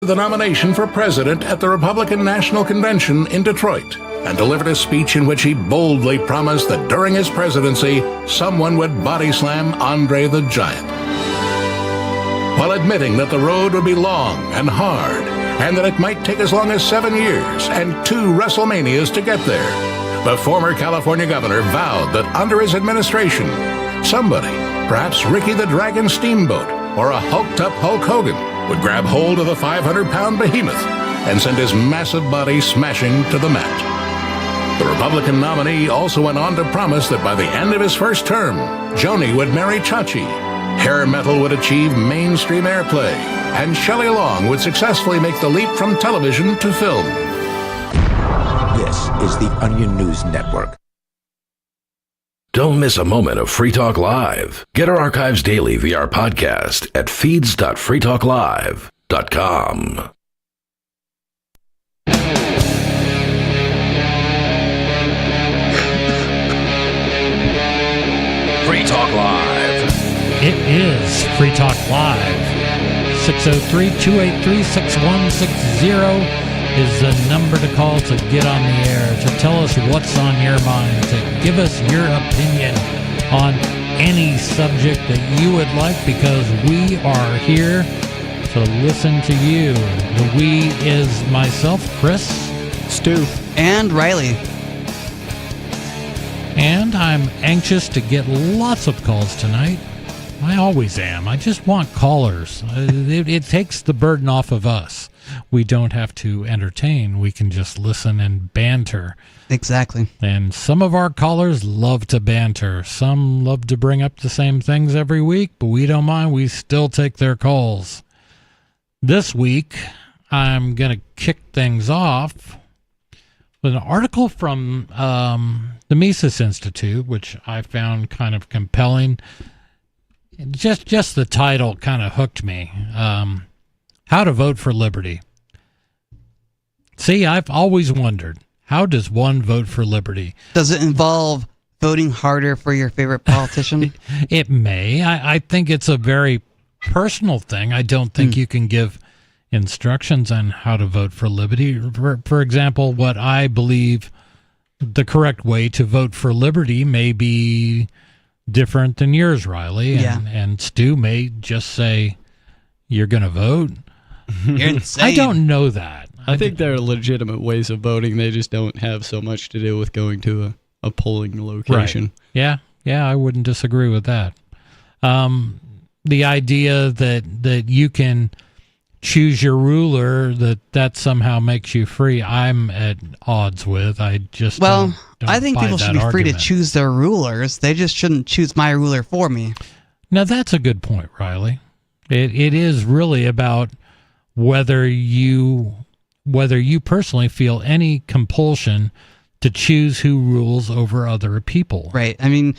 the nomination for president at the Republican National Convention in Detroit and delivered a speech in which he boldly promised that during his presidency, someone would body slam Andre the Giant. While admitting that the road would be long and hard and that it might take as long as 7 years and 2 WrestleManias to get there, the former California governor vowed that under his administration, somebody, perhaps Ricky the Dragon Steamboat or a hulked-up Hulk Hogan, would grab hold of the 500-pound behemoth and send his massive body smashing to the mat. The Republican nominee also went on to promise that by the end of his first term, Joni would marry Chachi, hair metal would achieve mainstream airplay, and Shelley Long would successfully make the leap from television to film. This is the Onion News Network. Don't miss a moment of Free Talk Live. Get our archives daily via our podcast at feeds.freetalklive.com. Free Talk Live. It is Free Talk Live. 603-283-6160 is the number to call to get on the air, to tell us what's on your mind, to give us your opinion on any subject that you would like, because we are here to listen to you. The we is myself, Chris, Stu, and Riley. And I'm anxious to get lots of calls tonight. I always am. I just want callers. It takes the burden off of us. We don't have to entertain. We can just listen and banter. Exactly. And some of our callers love to banter. Some love to bring up the same things every week, but we don't mind. We still take their calls. This week, I'm going to kick things off with an article from the Mises Institute, which I found kind of compelling. Just the title kind of hooked me. How to Vote for Liberty. See, I've always wondered, how does one vote for liberty? Does it involve voting harder for your favorite politician? It may. I think it's a very personal thing. I don't think you can give instructions on how to vote for liberty. For example, what I believe the correct way to vote for liberty may be different than yours, Riley. And Stu may just say, you're going to vote? You're insane. I don't know that. I think there are legitimate ways of voting. They just don't have so much to do with going to a polling location. Right. Yeah, I wouldn't disagree with that. The idea that you can choose your ruler, that somehow makes you free, I'm at odds with. I just don't I think people should be free to choose their rulers. They just shouldn't choose my ruler for me. Now, that's a good point, Riley. It is really about whether you personally feel any compulsion to choose who rules over other people. Right. I mean,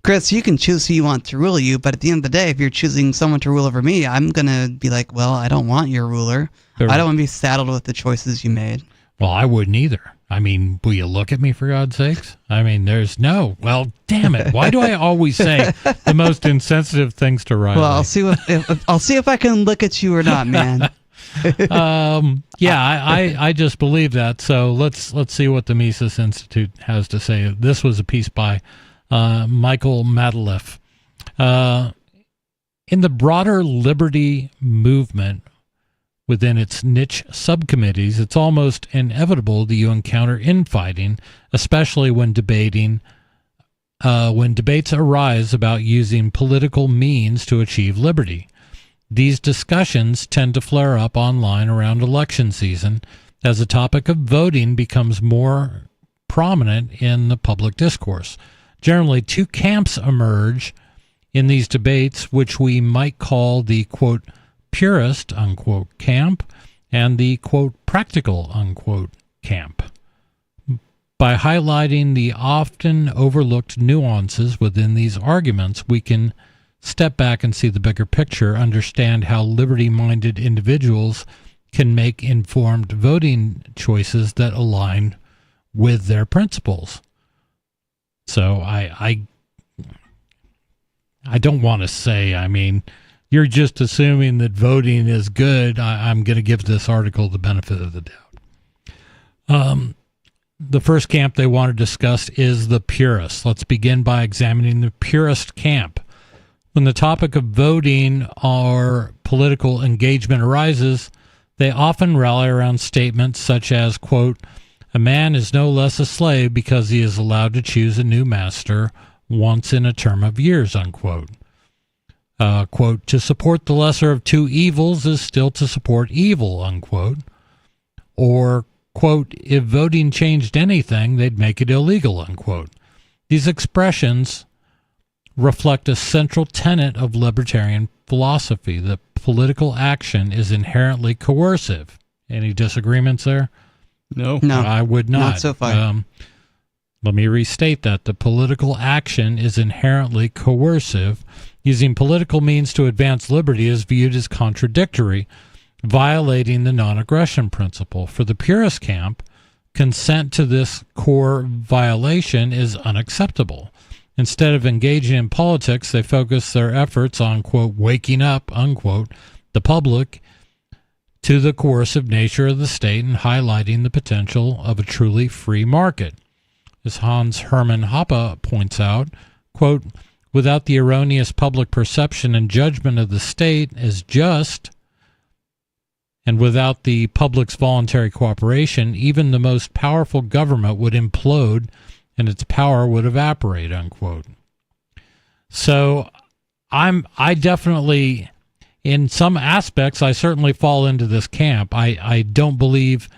Chris, you can choose who you want to rule you, but at the end of the day, if you're choosing someone to rule over me, I'm going to be like, well, I don't want your ruler. Sure. I don't want to be saddled with the choices you made. Well, I wouldn't either. I mean, will you look at me, for God's sakes? I mean, well, damn it. Why do I always say the most insensitive things to Riley? Well, I'll see if I can look at you or not, man. I just believe that. So let's see what the Mises Institute has to say. This was a piece by Michael Madaleff. In the broader liberty movement, within its niche subcommittees, it's almost inevitable that you encounter infighting, especially when debates arise about using political means to achieve liberty. These discussions tend to flare up online around election season as the topic of voting becomes more prominent in the public discourse. Generally, two camps emerge in these debates, which we might call the, quote, purist, unquote, camp and the, quote, practical, unquote, camp. By highlighting the often overlooked nuances within these arguments, we can step back and see the bigger picture, understand how liberty-minded individuals can make informed voting choices that align with their principles. So I don't want to say, I mean, you're just assuming that voting is good, I'm going to give this article the benefit of the doubt. The first camp they want to discuss is the purists. Let's begin by examining the purist camp. When the topic of voting or political engagement arises, they often rally around statements such as, quote, "A man is no less a slave because he is allowed to choose a new master once in a term of years," unquote. Quote, "To support the lesser of two evils is still to support evil," unquote. Or, quote, "If voting changed anything, they'd make it illegal," unquote. These expressions reflect a central tenet of libertarian philosophy, that political action is inherently coercive. Any disagreements there? No. I would not. Not so far. Let me restate that. The political action is inherently coercive. Using political means to advance liberty is viewed as contradictory, violating the non-aggression principle. For the purist camp, consent to this core violation is unacceptable. Instead of engaging in politics, they focus their efforts on, quote, "waking up," unquote, the public to the coercive nature of the state and highlighting the potential of a truly free market. As Hans Hermann Hoppe points out, quote, "Without the erroneous public perception and judgment of the state as just, and without the public's voluntary cooperation, even the most powerful government would implode and its power would evaporate," unquote. So I definitely, in some aspects, I certainly fall into this camp. I don't believe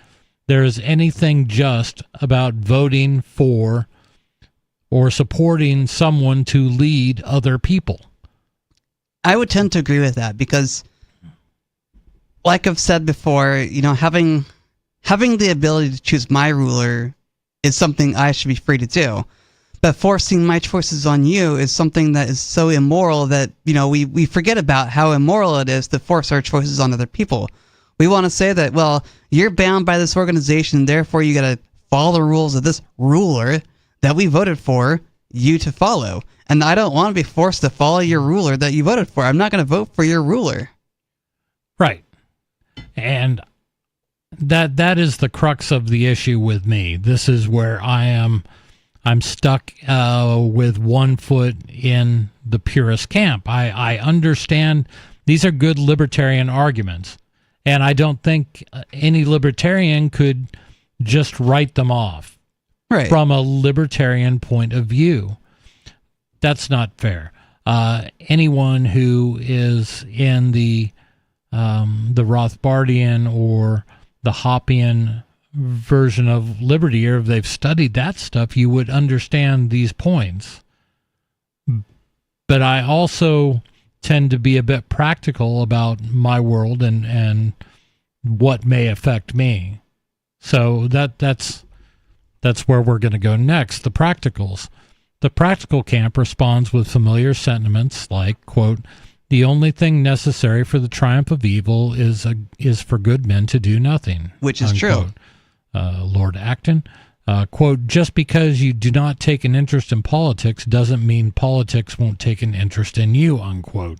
there is anything just about voting for or supporting someone to lead other people. I would tend to agree with that because, like I've said before, having the ability to choose my ruler is something I should be free to do. But forcing my choices on you is something that is so immoral that, we forget about how immoral it is to force our choices on other people. We want to say that, well, you're bound by this organization, therefore you got to follow the rules of this ruler that we voted for you to follow. And I don't want to be forced to follow your ruler that you voted for. I'm not going to vote for your ruler. Right. And that is the crux of the issue with me. This is where I'm stuck with one foot in the purist camp. I understand these are good libertarian arguments, and I don't think any libertarian could just write them off from a libertarian point of view. That's not fair. Anyone who is in the Rothbardian or the Hoppian version of liberty, or if they've studied that stuff, you would understand these points. But I also tend to be a bit practical about my world and what may affect me. So that's where we're going to go next, the practicals. The practical camp responds with familiar sentiments like, quote, "The only thing necessary for the triumph of evil is for good men to do nothing," which is unquote. True. Lord Acton, quote, "Just because you do not take an interest in politics doesn't mean politics won't take an interest in you," unquote.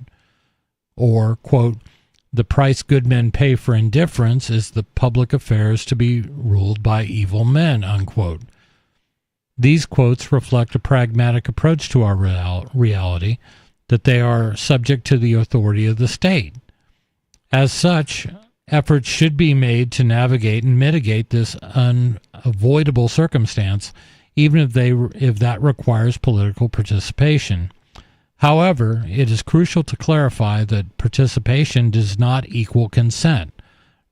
Or, quote, "The price good men pay for indifference is the public affairs to be ruled by evil men," unquote. These quotes reflect a pragmatic approach to our reality, that they are subject to the authority of the state. As such, efforts should be made to navigate and mitigate this unavoidable circumstance, even if that requires political participation. However, it is crucial to clarify that participation does not equal consent.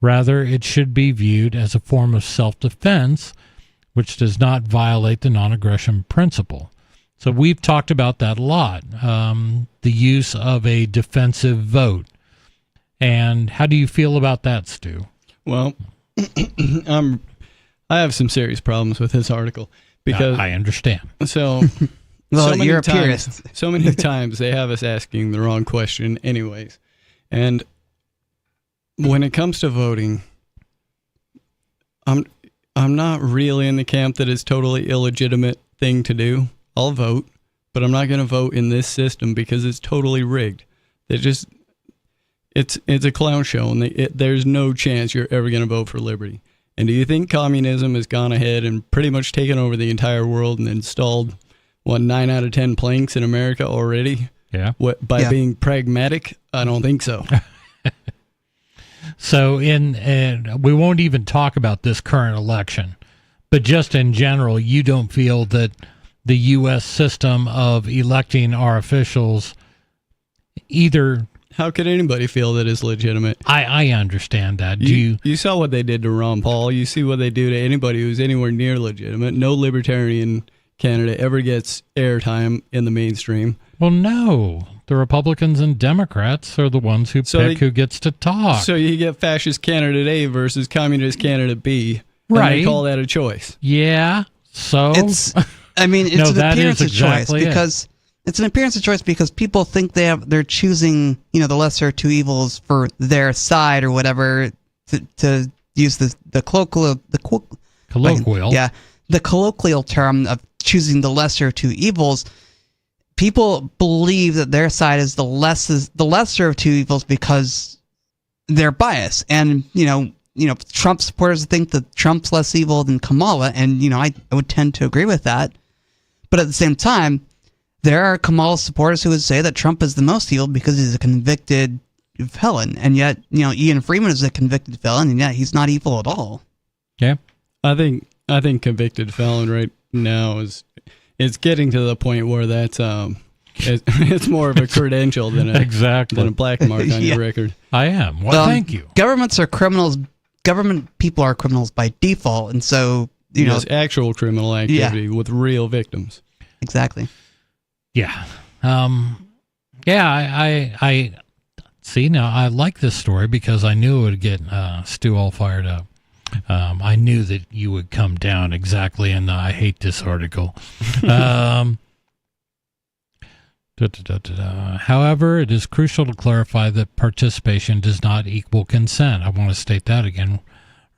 Rather, it should be viewed as a form of self-defense, which does not violate the non-aggression principle. So we've talked about that a lot, the use of a defensive vote. And how do you feel about that, Stu? Well, I have some serious problems with this article because I understand. So, well, so you're a purist. So many times they have us asking the wrong question, anyways. And when it comes to voting, I'm not really in the camp that it's totally illegitimate thing to do. I'll vote, but I'm not going to vote in this system because it's totally rigged. It's a clown show, and there's no chance you're ever going to vote for liberty. And do you think communism has gone ahead and pretty much taken over the entire world and installed, 9 out of 10 planks in America already? Yeah. By being pragmatic? I don't think so. So and we won't even talk about this current election, but just in general, you don't feel that the U.S. system of electing our officials either... How could anybody feel that is legitimate? I understand that. You saw what they did to Ron Paul. You see what they do to anybody who's anywhere near legitimate. No libertarian candidate ever gets airtime in the mainstream. Well, no. The Republicans and Democrats are the ones who pick who gets to talk. So you get fascist candidate A versus communist candidate B. Right. And they call that a choice. Yeah. So it's an appearance of choice because it's an appearance of choice because people think they're choosing, the lesser of two evils for their side or whatever, to use the colloquial the colloquial term of choosing the lesser of two evils. People believe that their side is the lesser of two evils because they're biased, and Trump supporters think that Trump's less evil than Kamala, and I would tend to agree with that. But at the same time, there are Kamala supporters who would say that Trump is the most evil because he's a convicted felon, and yet Ian Freeman is a convicted felon, and yet he's not evil at all. Yeah, I think convicted felon right now it's getting to the point where that's it's more of a credential than a black mark on your record. I am. Well, thank you. Governments are criminals. Government people are criminals by default, and so There's actual criminal activity with real victims. Exactly. Yeah. I see now. I like this story because I knew it would get Stu all fired up. I knew that you would come down exactly, and I hate this article. However, it is crucial to clarify that participation does not equal consent. I want to state that again.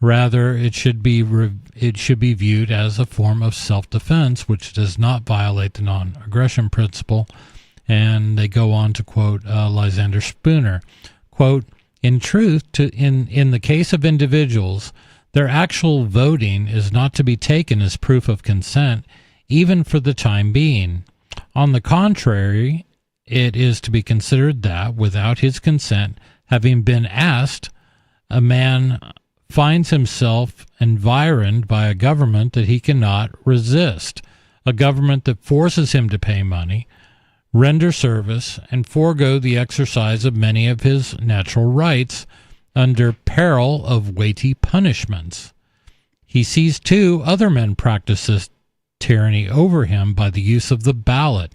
Rather, it should be viewed as a form of self-defense, which does not violate the non-aggression principle. And they go on to quote Lysander Spooner, quote, in truth, in the case of individuals, their actual voting is not to be taken as proof of consent, even for the time being. On the contrary, it is to be considered that, without his consent having been asked, a man finds himself environed by a government that he cannot resist, a government that forces him to pay money, render service, and forego the exercise of many of his natural rights under peril of weighty punishments. He sees, too, other men practice this tyranny over him by the use of the ballot.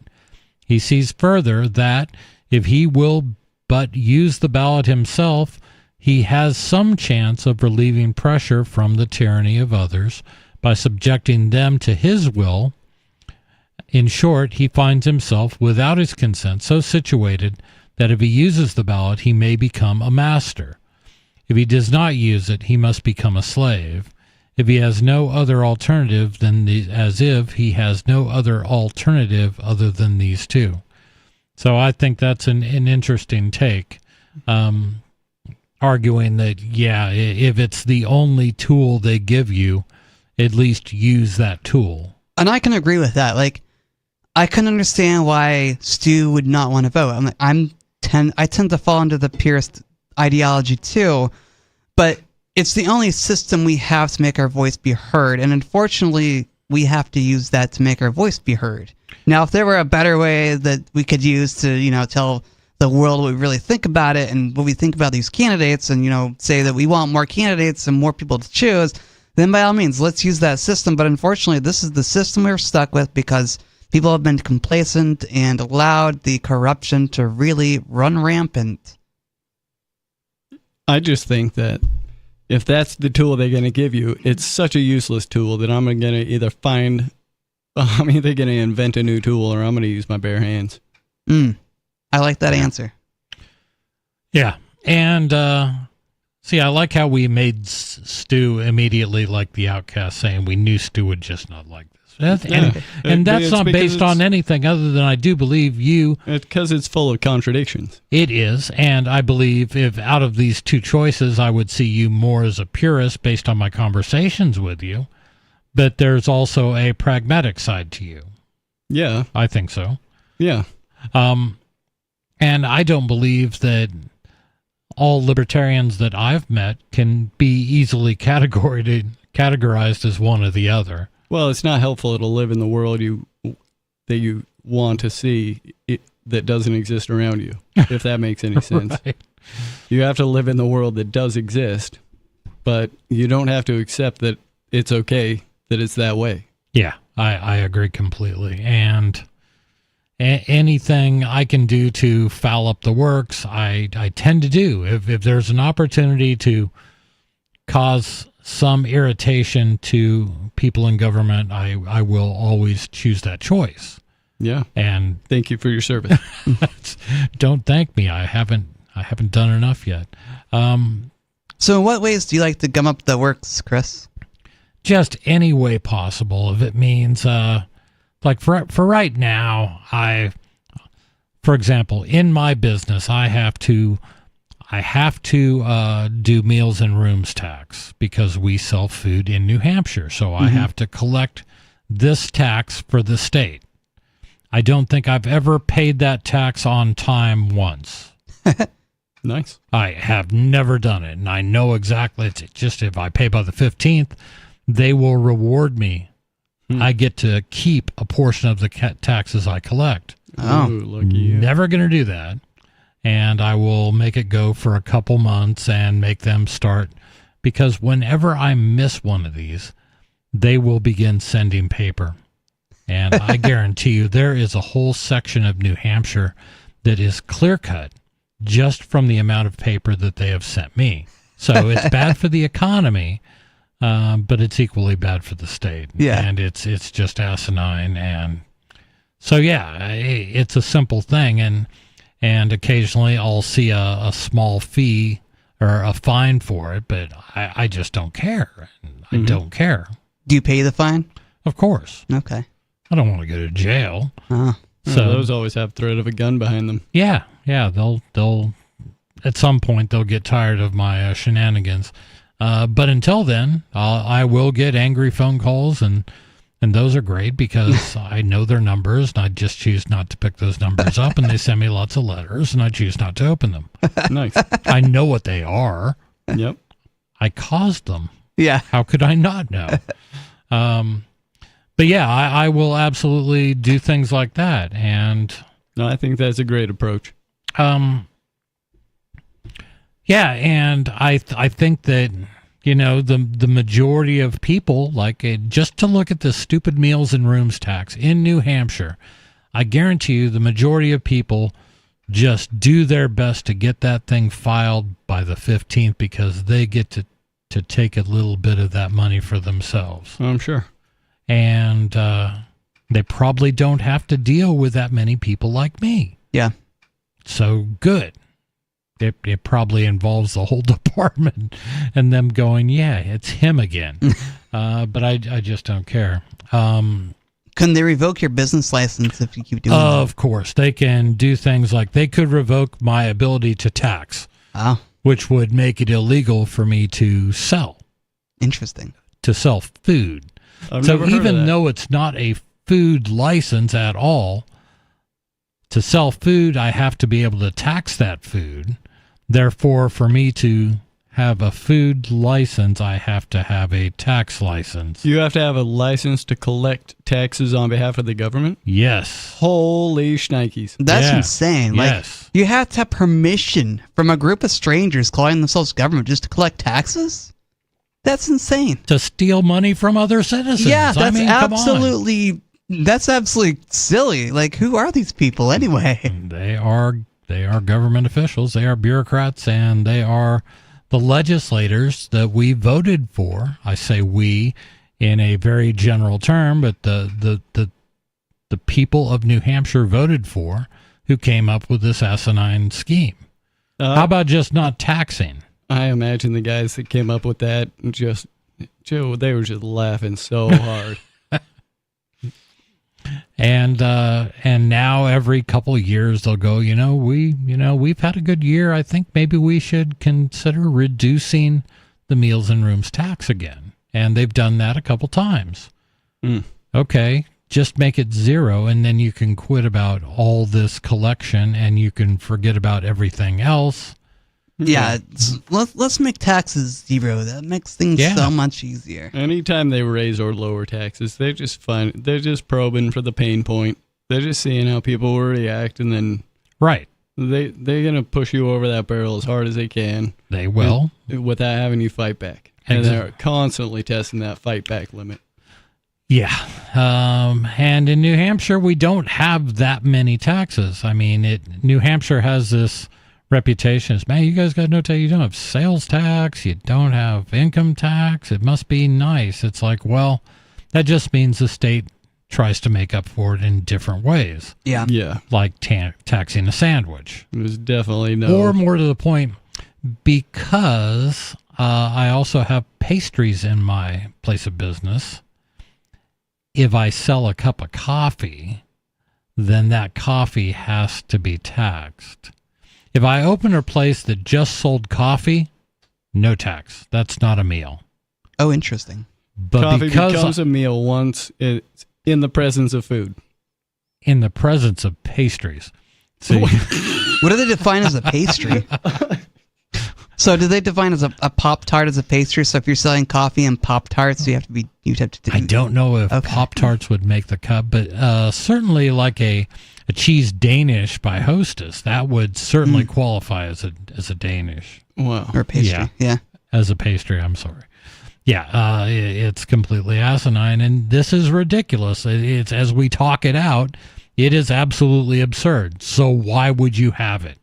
He sees further that, if he will but use the ballot himself, he has some chance of relieving pressure from the tyranny of others by subjecting them to his will. In short, he finds himself, without his consent, so situated that if he uses the ballot, he may become a master. If he does not use it, he must become a slave. If he has no other alternative as if he has no other alternative other than these two. So I think that's an interesting take, arguing that, if it's the only tool they give you, at least use that tool. And I can agree with that. Like, I can understand why Stu would not want to vote. I tend to fall into the purist ideology too, but it's the only system we have to make our voice be heard, and unfortunately, we have to use that to make our voice be heard. Now, if there were a better way that we could use to, tell the world what we really think about it and what we think about these candidates, and, say that we want more candidates and more people to choose, then by all means, let's use that system. But unfortunately, this is the system we're stuck with because people have been complacent and allowed the corruption to really run rampant. I just think that if that's the tool they're going to give you, it's such a useless tool that I'm going to either I'm either going to invent a new tool or I'm going to use my bare hands. I like that answer. Yeah. And, see, I like how we made Stu immediately like the outcast, saying we knew Stu would just not like this. And that's It's not because based on anything other than I do believe you. It's because it's full of contradictions. It is, and I believe if out of these two choices, I would see you more as a purist based on my conversations with you. But there's also a pragmatic side to you. Yeah, I think so. yeah. And I don't believe that all libertarians that I've met can be easily categorized as one or the other. Well, it's not helpful to live in the world that you want to see that doesn't exist around you, if that makes any sense. Right. You have to live in the world that does exist, but you don't have to accept that it's okay that it's that way. Yeah, I agree completely. And anything I can do to foul up the works, I tend to do. If there's an opportunity to cause some irritation to people in government, I will always choose that choice. Yeah. And Thank you for your service. don't thank me. I haven't done enough yet. So in what ways do you like to gum up the works, Chris? Just any way possible. If it means like for right now, for example, in my business, I have to do meals and rooms tax because we sell food in New Hampshire. So I have to collect this tax for the state. I don't think I've ever paid that tax on time once. Nice. I have never done it, and I know exactly. It's just if I pay by the 15th, they will reward me. I get to keep a portion of the taxes I collect. Oh. Ooh, lucky you. Never going to do that. And I will make it go for a couple months and make them start, because whenever I miss one of these, they will begin sending paper. And I guarantee you there is a whole section of New Hampshire that is clear cut just from the amount of paper that they have sent me. So it's bad for the economy, but it's equally bad for the state. Yeah. And it's just asinine. And so, yeah, it's a simple thing. And occasionally I'll see a small fee or a fine for it, but I just don't care. I don't care. Do you pay the fine? Of course. Okay. I don't want to go to jail. Oh. So Those always have threat of a gun behind them. yeah, they'll at some point they'll get tired of my shenanigans. But until then, I will get angry phone calls, and those are great because I know their numbers, and I just choose not to pick those numbers up, and they send me lots of letters, and I choose not to open them. Nice. I know what they are. Yep. I caused them. Yeah. How could I not know? But yeah, I will absolutely do things like that. And No, I think that's a great approach. yeah, and I think that, you know, the majority of people, like just to look at the stupid meals and rooms tax in New Hampshire, I guarantee you the majority of people just do their best to get that thing filed by the 15th because they get to take a little bit of that money for themselves. I'm sure. And they probably don't have to deal with that many people like me. Yeah. So good. It probably involves the whole department and them going, yeah, it's him again. But I just don't care. Couldn't they revoke your business license if you keep doing that? Of course, they can do things like they could revoke my ability to tax, Oh, which would make it illegal for me to sell interesting. food. I've So never heard of even that. though it's not a food license at all, to sell food, I have to be able to tax that food. Therefore, for me to have a food license, I have to have a tax license. You have to have a license to collect taxes on behalf of the government? Yes. Holy shnikes. That's Yeah. insane. Like, Yes. you have to have permission from a group of strangers calling themselves government just to collect taxes? That's insane. To steal money from other citizens. Yeah, I that's mean, come on. absolutely silly. Like, who are these people anyway? They are government officials. They are bureaucrats, and they are the legislators that we voted for. I say we in a very general term, but the people of New Hampshire voted for, who came up with this asinine scheme. How about just not taxing? I imagine the guys that came up with that they were just laughing so hard. And now every couple of years they'll go, we've had a good year. I think maybe we should consider reducing the meals and rooms tax again. And they've done that a couple times. Okay, just make it 0, and then you can quit about all this collection, and you can forget about everything else. Yeah, let's make taxes 0. That makes things so much easier. Anytime they raise or lower taxes, they're just probing for the pain point. They're just seeing how people will react, and then they're gonna push you over that barrel as hard as they can. They will, without having you fight back. And they're constantly testing that fight back limit. Yeah. And in New Hampshire, we don't have that many taxes. I mean, New Hampshire has this reputation as, man, you guys got no tax. You don't have sales tax. You don't have income tax. It must be nice. It's like, well, that just means the state tries to make up for it in different ways. Yeah. Yeah. Like taxing a sandwich. There's definitely no. Or more to the point, because I also have pastries in my place of business. If I sell a cup of coffee, then that coffee has to be taxed. If I open a place that just sold coffee, no tax. That's not a meal. Oh, interesting. But coffee because becomes a meal once it's in the presence of food. In the presence of pastries. See, what do they define as a pastry? So do they define as a Pop-Tart as a pastry? So if you're selling coffee and Pop-Tarts, you'd have to I don't know if Pop-Tarts would make the cut, but certainly like a cheese Danish by Hostess, that would certainly qualify as a Danish. Wow. Or pastry, yeah. As a pastry, I'm sorry. Yeah, it's completely asinine, and this is ridiculous. It's as we talk it out, it is absolutely absurd. So why would you have it?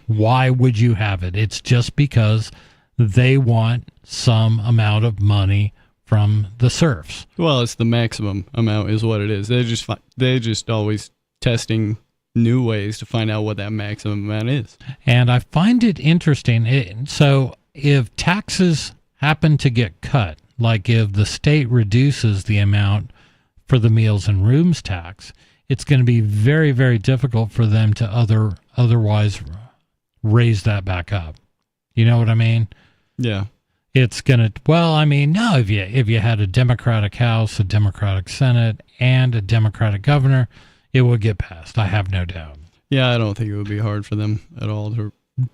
Why would you have it? It's just because they want some amount of money from the serfs. Well, it's the maximum amount is what it is. They're just always testing new ways to find out what that maximum amount is. And I find it interesting. So if taxes happen to get cut, like if the state reduces the amount for the meals and rooms tax, it's going to be very, very difficult for them to otherwise raise that back up. You know what I mean? Yeah. It's going to, no, if you had a Democratic House, a Democratic Senate, and a Democratic governor, it would get passed. I have no doubt. Yeah, I don't think it would be hard for them at all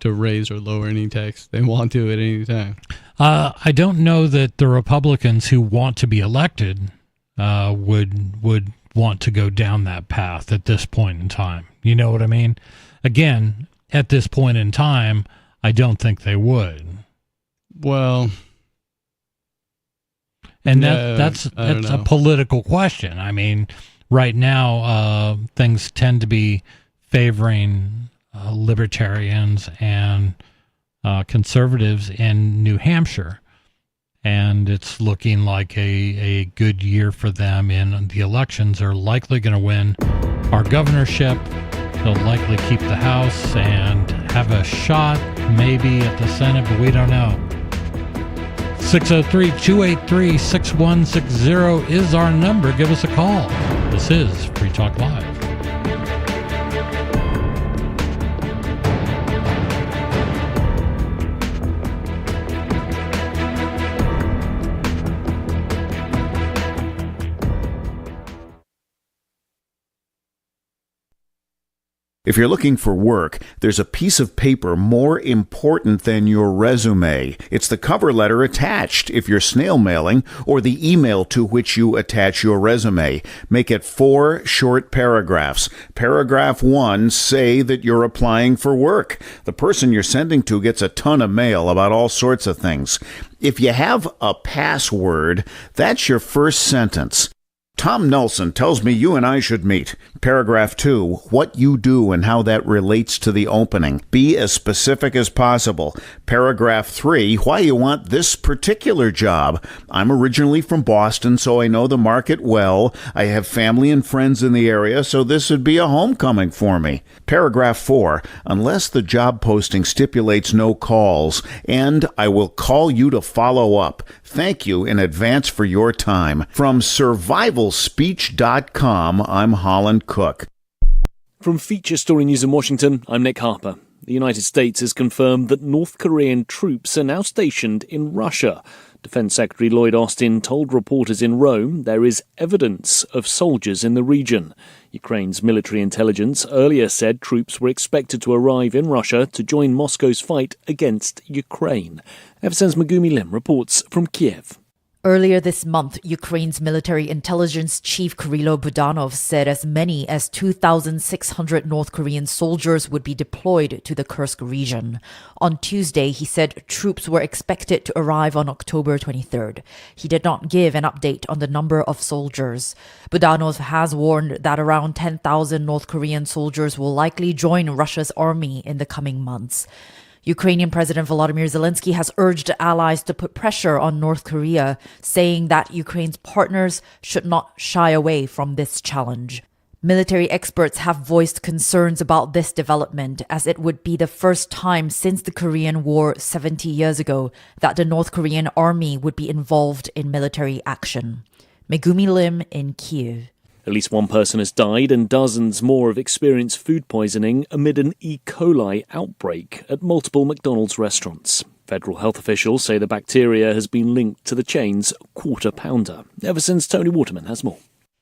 to raise or lower any tax they want to at any time. I don't know that the Republicans who want to be elected would want to go down that path at this point in time. You know what I mean? Again, at this point in time, I don't think they would. Well, and that's a political question. I mean, right now, things tend to be favoring libertarians and conservatives in New Hampshire. And it's looking like a good year for them in the elections. They're likely going to win our governorship. They'll likely keep the House and have a shot maybe at the Senate, but we don't know. 603-283-6160 is our number. Give us a call. This is Free Talk Live. If you're looking for work, there's a piece of paper more important than your resume. It's the cover letter attached if you're snail mailing, or the email to which you attach your resume. Make it 4 short paragraphs. Paragraph 1, say that you're applying for work. The person you're sending to gets a ton of mail about all sorts of things. If you have a password, that's your first sentence. Tom Nelson tells me you and I should meet. Paragraph 2, what you do and how that relates to the opening. Be as specific as possible. Paragraph 3, why you want this particular job. I'm originally from Boston, so I know the market well. I have family and friends in the area, so this would be a homecoming for me. Paragraph 4, unless the job posting stipulates no calls, and I will call you to follow up. Thank you in advance for your time. From survival freetalkspeech.com. I'm Holland Cook. From Feature Story News in Washington, I'm Nick Harper. The United States has confirmed that North Korean troops are now stationed in Russia. Defense Secretary Lloyd Austin told reporters in Rome there is evidence of soldiers in the region. Ukraine's military intelligence earlier said troops were expected to arrive in Russia to join Moscow's fight against Ukraine. FSN's Megumi Lim reports from Kiev. Earlier this month, Ukraine's military intelligence chief Kirilo Budanov said as many as 2,600 North Korean soldiers would be deployed to the Kursk region. On Tuesday, he said troops were expected to arrive on October 23rd. He did not give an update on the number of soldiers. Budanov has warned that around 10,000 North Korean soldiers will likely join Russia's army in the coming months. Ukrainian President Volodymyr Zelensky has urged allies to put pressure on North Korea, saying that Ukraine's partners should not shy away from this challenge. Military experts have voiced concerns about this development, as it would be the first time since the Korean War 70 years ago that the North Korean army would be involved in military action. Megumi Lim in Kyiv. At least one person has died and dozens more have experienced food poisoning amid an E. coli outbreak at multiple McDonald's restaurants. Federal health officials say the bacteria has been linked to the chain's Quarter Pounder. Ever since Tony Waterman has more.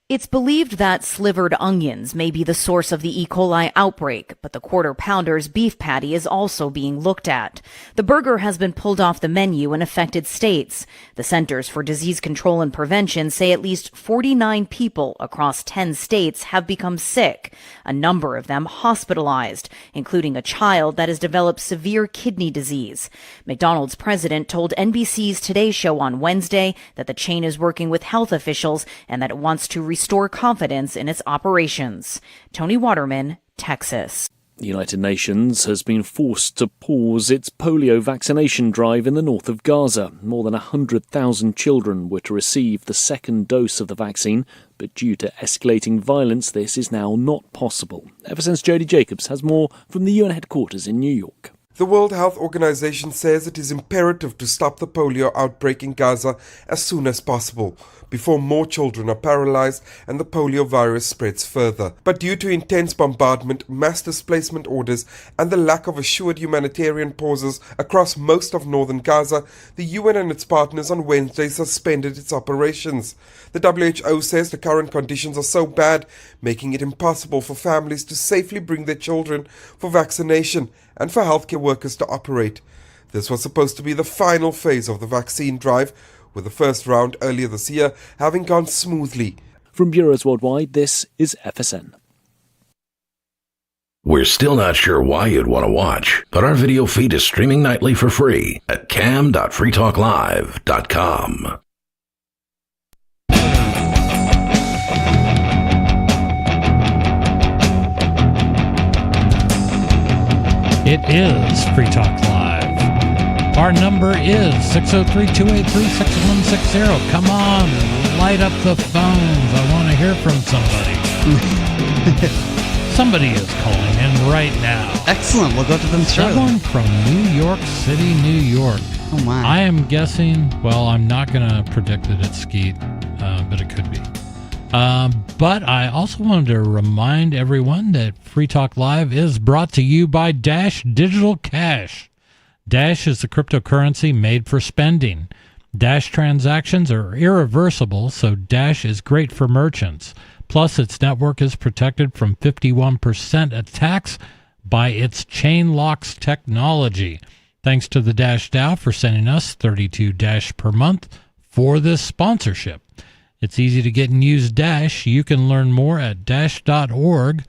It's believed that slivered onions may be the source of the E. coli outbreak, but the Quarter Pounder's beef patty is also being looked at. The burger has been pulled off the menu in affected states. The Centers for Disease Control and Prevention say at least 49 people across 10 states have become sick, a number of them hospitalized, including a child that has developed severe kidney disease. McDonald's president told NBC's Today Show on Wednesday that the chain is working with health officials and that it wants to restore confidence in its operations. Tony Waterman, Texas. The United Nations has been forced to pause its polio vaccination drive in the north of Gaza. More than 100,000 children were to receive the second dose of the vaccine, but due to escalating violence, this is now not possible. Ever since Jody Jacobs has more from the UN headquarters in New York. The World Health Organization says it is imperative to stop the polio outbreak in Gaza as soon as possible, before more children are paralyzed and the polio virus spreads further. But due to intense bombardment, mass displacement orders, and the lack of assured humanitarian pauses across most of northern Gaza, the UN and its partners on Wednesday suspended its operations. The WHO says the current conditions are so bad, making it impossible for families to safely bring their children for vaccination and for healthcare workers to operate. This was supposed to be the final phase of the vaccine drive, with the first round earlier this year having gone smoothly. From Bureaus Worldwide, this is FSN. We're still not sure why you'd want to watch, but our video feed is streaming nightly for free at cam.freetalklive.com. It is Free Talk Live. Our number is 603-283-6160. Come on, light up the phones. I want to hear from somebody. Somebody is calling in right now. Excellent. We'll go to them shortly. Someone from New York City, New York. Oh, my. I am guessing, well, I'm not going to predict that it's Skeet, but it could be. But I also wanted to remind everyone that Free Talk Live is brought to you by Dash Digital Cash. Dash is the cryptocurrency made for spending. Dash transactions are irreversible, so Dash is great for merchants. Plus, its network is protected from 51% attacks by its chain locks technology. Thanks to the Dash DAO for sending us 32 Dash per month for this sponsorship. It's easy to get and use Dash. You can learn more at dash.org.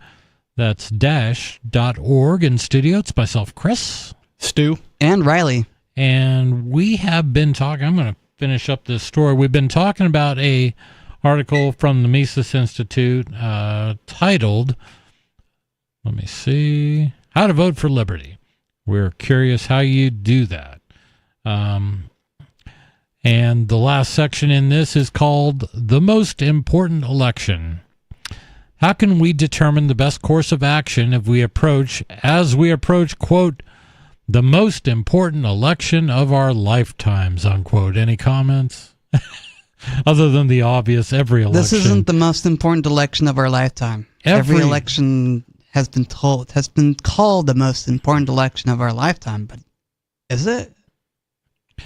That's dash.org. In studio, it's myself, Chris. Stu. And Riley. And we have been talking, I'm going to finish up this story. We've been talking about a article from the Mises Institute titled, let me see, How to Vote for Liberty. We're curious how you do that. And the last section in this is called The Most Important Election. How can we determine the best course of action as we approach, quote, the most important election of our lifetimes, unquote? Any comments? other than the obvious every election. This isn't the most important election of our lifetime. Every election has been called the most important election of our lifetime, but is it?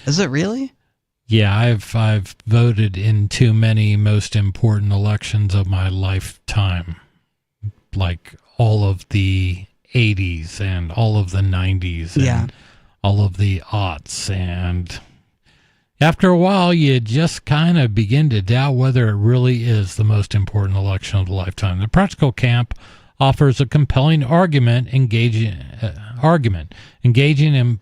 Is it really? Yeah, I've voted in too many most important elections of my lifetime, like all of the 80s and all of the 90s and all of the aughts, and after a while you just kind of begin to doubt whether it really is the most important election of the lifetime. The Practical Camp offers a compelling argument engaging in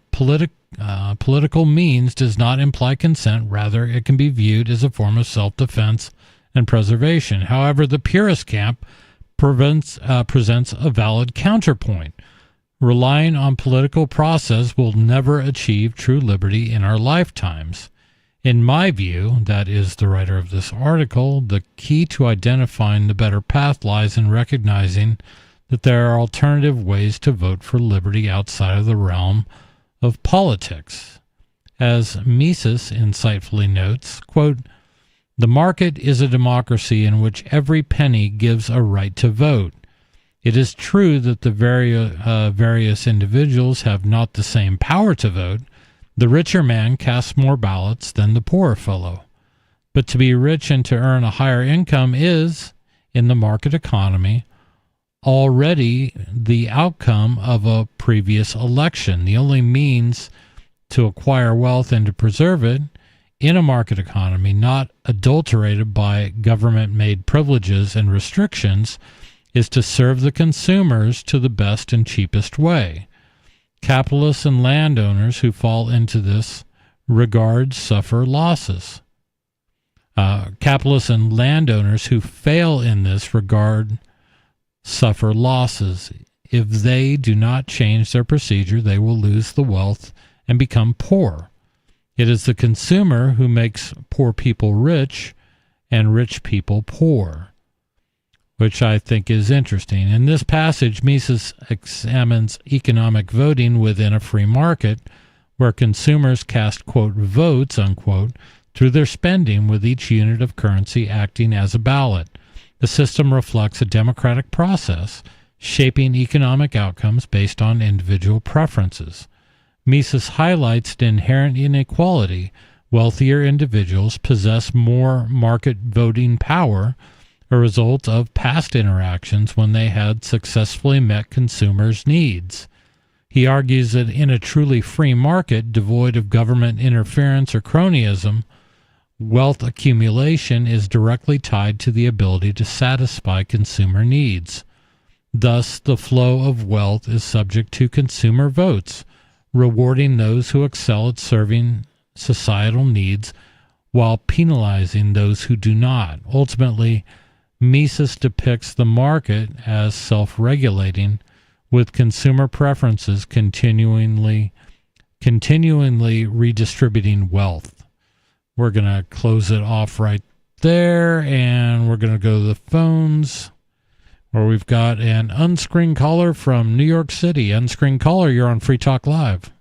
political means does not imply consent. Rather, it can be viewed as a form of self-defense and preservation. However, the Purist Camp presents a valid counterpoint. Relying on political process will never achieve true liberty in our lifetimes. In my view, that is the writer of this article, the key to identifying the better path lies in recognizing that there are alternative ways to vote for liberty outside of the realm of politics. As Mises insightfully notes, quote, "The market is a democracy in which every penny gives a right to vote. It is true that the various individuals have not the same power to vote. The richer man casts more ballots than the poorer fellow. But to be rich and to earn a higher income is, in the market economy, already the outcome of a previous election. The only means to acquire wealth and to preserve it in a market economy not adulterated by government-made privileges and restrictions is to serve the consumers to the best and cheapest way. Capitalists and landowners who fall into this regard suffer losses. Capitalists and landowners who fail in this regard suffer losses. If they do not change their procedure, they will lose the wealth and become poor. It is the consumer who makes poor people rich and rich people poor," which I think is interesting. In this passage, Mises examines economic voting within a free market where consumers cast, quote, votes, unquote, through their spending with each unit of currency acting as a ballot. The system reflects a democratic process, shaping economic outcomes based on individual preferences. Mises highlights the inherent inequality. Wealthier individuals possess more market voting power, a result of past interactions when they had successfully met consumers' needs. He argues that in a truly free market, devoid of government interference or cronyism, wealth accumulation is directly tied to the ability to satisfy consumer needs. Thus, the flow of wealth is subject to consumer votes, rewarding those who excel at serving societal needs while penalizing those who do not. Ultimately, Mises depicts the market as self-regulating, with consumer preferences continually redistributing wealth. We're going to close it off right there, and we're going to go to the phones, where we've got an unscreened caller from New York City. Unscreened caller, you're on Free Talk Live.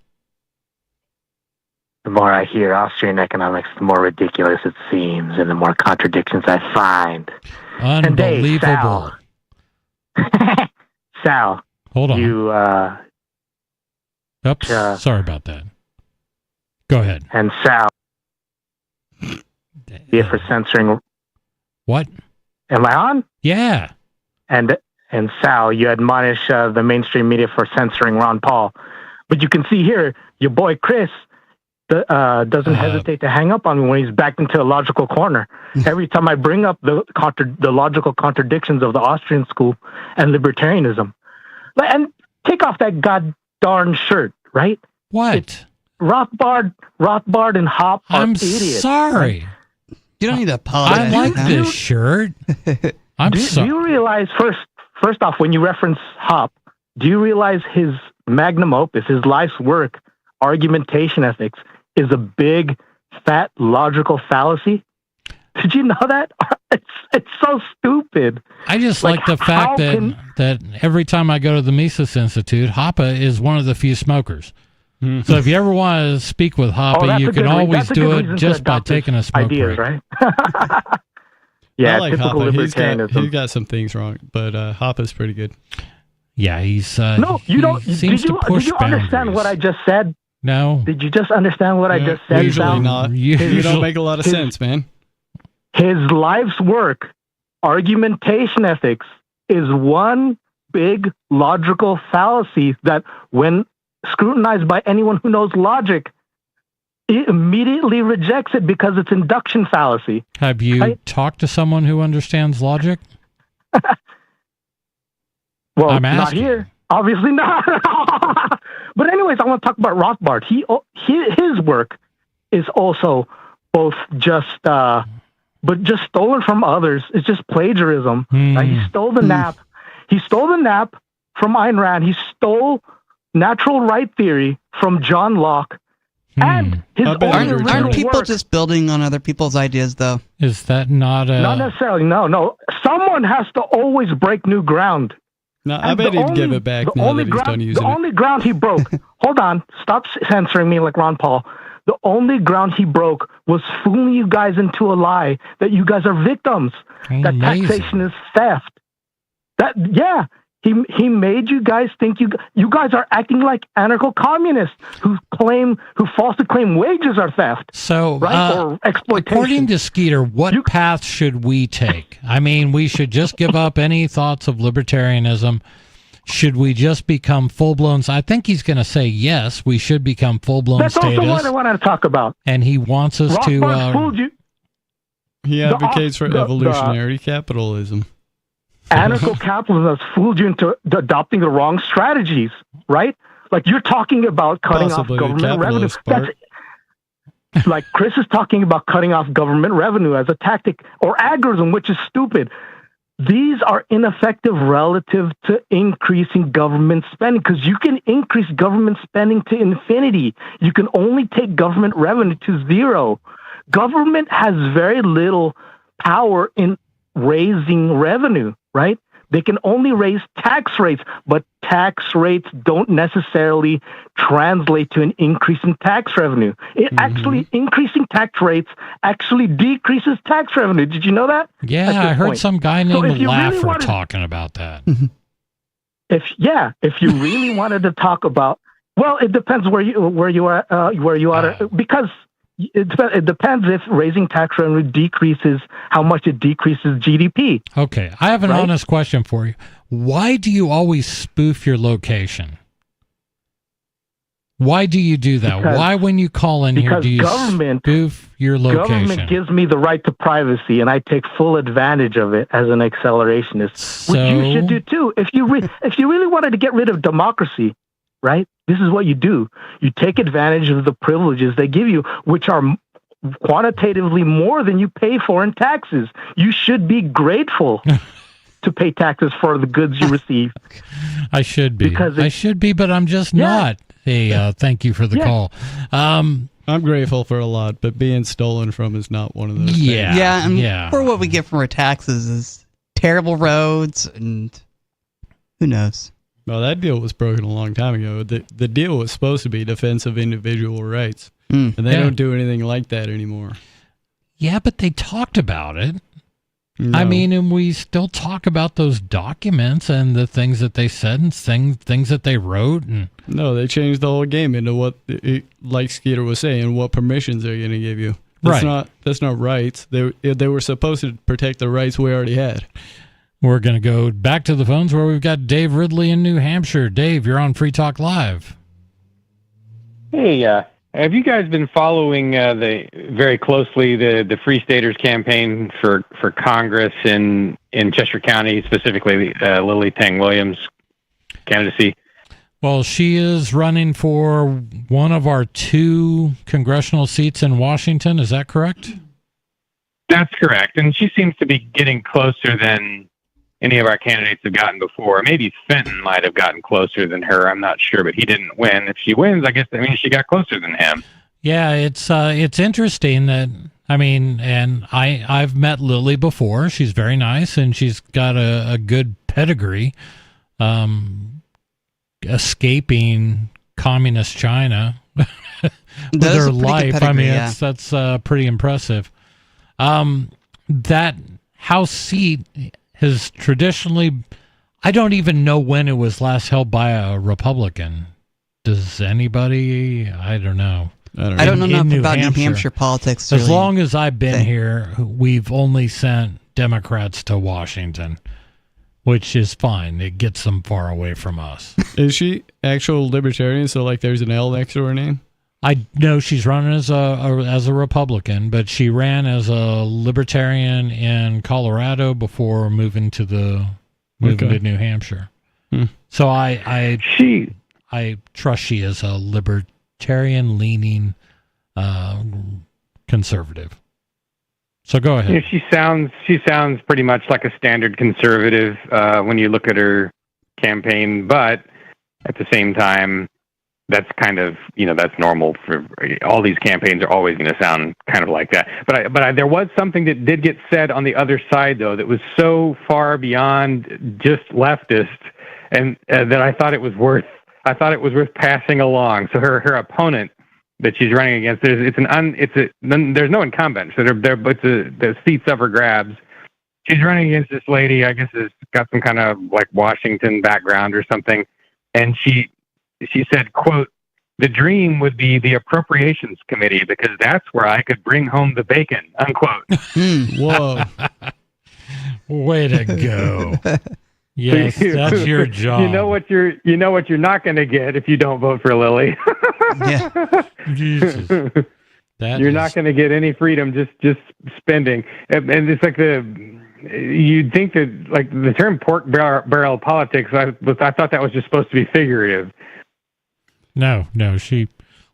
The more I hear Austrian economics, the more ridiculous it seems, and the more contradictions I find. Unbelievable. Hey, Sal. Hold on. You, Oops, sorry about that. Go ahead. And Sal, be for censoring. What? Am I on? Yeah. And Sal, you admonish the mainstream media for censoring Ron Paul. But you can see here, your boy Chris doesn't hesitate to hang up on me when he's backed into a logical corner. Every time I bring up the logical contradictions of the Austrian school and libertarianism. And take off that god darn shirt, right? What? It's Rothbard and Hop are idiots. Sorry. Right? You don't need to apologize. I like this shirt. Do you realize, first off, when you reference Hop, do you realize his magnum opus, his life's work, argumentation ethics, is a big, fat, logical fallacy? Did you know that? It's so stupid. I just like the fact that every time I go to the Mises Institute, Hoppe is one of the few smokers. So if you ever want to speak with Hoppe, that's you a can good always that's a do good it reason to just by adopt his taking a smoke ideas, break. right? Yeah, I like typical Hoppe. libertarianism. He's got some things wrong, but Hoppe's pretty good. Yeah, he's No, you he don't. seems Did you to push understand boundaries. what I just said? No, Did you just understand what I just said? Usually Sal? not. Usually- You don't make a lot of sense, man. His life's work, argumentation ethics, is one big logical fallacy that, when scrutinized by anyone who knows logic, it immediately rejects it because it's induction fallacy. Have you Right? talked to someone who understands logic? Well, I'm not asking. here. Obviously not. But anyways, I want to talk about Rothbard. His work is also both just, but just stolen from others. It's just plagiarism. Right? He stole the nap. He stole the nap from Ayn Rand. He stole natural right theory from John Locke. And his only Aren't original people work, just building on other people's ideas, though? Is that not a... not necessarily. No. Someone has to always break new ground. No, I And bet the he'd only- give it back the now only that he's done using The it. only ground he broke, hold on, stop censoring me like Ron Paul. The only ground he broke was fooling you guys into a lie that you guys are victims, that Amazing. taxation is theft. He made you guys think you guys are acting like anarcho-communists who falsely claim wages are theft. So, right? Or exploitation. according to Skeeter, what path should we take? I mean, we should just give up any thoughts of libertarianism. Should we just become full-blown? I think he's going to say yes, we should become full-blown That's also what I statists. wanted to talk about. And he wants us Rothbard fooled you. He advocates for the- evolutionary capitalism. Anarcho-capitalism has fooled you into adopting the wrong strategies, right? Like you're talking about cutting Possibly off the government revenue. capitalist part. That's like Chris is talking about cutting off government revenue as a tactic or agorism, which is stupid. These are ineffective relative to increasing government spending because you can increase government spending to infinity. You can only take government revenue to zero. Government has very little power in raising revenue, right? They can only raise tax rates, but tax rates don't necessarily translate to an increase in tax revenue. It actually, increasing tax rates actually decreases tax revenue. Did you know that? Yeah, That's the I heard point. some guy So named if you really Laffer wanted- talking about that. If you really wanted to talk about, well, it depends where you are because it depends if raising tax revenue decreases how much it decreases GDP. Okay, I have an Right? honest question for you. Why do you always spoof your location? Why do you do that? Because- Why, when you call in here, because do you government- spoof your location? Government gives me the right to privacy, and I take full advantage of it as an accelerationist, which you should do too. If you really wanted to get rid of democracy, right? This is what you do. You take advantage of the privileges they give you, which are quantitatively more than you pay for in taxes. You should be grateful to pay taxes for the goods you receive. I should be. Because I should be, but I'm just not. Hey, thank you for the Yeah. call. I'm grateful for a lot, but being stolen from is not one of those Yeah. things. Yeah, and yeah. for what we get from our taxes is terrible roads and who knows. Well, that deal was broken a long time ago. The deal was supposed to be defense of individual rights, and they Yeah. don't do anything like that anymore. Yeah, but they talked about it. No. I mean, and we still talk about those documents and the things that they said and things that they wrote. And No, they changed the whole game into what, like Skeeter was saying, what permissions they're going to give you. That's Right. That's not rights. They were supposed to protect the rights we already had. we're going to go back to the phones where we've got Dave Ridley in New Hampshire. Dave, you're on Free Talk Live. Hey, have you guys been following very closely the Free Staters campaign for Congress in Chester County, specifically Lily Tang Williams' candidacy? Well, she is running for one of our 2 congressional seats in Washington. Is that correct? That's correct, and she seems to be getting closer than any of our candidates have gotten before. Maybe Fenton might have gotten closer than her. I'm not sure, but he didn't win. If she wins, I guess that means she got closer than him. Yeah, it's interesting that, I mean, and I've met Lily before. She's very nice, and she's got a good pedigree, escaping communist China with That is her a pretty good life. I pedigree, mean, yeah. that's pretty impressive. That House seat has traditionally, I don't even know when it was last held by a Republican. Does anybody? I don't know. I don't know enough about New Hampshire politics. to As really long as I've been say. here, we've only sent Democrats to Washington, which is fine. It gets them far away from us. Is she actual libertarian? So like, there's an L next to her name. I know she's running as a Republican, but she ran as a libertarian in Colorado before moving to New Hampshire. So I trust she is a libertarian leaning conservative. So go ahead. Yeah, she sounds pretty much like a standard conservative when you look at her campaign, but at the same time, that's kind of, that's normal for all these campaigns are always going to sound kind of like that. But there was something that did get said on the other side, though, that was so far beyond just leftist, and that I thought it was worth passing along. So her opponent that she's running against, there's no incumbent, so the seats up for grabs. She's running against this lady, I guess, has got some kind of like Washington background or something, and she said, quote, "The dream would be the Appropriations Committee because that's where I could bring home the bacon," unquote. Whoa. Way to go. Yes, that's your job. You know what you're not going to get if you don't vote for Lily. Yeah. Jesus. You're not going to get any freedom just spending. And it's like you'd think that like the term pork barrel politics, I thought that was just supposed to be figurative. No, she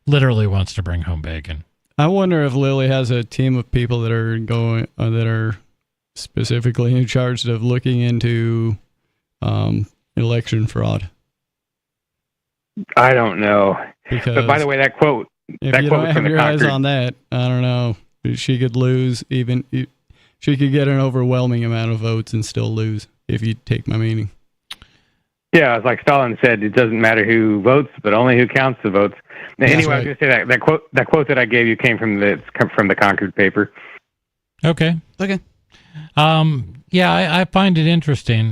literally wants to bring home bacon. I wonder if Lily has a team of people that are specifically in charge of looking into election fraud. I don't know. Because but by the way, that quote if you quote don't was from have the your eyes Concord. on that, I don't know. She could lose she could get an overwhelming amount of votes and still lose, if you take my meaning. Yeah, it's like Stalin said, it doesn't matter who votes, but only who counts the votes. Now, anyway, right. I was going to say that quote that I gave you came from the Concord paper. Okay. Yeah, I find it interesting.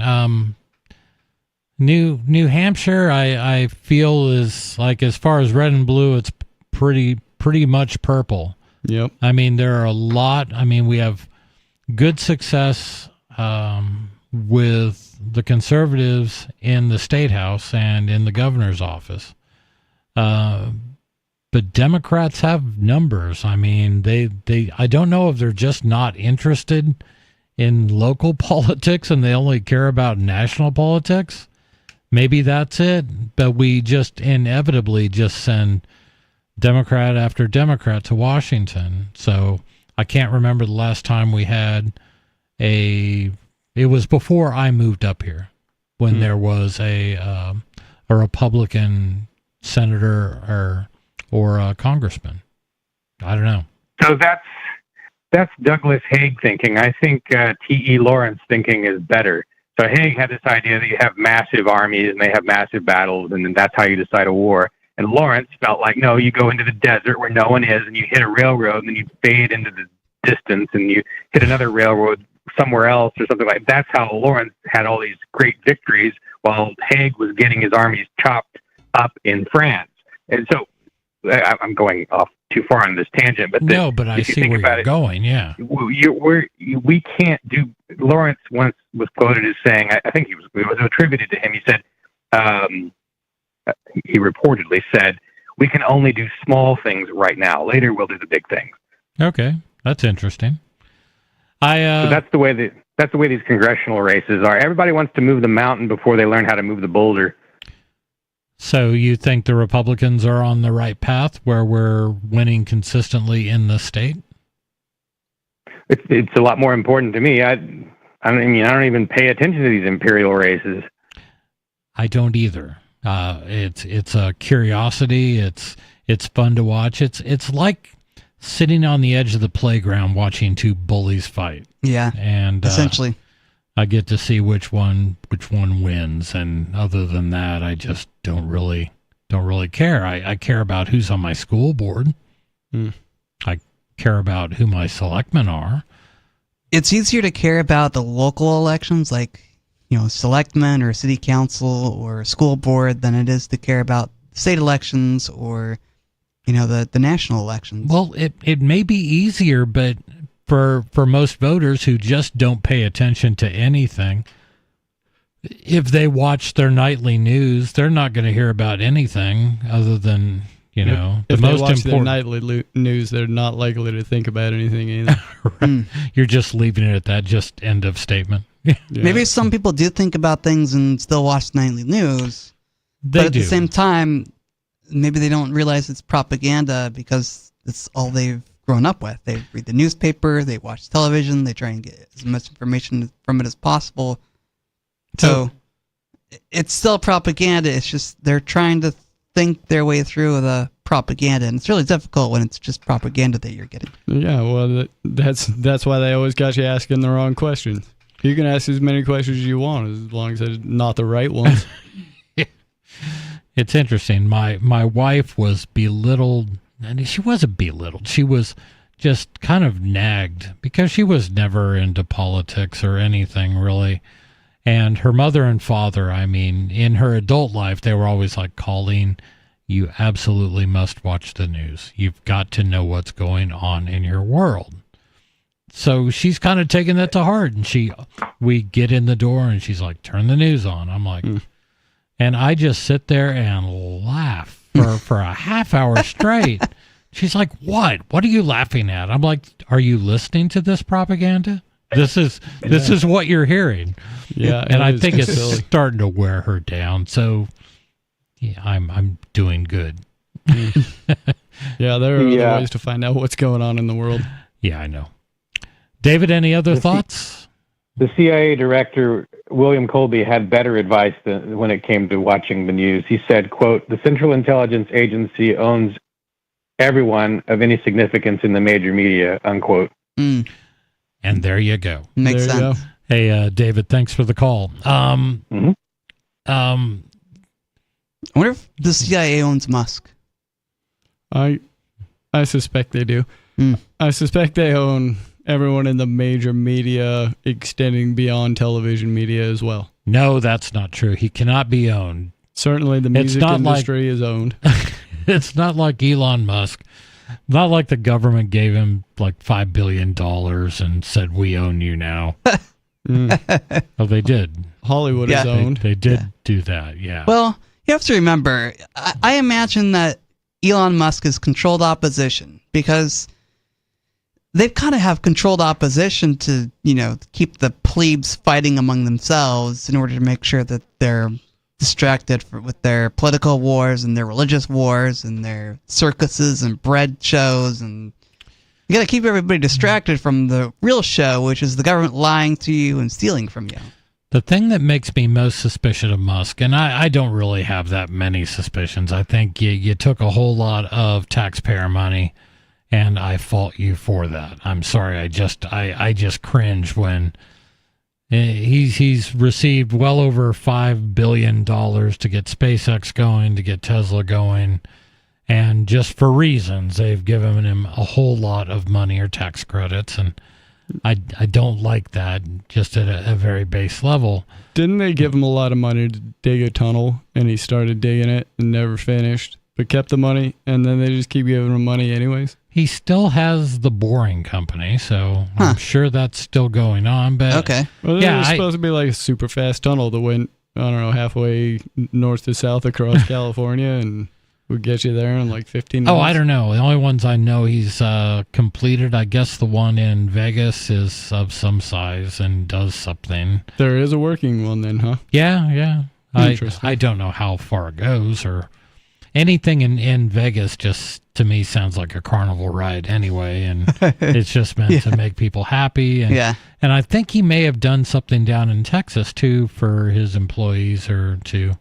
New Hampshire, I feel is like, as far as red and blue, it's pretty much purple. Yep. I mean, there are a lot. I mean, we have good success with the conservatives in the state house and in the governor's office. But Democrats have numbers. I mean, I don't know if they're just not interested in local politics and they only care about national politics. Maybe that's it. But we just inevitably just send Democrat after Democrat to Washington. So I can't remember the last time we had it was before I moved up here when there was a Republican senator or a congressman. I don't know. So that's Douglas Haig thinking. I think T.E. Lawrence thinking is better. So Haig had this idea that you have massive armies and they have massive battles, and then that's how you decide a war. And Lawrence felt like, no, you go into the desert where no one is, and you hit a railroad, and then you fade into the distance, and you hit another railroad somewhere else or something like that. That's how Lawrence had all these great victories, while Haig was getting his armies chopped up in France. And so I'm going off too far on this tangent, but no, but I see where you're going. Yeah, we can't do. Lawrence once was quoted as saying, I think it was attributed to him. He said, he reportedly said, "We can only do small things right now. Later, we'll do the big things." Okay, that's interesting. So that's the way these congressional races are. Everybody wants to move the mountain before they learn how to move the boulder. So you think the Republicans are on the right path where we're winning consistently in the state? It's a lot more important to me. I don't even pay attention to these imperial races. I don't either. It's a curiosity. It's fun to watch. It's like sitting on the edge of the playground watching two bullies fight. Yeah. And essentially, I get to see which one wins, and other than that, I just don't really don't really care. I care about who's on my school board. I care about who my selectmen are. It's easier to care about the local elections, like, selectmen or city council or school board, than it is to care about state elections or, the national elections. Well, it may be easier, but for most voters who just don't pay attention to anything, if they watch their nightly news, they're not going to hear about anything other than, if the most they watch their important nightly news, they're not likely to think about anything either. Right. You're just leaving it at that, just end of statement. Yeah. Maybe some people do think about things and still watch nightly news. But at the same time, maybe they don't realize it's propaganda because it's all they've grown up with. They read the newspaper, they watch television, they try and get as much information from it as possible. So it's still propaganda. It's just they're trying to think their way through the propaganda, and it's really difficult when it's just propaganda that you're getting. Yeah, well, that's why they always got you asking the wrong questions. You can ask as many questions as you want, as long as it's not the right ones. It's interesting. My wife was belittled, and she wasn't belittled. She was just kind of nagged because she was never into politics or anything really. And her mother and father, in her adult life, they were always like, Colleen, you absolutely must watch the news. You've got to know what's going on in your world. So she's kind of taking that to heart. And we get in the door and she's like, turn the news on. I'm like, and I just sit there and laugh for a half hour straight. She's like, what? What are you laughing at? I'm like, are you listening to this propaganda? This is what you're hearing. Yeah, and I think it's starting to wear her down. So yeah, I'm doing good. Yeah, there are other ways to find out what's going on in the world. Yeah, I know. David, any other thoughts? The CIA director, William Colby, had better advice when it came to watching the news. He said, quote, the Central Intelligence Agency owns everyone of any significance in the major media, unquote. And there you go. Makes sense. Hey, David, thanks for the call. I wonder if the CIA owns Musk. I suspect they do. I suspect they own everyone in the major media, extending beyond television media as well. No, that's not true. He cannot be owned. Certainly the music industry is owned. It's not like Elon Musk. Not like the government gave him like $5 billion and said, we own you now. Oh, they did. Hollywood is owned. They did do that, yeah. Well, you have to remember, I imagine that Elon Musk is controlled opposition because they kind of have controlled opposition to, keep the plebes fighting among themselves in order to make sure that they're distracted with their political wars and their religious wars and their circuses and bread shows, and you got to keep everybody distracted from the real show, which is the government lying to you and stealing from you. The thing that makes me most suspicious of Musk, and I don't really have that many suspicions. I think you took a whole lot of taxpayer money, and I fault you for that. I'm sorry. I just cringe when he's received well over $5 billion to get SpaceX going, to get Tesla going, and just for reasons they've given him a whole lot of money or tax credits, and I don't like that, just at a very base level. Didn't they give him a lot of money to dig a tunnel, and he started digging it and never finished, but kept the money, and then they just keep giving him money anyways? He still has the Boring Company, so I'm sure that's still going on. But okay, well, there's supposed to be like a super fast tunnel that went, I don't know, halfway north to south across California, and would get you there in like 15 minutes. Oh, I don't know. The only ones I know he's completed, I guess the one in Vegas is of some size and does something. There is a working one then, huh? Yeah. Interesting. I don't know how far it goes, or anything in Vegas just to me sounds like a carnival ride anyway, and it's just meant to make people happy. And, and I think he may have done something down in Texas too for his employees, or to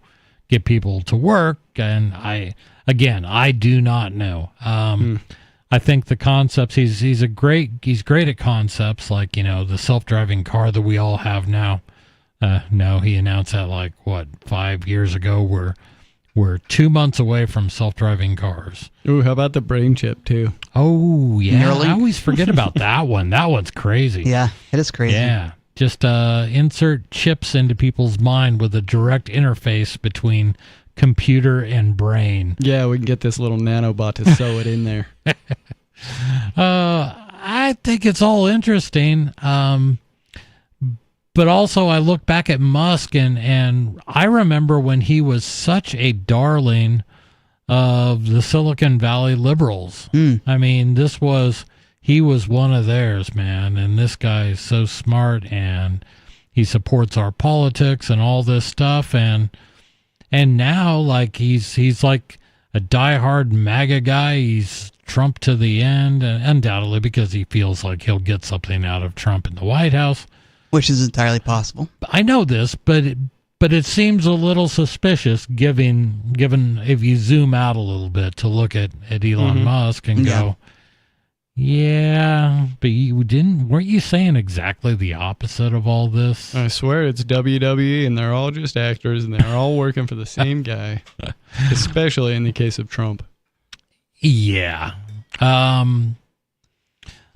get people to work. And I do not know. I think the concepts, he's great at concepts like, the self-driving car that we all have now. No, he announced that 5 years ago, where We're 2 months away from self-driving cars. Ooh, how about the brain chip, too? Oh, yeah. Neuralink? I always forget about that one. That one's crazy. Yeah, it is crazy. Yeah. Just insert chips into people's mind with a direct interface between computer and brain. Yeah, we can get this little nanobot to sew it in there. I think it's all interesting. But also I look back at Musk and I remember when he was such a darling of the Silicon Valley liberals. I mean, he was one of theirs, man. And this guy is so smart and he supports our politics and all this stuff. And now like he's like a diehard MAGA guy. He's Trump to the end, undoubtedly because he feels like he'll get something out of Trump in the White House. Which is entirely possible. I know this, but it seems a little suspicious given if you zoom out a little bit to look at Elon Musk and go, yeah, but weren't you saying exactly the opposite of all this? I swear it's WWE and they're all just actors and they're all working for the same guy, especially in the case of Trump. Yeah. Got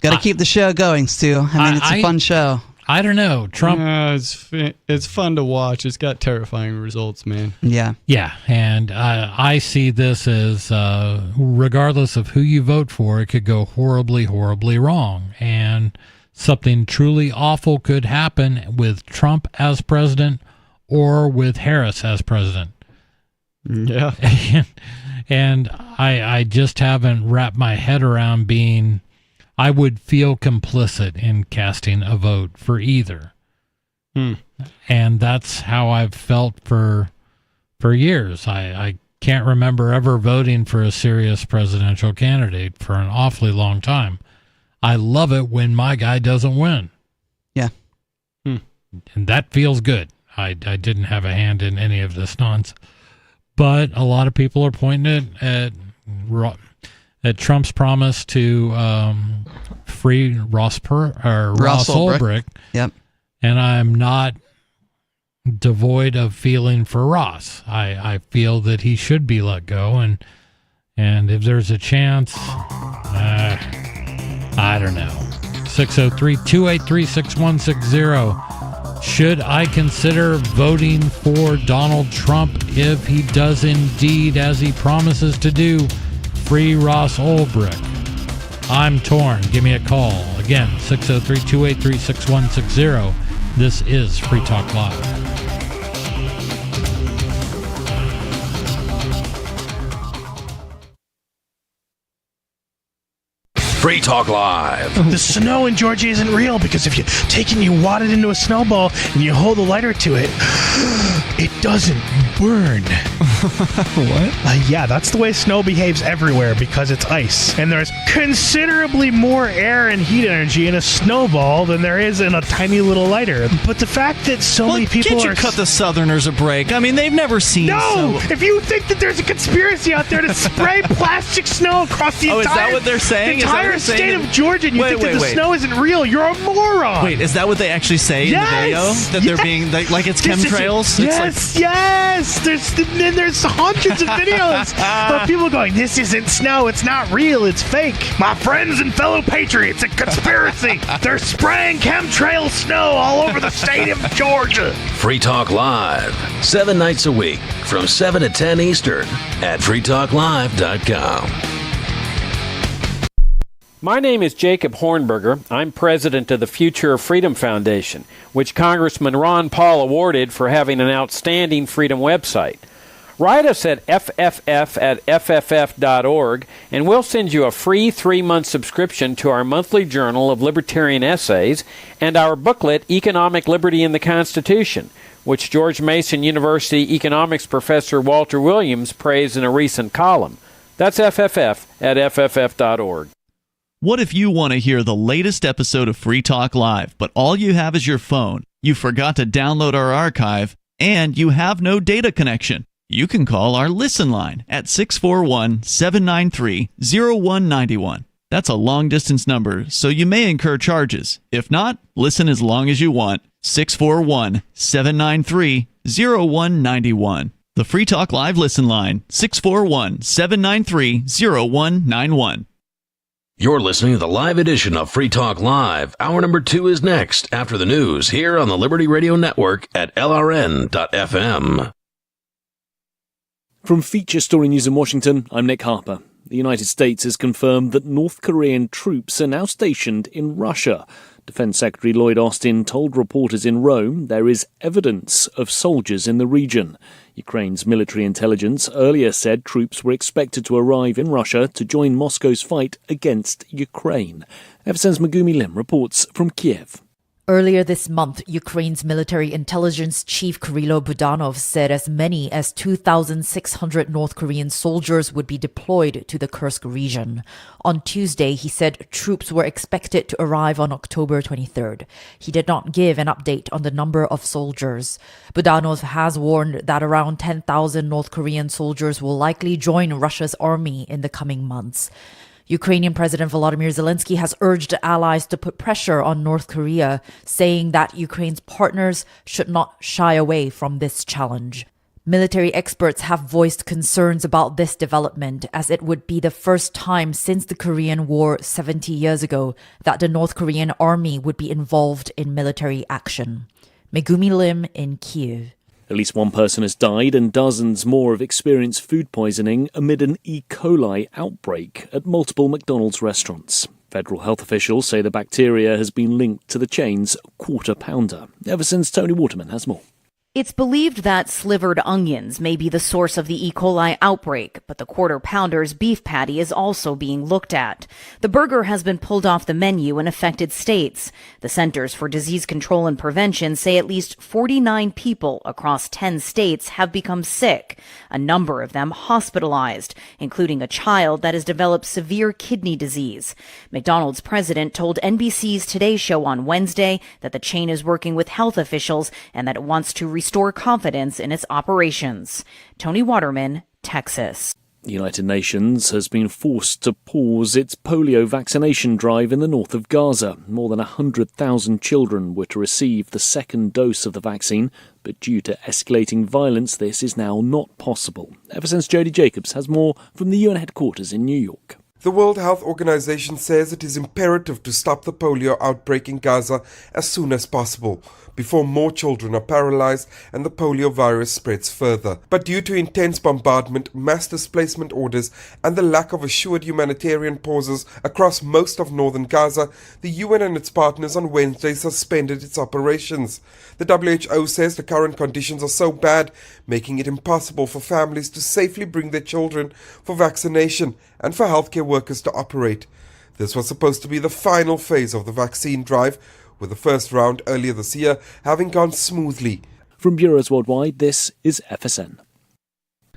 to keep the show going, Stu. I mean, it's a fun show. I don't know. Trump. It's fun to watch. It's got terrifying results, man. Yeah. Yeah. And I see this as regardless of who you vote for, it could go horribly, horribly wrong. And something truly awful could happen with Trump as president or with Harris as president. Yeah. And I just haven't wrapped my head around I would feel complicit in casting a vote for either. And that's how I've felt for years. I can't remember ever voting for a serious presidential candidate for an awfully long time. I love it when my guy doesn't win. Yeah. And that feels good. I didn't have a hand in any of this nonsense. But a lot of people are pointing it at Trump's promise to free Ross Ulbricht. Yep. And I'm not devoid of feeling for Ross. I feel that he should be let go, and if there's a chance, I don't know. 603-283-6160. Should I consider voting for Donald Trump if he does indeed, as he promises to do, free Ross Ulbricht? I'm torn. Give me a call. Again, 603-283-6160. This is Free Talk Live. Free Talk Live. The snow in Georgia isn't real because if you take and you wad it into a snowball and you hold a lighter to it, it doesn't burn. What? Yeah, that's the way snow behaves everywhere because it's ice. And there's considerably more air and heat energy in a snowball than there is in a tiny little lighter. But the fact that so many people can't you cut the Southerners a break? I mean, they've never seen No! If you think that there's a conspiracy out there to spray plastic snow across the is entire, that what they're saying? The entire state of Georgia, and you think that the snow isn't real, you're a moron! Wait, is that what they actually say in the video? That they're being, like it's chemtrails? Yes! There's hundreds of videos of people going, this isn't snow, it's not real, it's fake. My friends and fellow patriots, a conspiracy. They're spraying chemtrail snow all over the state of Georgia. Free Talk Live, 7 nights a week from 7 to 10 Eastern at freetalklive.com. My name is Jacob Hornberger. I'm president of the Future of Freedom Foundation, which Congressman Ron Paul awarded for having an outstanding freedom website. Write us at fff@fff.org, and we'll send you a free 3-month subscription to our monthly journal of libertarian essays and our booklet, Economic Liberty in the Constitution, which George Mason University economics professor Walter Williams praised in a recent column. That's fff@fff.org. What if you want to hear the latest episode of Free Talk Live, but all you have is your phone, you forgot to download our archive, and you have no data connection? You can call our Listen line at 641-793-0191. That's a long-distance number, so you may incur charges. If not, listen as long as you want. 641-793-0191. The Free Talk Live listen line, 641-793-0191. You're listening to the live edition of Free Talk Live. Hour number 2 is next after the news here on the Liberty Radio Network at LRN.FM. From Feature Story News in Washington, I'm Nick Harper. The United States has confirmed that North Korean troops are now stationed in Russia. Defense Secretary Lloyd Austin told reporters in Rome there is evidence of soldiers in the region. Ukraine's military intelligence earlier said troops were expected to arrive in Russia to join Moscow's fight against Ukraine. FSN's Megumi Lim reports from Kiev. Earlier this month, Ukraine's military intelligence chief Kirilo Budanov said as many as 2,600 North Korean soldiers would be deployed to the Kursk region. On Tuesday, he said troops were expected to arrive on October 23rd. He did not give an update on the number of soldiers. Budanov has warned that around 10,000 North Korean soldiers will likely join Russia's army in the coming months. Ukrainian President Volodymyr Zelensky has urged allies to put pressure on North Korea, saying that Ukraine's partners should not shy away from this challenge. Military experts have voiced concerns about this development, as it would be the first time since the Korean War 70 years ago that the North Korean army would be involved in military action. Megumi Lim in Kyiv. At least one person has died and dozens more have experienced food poisoning amid an E. coli outbreak at multiple McDonald's restaurants. Federal health officials say the bacteria has been linked to the chain's Quarter Pounder. Ever since Tony Waterman has more. It's believed that slivered onions may be the source of the E. coli outbreak, but the Quarter Pounder's beef patty is also being looked at. The burger has been pulled off the menu in affected states. The Centers for Disease Control and Prevention say at least 49 people across 10 states have become sick, a number of them hospitalized, including a child that has developed severe kidney disease. McDonald's president told NBC's Today Show on Wednesday that the chain is working with health officials and that it wants to restore confidence in its operations. Tony Waterman, Texas. The United Nations has been forced to pause its polio vaccination drive in the north of Gaza. More than 100,000 children were to receive the second dose of the vaccine, but due to escalating violence, this is now not possible. Ever since Jody Jacobs has more from the UN headquarters in New York. The World Health Organization says it is imperative to stop the polio outbreak in Gaza as soon as possible, before more children are paralyzed and the polio virus spreads further. But due to intense bombardment, mass displacement orders, and the lack of assured humanitarian pauses across most of northern Gaza, the UN and its partners on Wednesday suspended its operations. The WHO says the current conditions are so bad, making it impossible for families to safely bring their children for vaccination and for healthcare workers to operate. This was supposed to be the final phase of the vaccine drive, with the first round earlier this year having gone smoothly. From Bureaus Worldwide, this is FSN.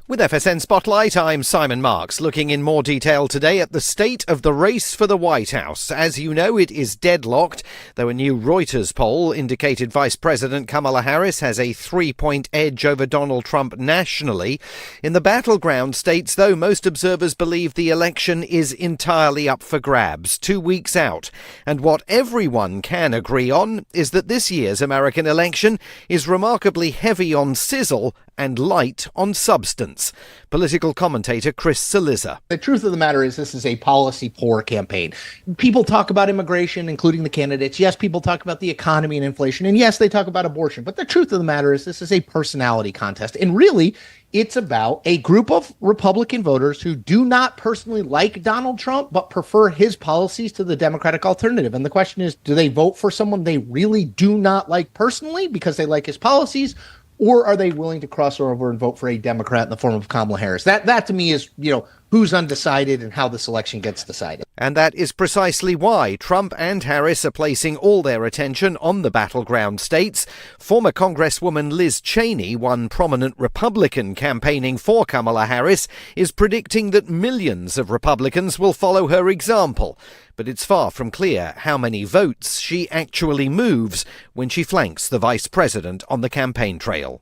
With FSN Spotlight, I'm Simon Marks, looking in more detail today at the state of the race for the White House. As you know, it is deadlocked, though a new Reuters poll indicated Vice President Kamala Harris has a 3-point edge over Donald Trump nationally. In the battleground states, though, most observers believe the election is entirely up for grabs, 2 weeks out. And what everyone can agree on is that this year's American election is remarkably heavy on sizzle and light on substance. Political commentator Chris Cillizza. The truth of the matter is this is a policy-poor campaign. People talk about immigration, including the candidates. Yes, people talk about the economy and inflation. And yes, they talk about abortion. But the truth of the matter is this is a personality contest. And really, it's about a group of Republican voters who do not personally like Donald Trump, but prefer his policies to the Democratic alternative. And the question is, do they vote for someone they really do not like personally because they like his policies? Or are they willing to cross over and vote for a Democrat in the form of Kamala Harris? That to me is, who's undecided and how this election gets decided. And that is precisely why Trump and Harris are placing all their attention on the battleground states. Former Congresswoman Liz Cheney, one prominent Republican campaigning for Kamala Harris, is predicting that millions of Republicans will follow her example. But it's far from clear how many votes she actually moves when she flanks the vice president on the campaign trail.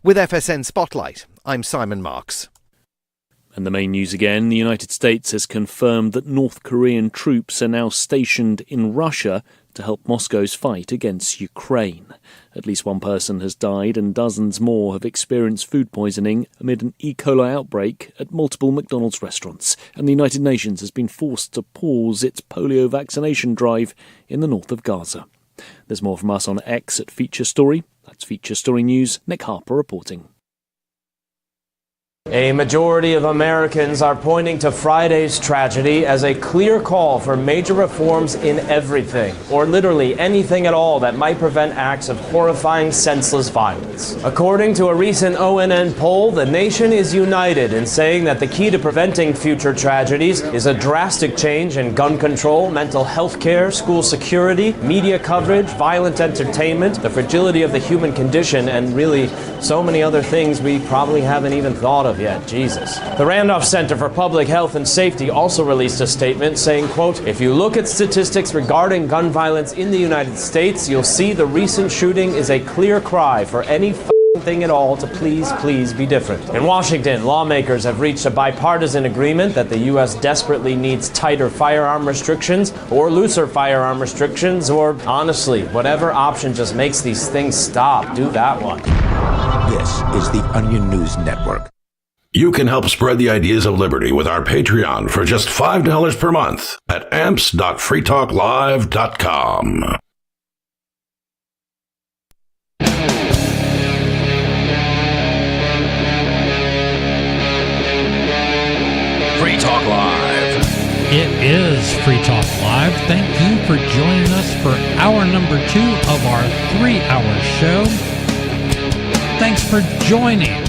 With FSN Spotlight, I'm Simon Marks. And the main news again, the United States has confirmed that North Korean troops are now stationed in Russia to help Moscow's fight against Ukraine. At least one person has died and dozens more have experienced food poisoning amid an E. coli outbreak at multiple McDonald's restaurants, and the United Nations has been forced to pause its polio vaccination drive in the north of Gaza. There's more from us on X at Feature Story. That's Feature Story News. Nick Harper reporting. A majority of Americans are pointing to Friday's tragedy as a clear call for major reforms in everything, or literally anything at all that might prevent acts of horrifying, senseless violence. According to a recent ONN poll, the nation is united in saying that the key to preventing future tragedies is a drastic change in gun control, mental health care, school security, media coverage, violent entertainment, the fragility of the human condition, and really so many other things we probably haven't even thought of yet. Jesus. The Randolph Center for Public Health and Safety also released a statement saying, quote, "If you look at statistics regarding gun violence in the United States, you'll see the recent shooting is a clear cry for any thing at all to please be different." In Washington, lawmakers have reached a bipartisan agreement that the U.S. desperately needs tighter firearm restrictions or looser firearm restrictions, or honestly, whatever option just makes these things stop. Do that one. This is the Onion News Network. You can help spread the ideas of liberty with our Patreon for just $5 per month at amps.freetalklive.com. Free Talk Live. It is Free Talk Live. Thank you for joining us for hour number 2 of our 3-hour show. Thanks for joining.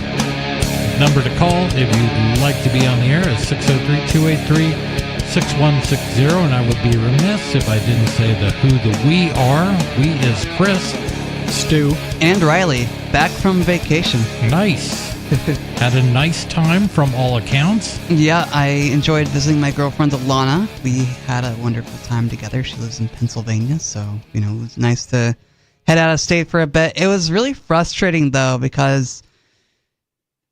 Number to call if you'd like to be on the air is 603-283-6160, and I would be remiss if I didn't say who we are. We is Chris, Stu, and Riley, back from vacation. Nice. Had a nice time from all accounts. Yeah, I enjoyed visiting my girlfriend Alana. We had a wonderful time together. She lives in Pennsylvania, so, it was nice to head out of state for a bit. It was really frustrating, though, because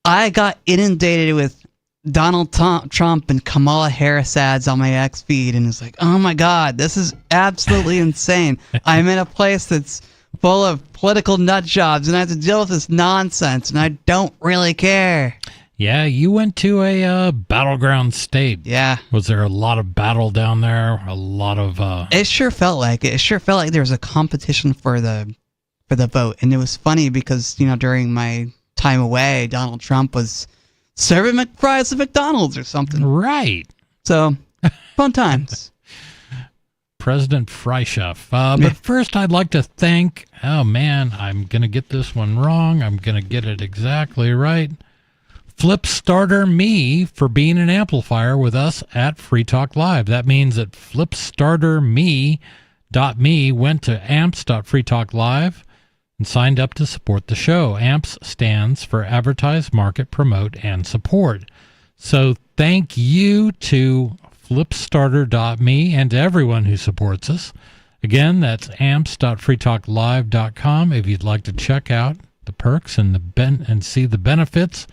I got inundated with Donald Trump and Kamala Harris ads on my X feed, and it's like, oh my God, this is absolutely insane. I'm in a place that's full of political nut jobs, and I have to deal with this nonsense, and I don't really care. Yeah, you went to a battleground state. Yeah. Was there a lot of battle down there? A lot of... It sure felt like it. It sure felt like there was a competition for the vote, and it was funny because, during my time away, Donald Trump was serving McFries at McDonald's or something. Right. So, fun times. President Freischef. But first, I'd like to thank, oh man, I'm going to get this one wrong. I'm going to get it exactly right. Flipstarter Me for being an amplifier with us at Free Talk Live. That means that flipstarterme.me went to amps.freetalklive and signed up to support the show. AMPS stands for Advertise, Market, Promote, and Support. So thank you to Flipstarter.me and to everyone who supports us. Again, that's amps.freetalklive.com if you'd like to check out the perks and and see the benefits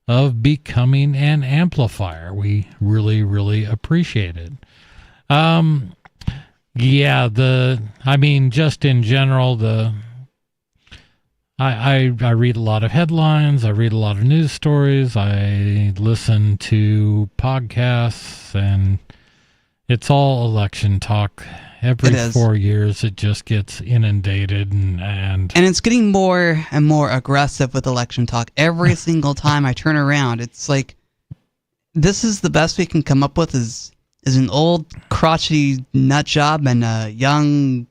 of becoming an amplifier. We really, really appreciate it. Just in general, I read a lot of headlines, I read a lot of news stories, I listen to podcasts, and it's all election talk. Every 4 years, it just gets inundated, and it's getting more and more aggressive with election talk. Every single time I turn around, it's like, this is the best we can come up with is an old crotchety nut job and a young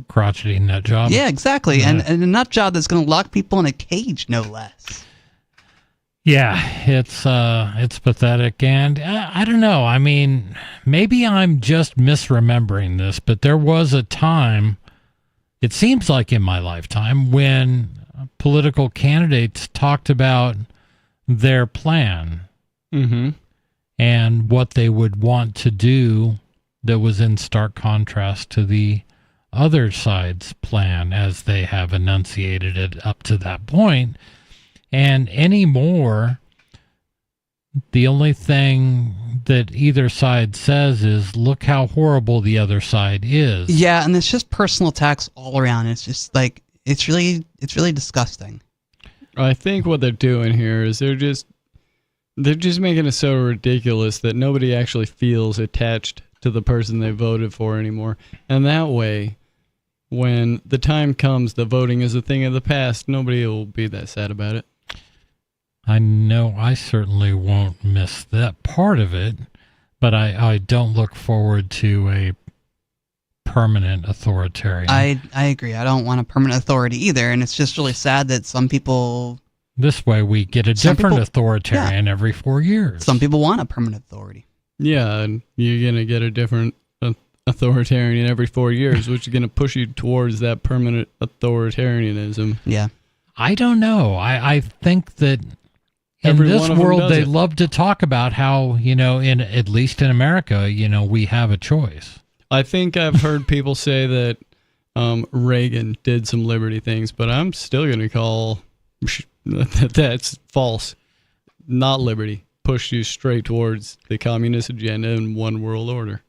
crotchety nut job. Yeah, exactly, yeah. And a nut job that's going to lock people in a cage, no less. Yeah, it's pathetic, and I don't know. I mean, maybe I'm just misremembering this, but there was a time, it seems like in my lifetime, when political candidates talked about their plan and what they would want to do that was in stark contrast to the other side's plan as they have enunciated it up to that point. And anymore, The only thing that either side says is, look how horrible the other side is. Yeah, and it's just personal attacks all around. It's just like, it's really disgusting. I think what they're doing here is they're just making it so ridiculous that nobody actually feels attached to the person they voted for anymore. And that way, when the time comes, the voting is a thing of the past, nobody will be that sad about it. I know I certainly won't miss that part of it, but I don't look forward to a permanent authoritarian. I agree. I don't want a permanent authority either, and it's just really sad that some people... This way we get a different authoritarian every 4 years. Some people want a permanent authority. Yeah, and you're going to get a different authoritarian every 4 years, which is going to push you towards that permanent authoritarianism. Yeah. I don't know. I think that in this world they love to talk about how, at least in America, we have a choice. I think I've heard people say that Reagan did some liberty things, but I'm still going to call that's false. Not liberty. Pushed you straight towards the communist agenda and one world order.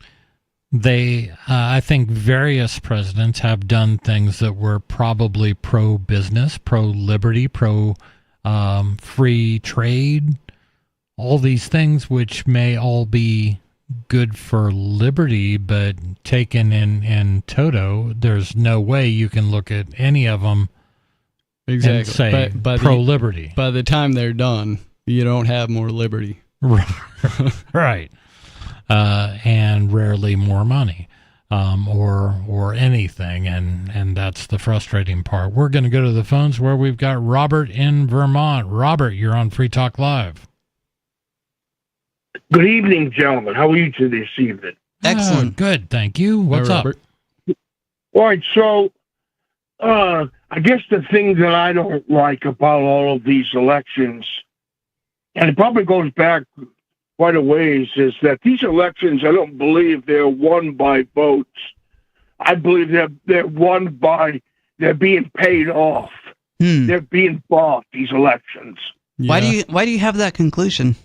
I think various presidents have done things that were probably pro-business, pro-liberty, pro-free trade, all these things which may all be good for liberty, but taken in toto, there's no way you can look at any of them and say pro-liberty. By the time they're done, you don't have more liberty. Right. And rarely more money, or anything, and that's the frustrating part. We're going to go to the phones where we've got Robert in Vermont. Robert, you're on Free Talk Live. Good evening, gentlemen. How are you two this evening? Excellent. Good, thank you. What's up? All right, so I guess the thing that I don't like about all of these elections, and it probably goes back quite a ways, is that these elections, I don't believe they're won by votes. I believe they're won by, they're being paid off. They're being bought, these elections. Yeah. Why do you have that conclusion?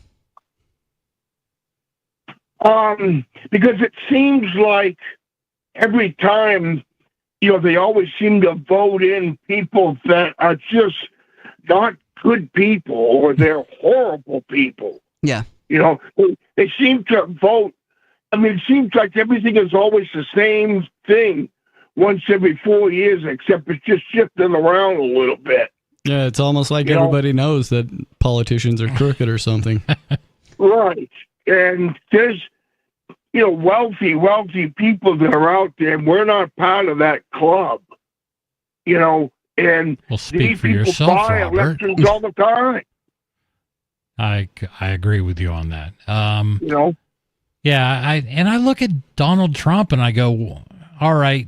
Because it seems like every time, they always seem to vote in people that are just not good people, or they're horrible people. Yeah. They seem to vote. I mean, it seems like everything is always the same thing once every 4 years, except it's just shifting around a little bit. Yeah, it's almost like everybody knows that politicians are crooked or something. Right. And there's, wealthy people that are out there, and we're not part of that club, and well, speak these for people yourself, buy Robert. elections all the time. I agree with you on that. Yeah, I look at Donald Trump and I go, all right,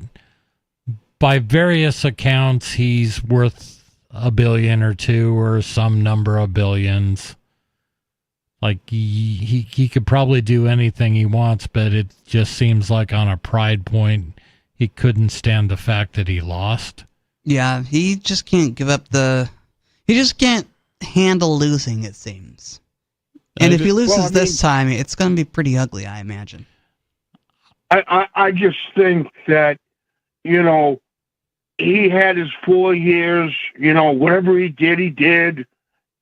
by various accounts, he's worth $1 billion or $2 billion or some number of billions. Like he could probably do anything he wants, but it just seems like on a pride point, he couldn't stand the fact that he lost. Yeah, he just can't give up he just can't handle losing, it seems. And if he loses this time, it's going to be pretty ugly, I imagine. I just think that, he had his 4 years, whatever he did.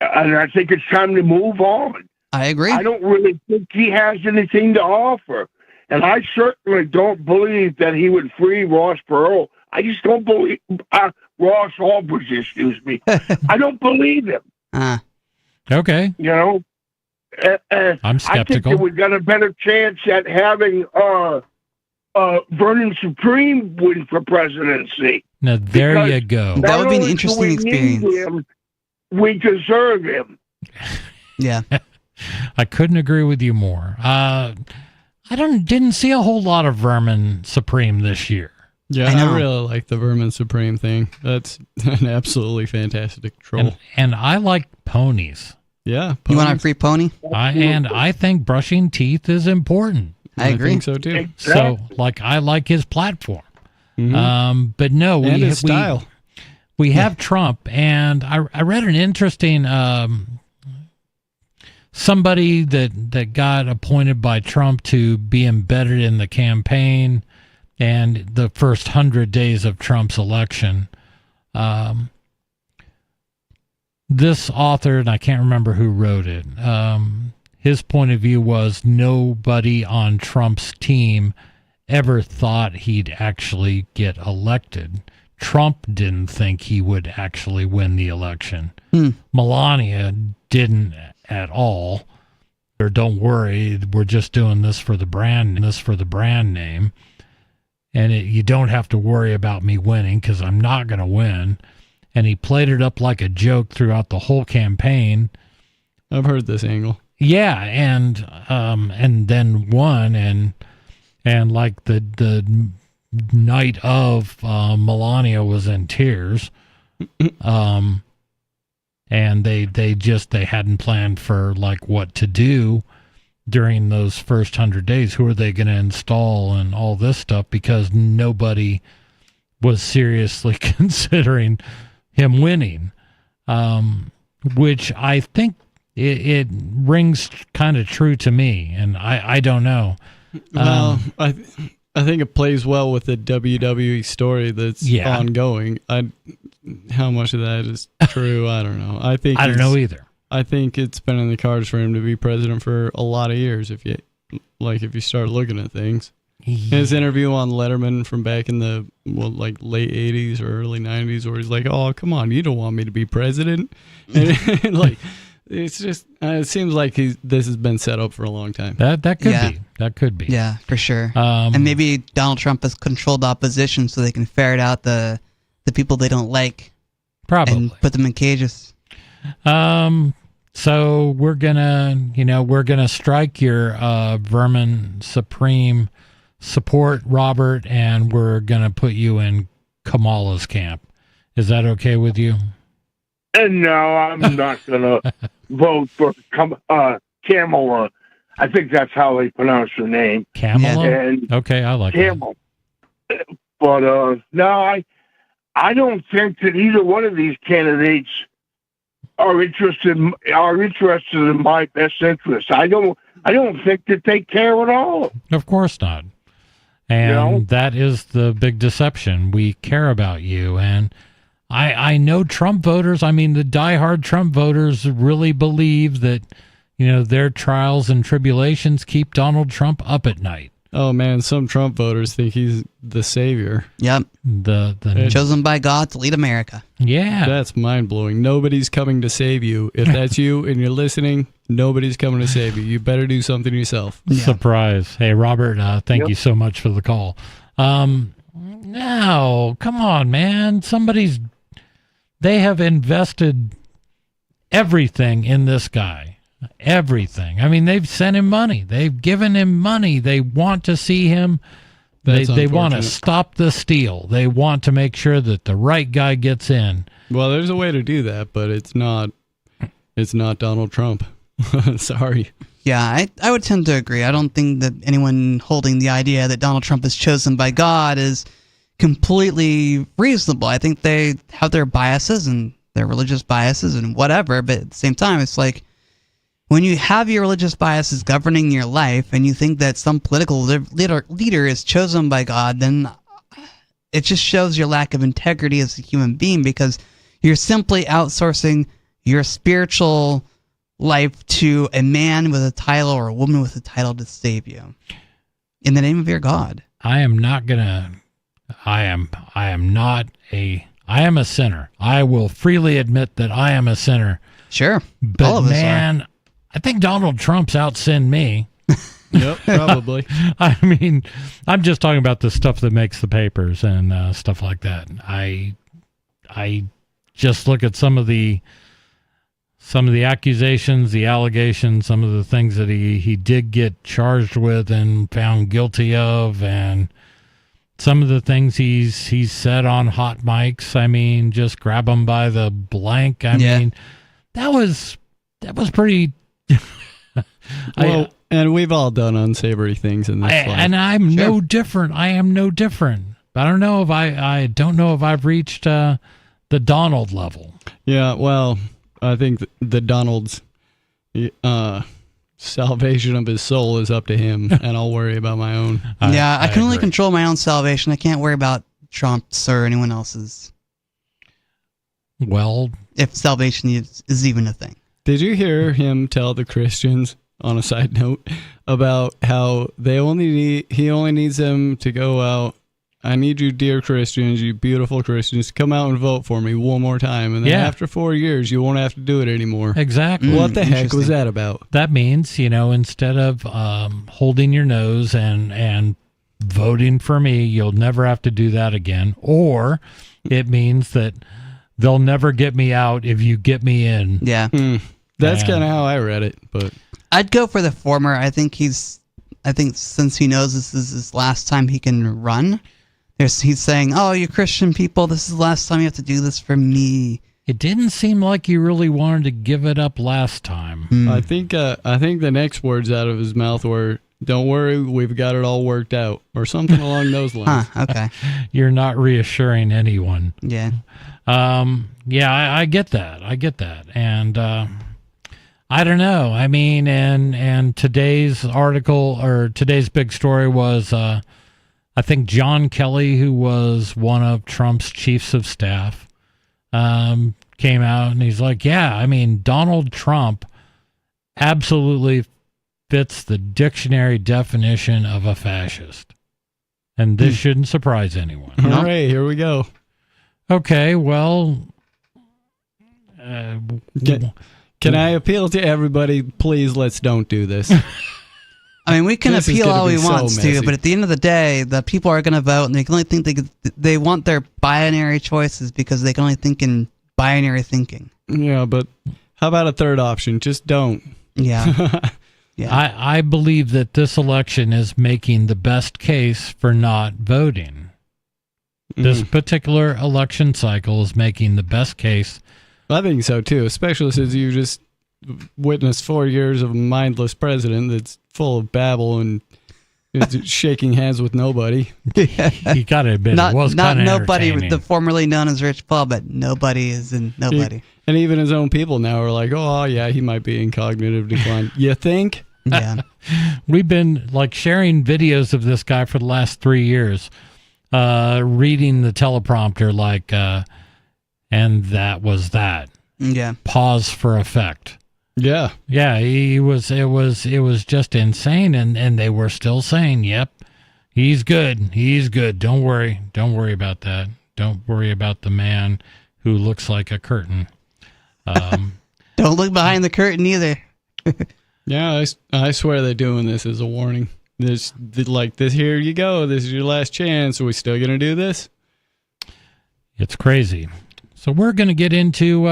And I think it's time to move on. I agree. I don't really think he has anything to offer. And I certainly don't believe that he would free Ross Perot. I just don't believe Ross Ulbricht, excuse me. I don't believe him. Okay. I'm skeptical. I think that we've got a better chance at having Vernon Supreme win for presidency. Now, there you go. That would be an interesting experience. We deserve him. Yeah. I couldn't agree with you more. I didn't see a whole lot of Vermin Supreme this year. Yeah, I really like the Vermin Supreme thing. That's an absolutely fantastic troll. And I like ponies. Yeah. Ponies. You want a free pony? I think brushing teeth is important. I agree. I think so too. So, I like his platform. Mm-hmm. But no, his style. We have Trump, and I read an interesting somebody that got appointed by Trump to be embedded in the campaign and the first 100 days of Trump's election. This author, and I can't remember who wrote it, his point of view was nobody on Trump's team ever thought he'd actually get elected. Trump didn't think he would actually win the election. Melania didn't at all. Or don't worry, we're just doing this for the brand name. And you don't have to worry about me winning because I'm not going to win. And he played it up like a joke throughout the whole campaign. I've heard this angle. Yeah, and then won, and like the night of, Melania was in tears, and they hadn't planned for like what to do during those first 100 days. Who are they going to install and all this stuff, because nobody was seriously considering him winning, which I think it rings kind of true to me, and I don't know. Well, I think it plays well with the WWE story that's ongoing. How much of that is true, I don't know. I don't know either. I think it's been in the cards for him to be president for a lot of years. If you start looking at things. His interview on Letterman from back in the late 80s or early 90s, where he's like, "Oh, come on, you don't want me to be president," and it's just it seems like this has been set up for a long time. That could be. Yeah, for sure. And maybe Donald Trump has controlled opposition so they can ferret out the people they don't like, probably, and put them in cages. So we're gonna strike your Vermin Supreme support, Robert, and we're gonna put you in Kamala's camp. Is that okay with you? And no, I'm not gonna vote for Kamala. I think that's how they pronounce her name. Kamala? Okay, I like Kamala. But no, I don't think that either one of these candidates are interested in my best interest. I don't think that they care at all. Of course not. And that is the big deception. We care about you. And I know Trump voters, the diehard Trump voters really believe that, their trials and tribulations keep Donald Trump up at night. Oh man, some Trump voters think he's the savior. Yep. The chosen by God to lead America. Yeah. That's mind-blowing. Nobody's coming to save you. If that's you and you're listening, nobody's coming to save you. You better do something yourself. Yeah. Surprise. Hey, Robert, thank you so much for the call. No, come on, man. They have invested everything in this guy. Everything. They've sent him money. They've given him money. They want to see him. They want to stop the steal. They want to make sure that the right guy gets in. Well, there's a way to do that, but it's not Donald Trump. Sorry. Yeah, I would tend to agree. I don't think that anyone holding the idea that Donald Trump is chosen by God is completely reasonable. I think they have their biases and their religious biases and whatever, but at the same time, it's like, when you have your religious biases governing your life and you think that some political leader is chosen by God, then it just shows your lack of integrity as a human being, because you're simply outsourcing your spiritual life to a man with a title or a woman with a title to save you in the name of your God. I am a sinner. I will freely admit that I am a sinner. Sure. But all of us man, are. I think Donald Trump's outsinned me. Yep, probably. I'm just talking about the stuff that makes the papers and stuff like that. I just look at some of the accusations, the allegations, some of the things that he did get charged with and found guilty of, and some of the things he's said on hot mics. Just grab him by the blank. That was pretty. And we've all done unsavory things in this life. And I'm no different. I am no different. But I don't know if I don't know if I've reached the Donald level. Yeah, well, I think the Donalds, salvation of his soul is up to him, and I'll worry about my own. I can only control my own salvation. I can't worry about Trump's or anyone else's. Well, if salvation is even a thing. Did you hear him tell the Christians, on a side note, about how he only needs them to go out? I need you, dear Christians, you beautiful Christians, to come out and vote for me one more time. And then after 4 years, you won't have to do it anymore. Exactly. What the heck was that about? That means, instead of holding your nose and voting for me, you'll never have to do that again. Or it means that they'll never get me out if you get me in. Yeah. That's kind of how I read it. But I'd go for the former. I think since he knows this is his last time he can run, he's saying, "Oh, you Christian people, this is the last time you have to do this for me." It didn't seem like you really wanted to give it up last time. I think the next words out of his mouth were, "Don't worry, we've got it all worked out," or something along those lines. Okay. You're not reassuring anyone. Yeah. I get that. And I don't know. I mean, and today's article or today's big story was, I think John Kelly, who was one of Trump's chiefs of staff, came out and he's like, Donald Trump absolutely fits the dictionary definition of a fascist. And this shouldn't surprise anyone. All right, here we go. Okay, well... Can I appeal to everybody? Please, let's don't do this. I mean, we can appeal all we want so to, but at the end of the day, the people are going to vote, and they can only think they want their binary choices because they can only think in binary thinking. Yeah, but how about a third option? Just don't. Yeah. Yeah. I believe that this election is making the best case for not voting. This particular election cycle is making the best case. I think so too, especially since you just witnessed 4 years of a mindless president that's full of babble and is shaking hands with nobody. You gotta admit, it was not kind of nobody, entertaining. the formerly known as Rich Paul, but nobody is in nobody. And even his own people now are like, "Oh yeah, he might be in cognitive decline." You think? Yeah. We've been sharing videos of this guy for the last 3 years, reading the teleprompter and that was that. Yeah. Pause for effect. Yeah. Yeah, it was just insane, and they were still saying, "Yep, he's good. He's good. Don't worry about that. Don't worry about the man who looks like a curtain." Don't look behind the curtain either. Yeah, I swear they're doing this as a warning. This here you go. This is your last chance. Are we still gonna do this? It's crazy. So we're going to get into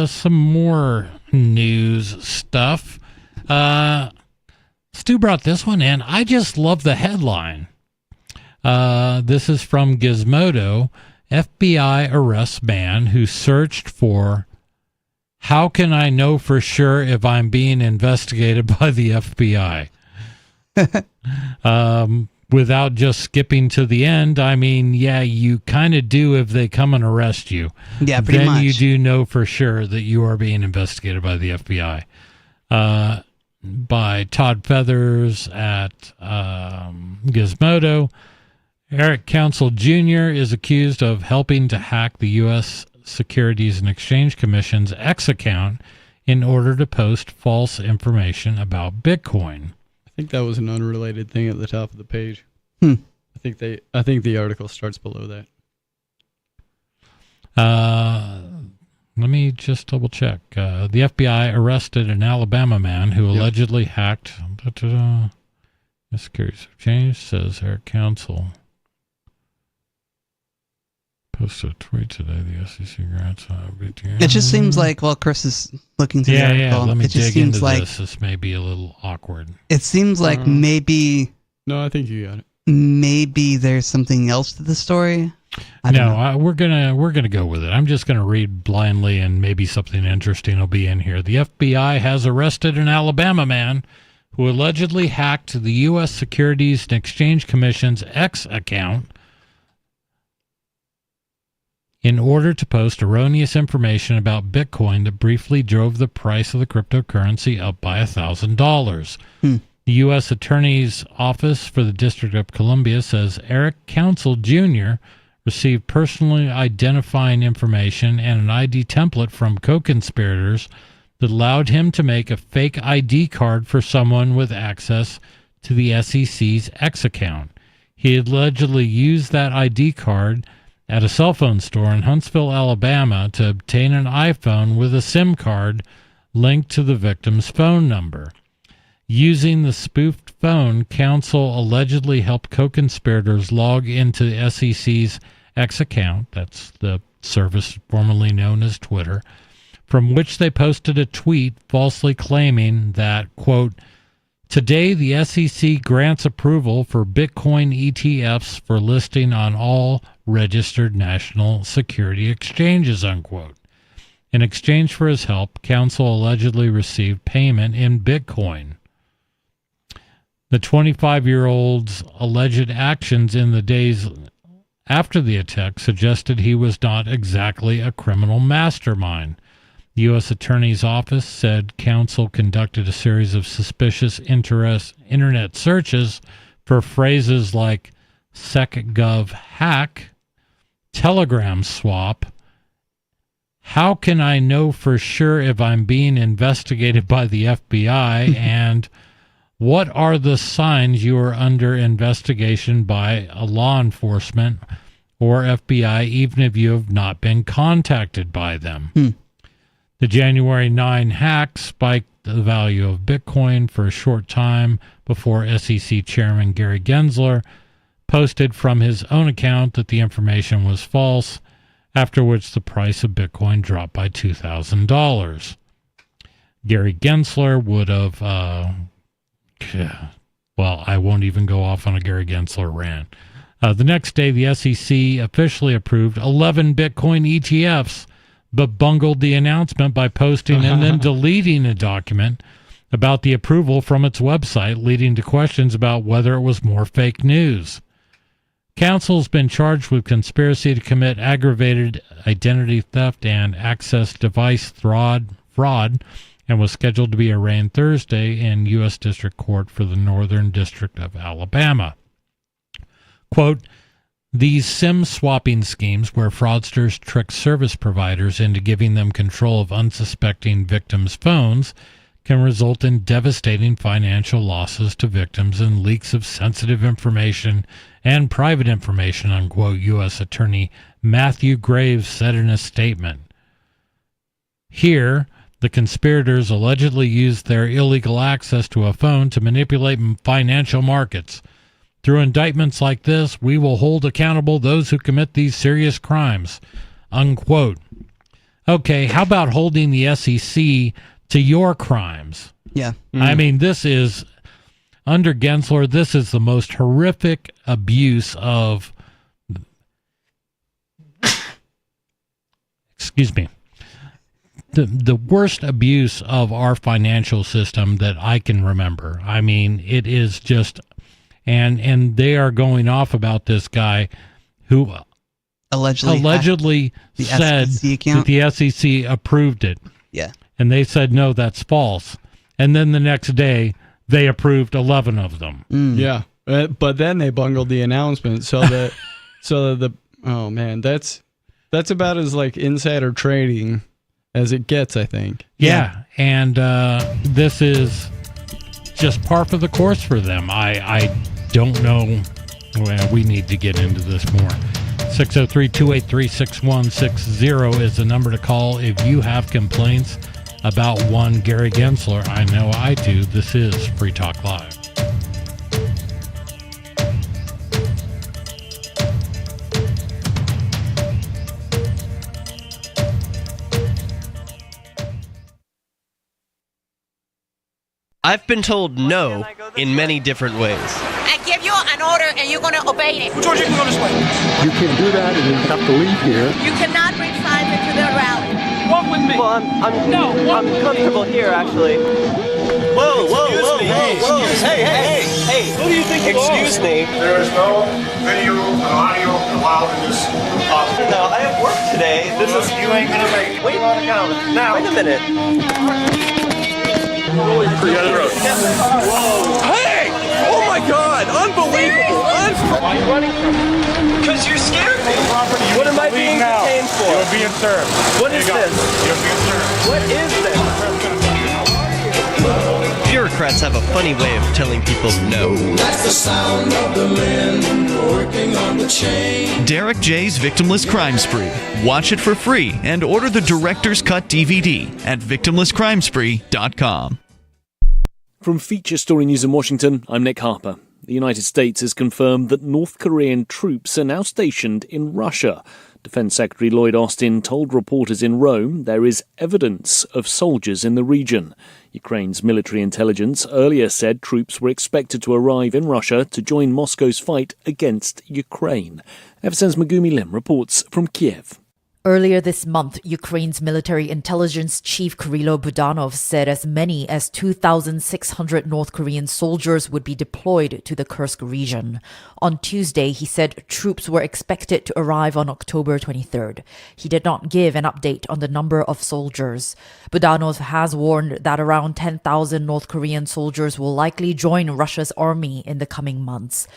some more news stuff. Stu brought this one in. I just love the headline. This is from Gizmodo. FBI arrests man who searched for "How can I know for sure if I'm being investigated by the FBI?" Without just skipping to the end, I mean, yeah, you kind of do if they come and arrest you. Yeah, pretty then much. You do know for sure that you are being investigated by the FBI. By Todd Feathers at Gizmodo. Eric Council Jr. is accused of helping to hack the U.S. Securities and Exchange Commission's X account in order to post false information about Bitcoin. I think that was an unrelated thing at the top of the page. I think the article starts below that. Let me just double check. The FBI arrested an Alabama man who allegedly hacked. The Securities Exchange, says Eric Council. Posted a tweet today. The SEC grants. It just seems like, well, Chris is looking through the article. Yeah. Let me it just dig seems into like, this. This may be a little awkward. It seems like maybe. No, I think you got it. Maybe there's something else to the story. We're gonna go with it. I'm just gonna read blindly, and maybe something interesting will be in here. The FBI has arrested an Alabama man who allegedly hacked the U.S. Securities and Exchange Commission's X account in order to post erroneous information about Bitcoin that briefly drove the price of the cryptocurrency up by $1,000. The U.S. Attorney's Office for the District of Columbia says Eric Council Jr. received personally identifying information and an ID template from co-conspirators that allowed him to make a fake ID card for someone with access to the SEC's X account. He allegedly used that ID card at a cell phone store in Huntsville, Alabama, to obtain an iPhone with a SIM card linked to the victim's phone number. Using the spoofed phone, counsel allegedly helped co-conspirators log into the SEC's X account, that's the service formerly known as Twitter, from which they posted a tweet falsely claiming that, quote, today the SEC grants approval for Bitcoin ETFs for listing on all registered national security exchanges, unquote. In exchange for his help, counsel allegedly received payment in Bitcoin. The 25-year-old's alleged actions in the days after the attack suggested he was not exactly a criminal mastermind. The U.S. Attorney's Office said counsel conducted a series of suspicious internet searches for phrases like SecGov hack, Telegram swap, how can I know for sure if I'm being investigated by the FBI, and what are the signs you are under investigation by a law enforcement or FBI, even if you have not been contacted by them? The January 9 hack spiked the value of Bitcoin for a short time before SEC Chairman Gary Gensler posted from his own account that the information was false, after which the price of Bitcoin dropped by $2,000. Gary Gensler would have, well, I won't even go off on a Gary Gensler rant. The next day, the SEC officially approved 11 Bitcoin ETFs, but bungled the announcement by posting and then deleting a document about the approval from its website, leading to questions about whether it was more fake news. Counsel's been charged with conspiracy to commit aggravated identity theft and access device fraud, and was scheduled to be arraigned Thursday in U.S. District Court for the Northern District of Alabama. Quote, these SIM swapping schemes where fraudsters trick service providers into giving them control of unsuspecting victims' phones can result in devastating financial losses to victims and leaks of sensitive information and private information, unquote, U.S. Attorney Matthew Graves said in a statement. Here, the conspirators allegedly used their illegal access to a phone to manipulate financial markets. Through indictments like this, we will hold accountable those who commit these serious crimes, unquote. Okay, how about holding the SEC to your crimes? Yeah. I mean, this is, under Gensler, this is the most horrific abuse of, excuse me, the worst abuse of our financial system that I can remember. I mean, it is just... And they are going off about this guy who allegedly said that the SEC approved it. Yeah. And they said, no, that's false. And then the next day, they approved 11 of them. Yeah. But then they bungled the announcement so that oh man, that's about as like insider trading as it gets, I think. Yeah. And this is just par for the course for them. I don't know. Well, we need to get into this more. 603-283-6160 is the number to call if you have complaints about one Gary Gensler. I know I do. This is Free Talk Live. I've been told no in many different ways. I give you an order and you're going to obey it. George, you can go this way. You can't do that and you have to leave here. You cannot bring signs into the rally. Walk with me. Well, I'm comfortable here, actually. Whoa. Hey. Who do you think you are? Excuse me. There is no video and audio allowed in this office. No, I have work today. You ain't gonna make it. Wait on the counter. Now. Wait a minute. Hey! Oh my God! Unbelievable! Why are you running from me? Because you scared me. What am I being detained for? You're being served. What is this? You're being served. What is this? Bureaucrats have a funny way of telling people no. That's the sound of the men working on the chain. Derek J's Victimless Crime Spree. Watch it for free and order the Director's Cut DVD at victimlesscrimespree.com. From Feature Story News in Washington, I'm Nick Harper. The United States has confirmed that North Korean troops are now stationed in Russia. Defense Secretary Lloyd Austin told reporters in Rome there is evidence of soldiers in the region. Ukraine's military intelligence earlier said troops were expected to arrive in Russia to join Moscow's fight against Ukraine. FSN's Megumi Lim reports from Kiev. Earlier this month, Ukraine's military intelligence chief Kirilo Budanov said as many as 2,600 North Korean soldiers would be deployed to the Kursk region. On Tuesday, he said troops were expected to arrive on October 23rd. He did not give an update on the number of soldiers. Budanov has warned that around 10,000 North Korean soldiers will likely join Russia's army in the coming months.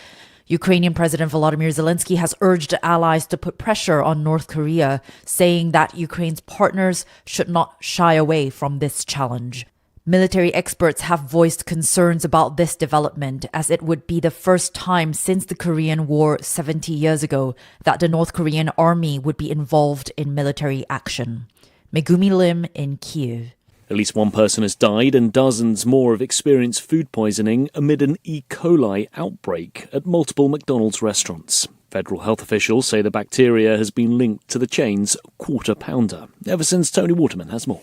Ukrainian President Volodymyr Zelensky has urged allies to put pressure on North Korea, saying that Ukraine's partners should not shy away from this challenge. Military experts have voiced concerns about this development, as it would be the first time since the Korean War 70 years ago that the North Korean army would be involved in military action. Megumi Lim in Kyiv. At least one person has died and dozens more have experienced food poisoning amid an E. coli outbreak at multiple McDonald's restaurants. Federal health officials say the bacteria has been linked to the chain's Quarter Pounder. Ever since Tony Waterman has more.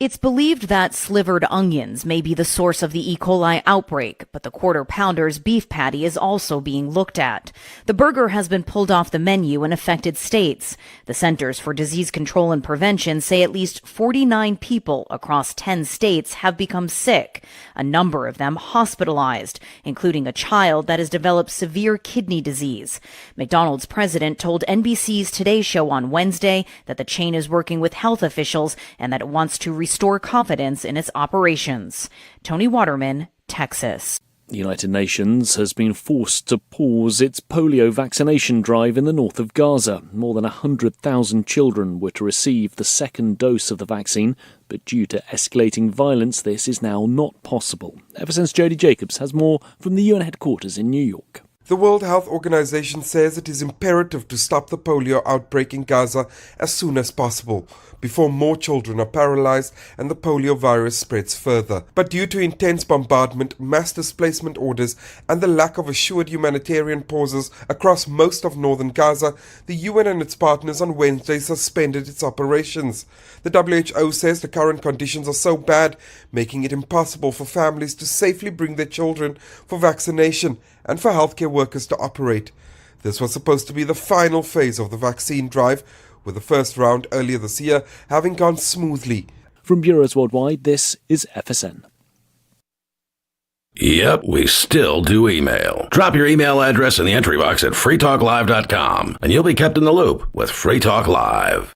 It's believed that slivered onions may be the source of the E. coli outbreak, but the Quarter Pounder's beef patty is also being looked at. The burger has been pulled off the menu in affected states. The Centers for Disease Control and Prevention say at least 49 people across 10 states have become sick, a number of them hospitalized, including a child that has developed severe kidney disease. McDonald's president told NBC's Today Show on Wednesday that the chain is working with health officials and that it wants to restore confidence in its operations. Tony Waterman, Texas. The United Nations has been forced to pause its polio vaccination drive in the north of Gaza. More than 100,000 children were to receive the second dose of the vaccine, but due to escalating violence, this is now not possible. Ever since Jody Jacobs has more from the UN headquarters in New York. The World Health Organization says it is imperative to stop the polio outbreak in Gaza as soon as possible, before more children are paralyzed and the polio virus spreads further. But due to intense bombardment, mass displacement orders, and the lack of assured humanitarian pauses across most of northern Gaza, the UN and its partners on Wednesday suspended its operations. The WHO says the current conditions are so bad, making it impossible for families to safely bring their children for vaccination and for healthcare workers to operate. This was supposed to be the final phase of the vaccine drive, with the first round earlier this year having gone smoothly. From Bureaus Worldwide, this is FSN. Yep, we still do email. Drop your email address in the entry box at freetalklive.com, and you'll be kept in the loop with Free Talk Live.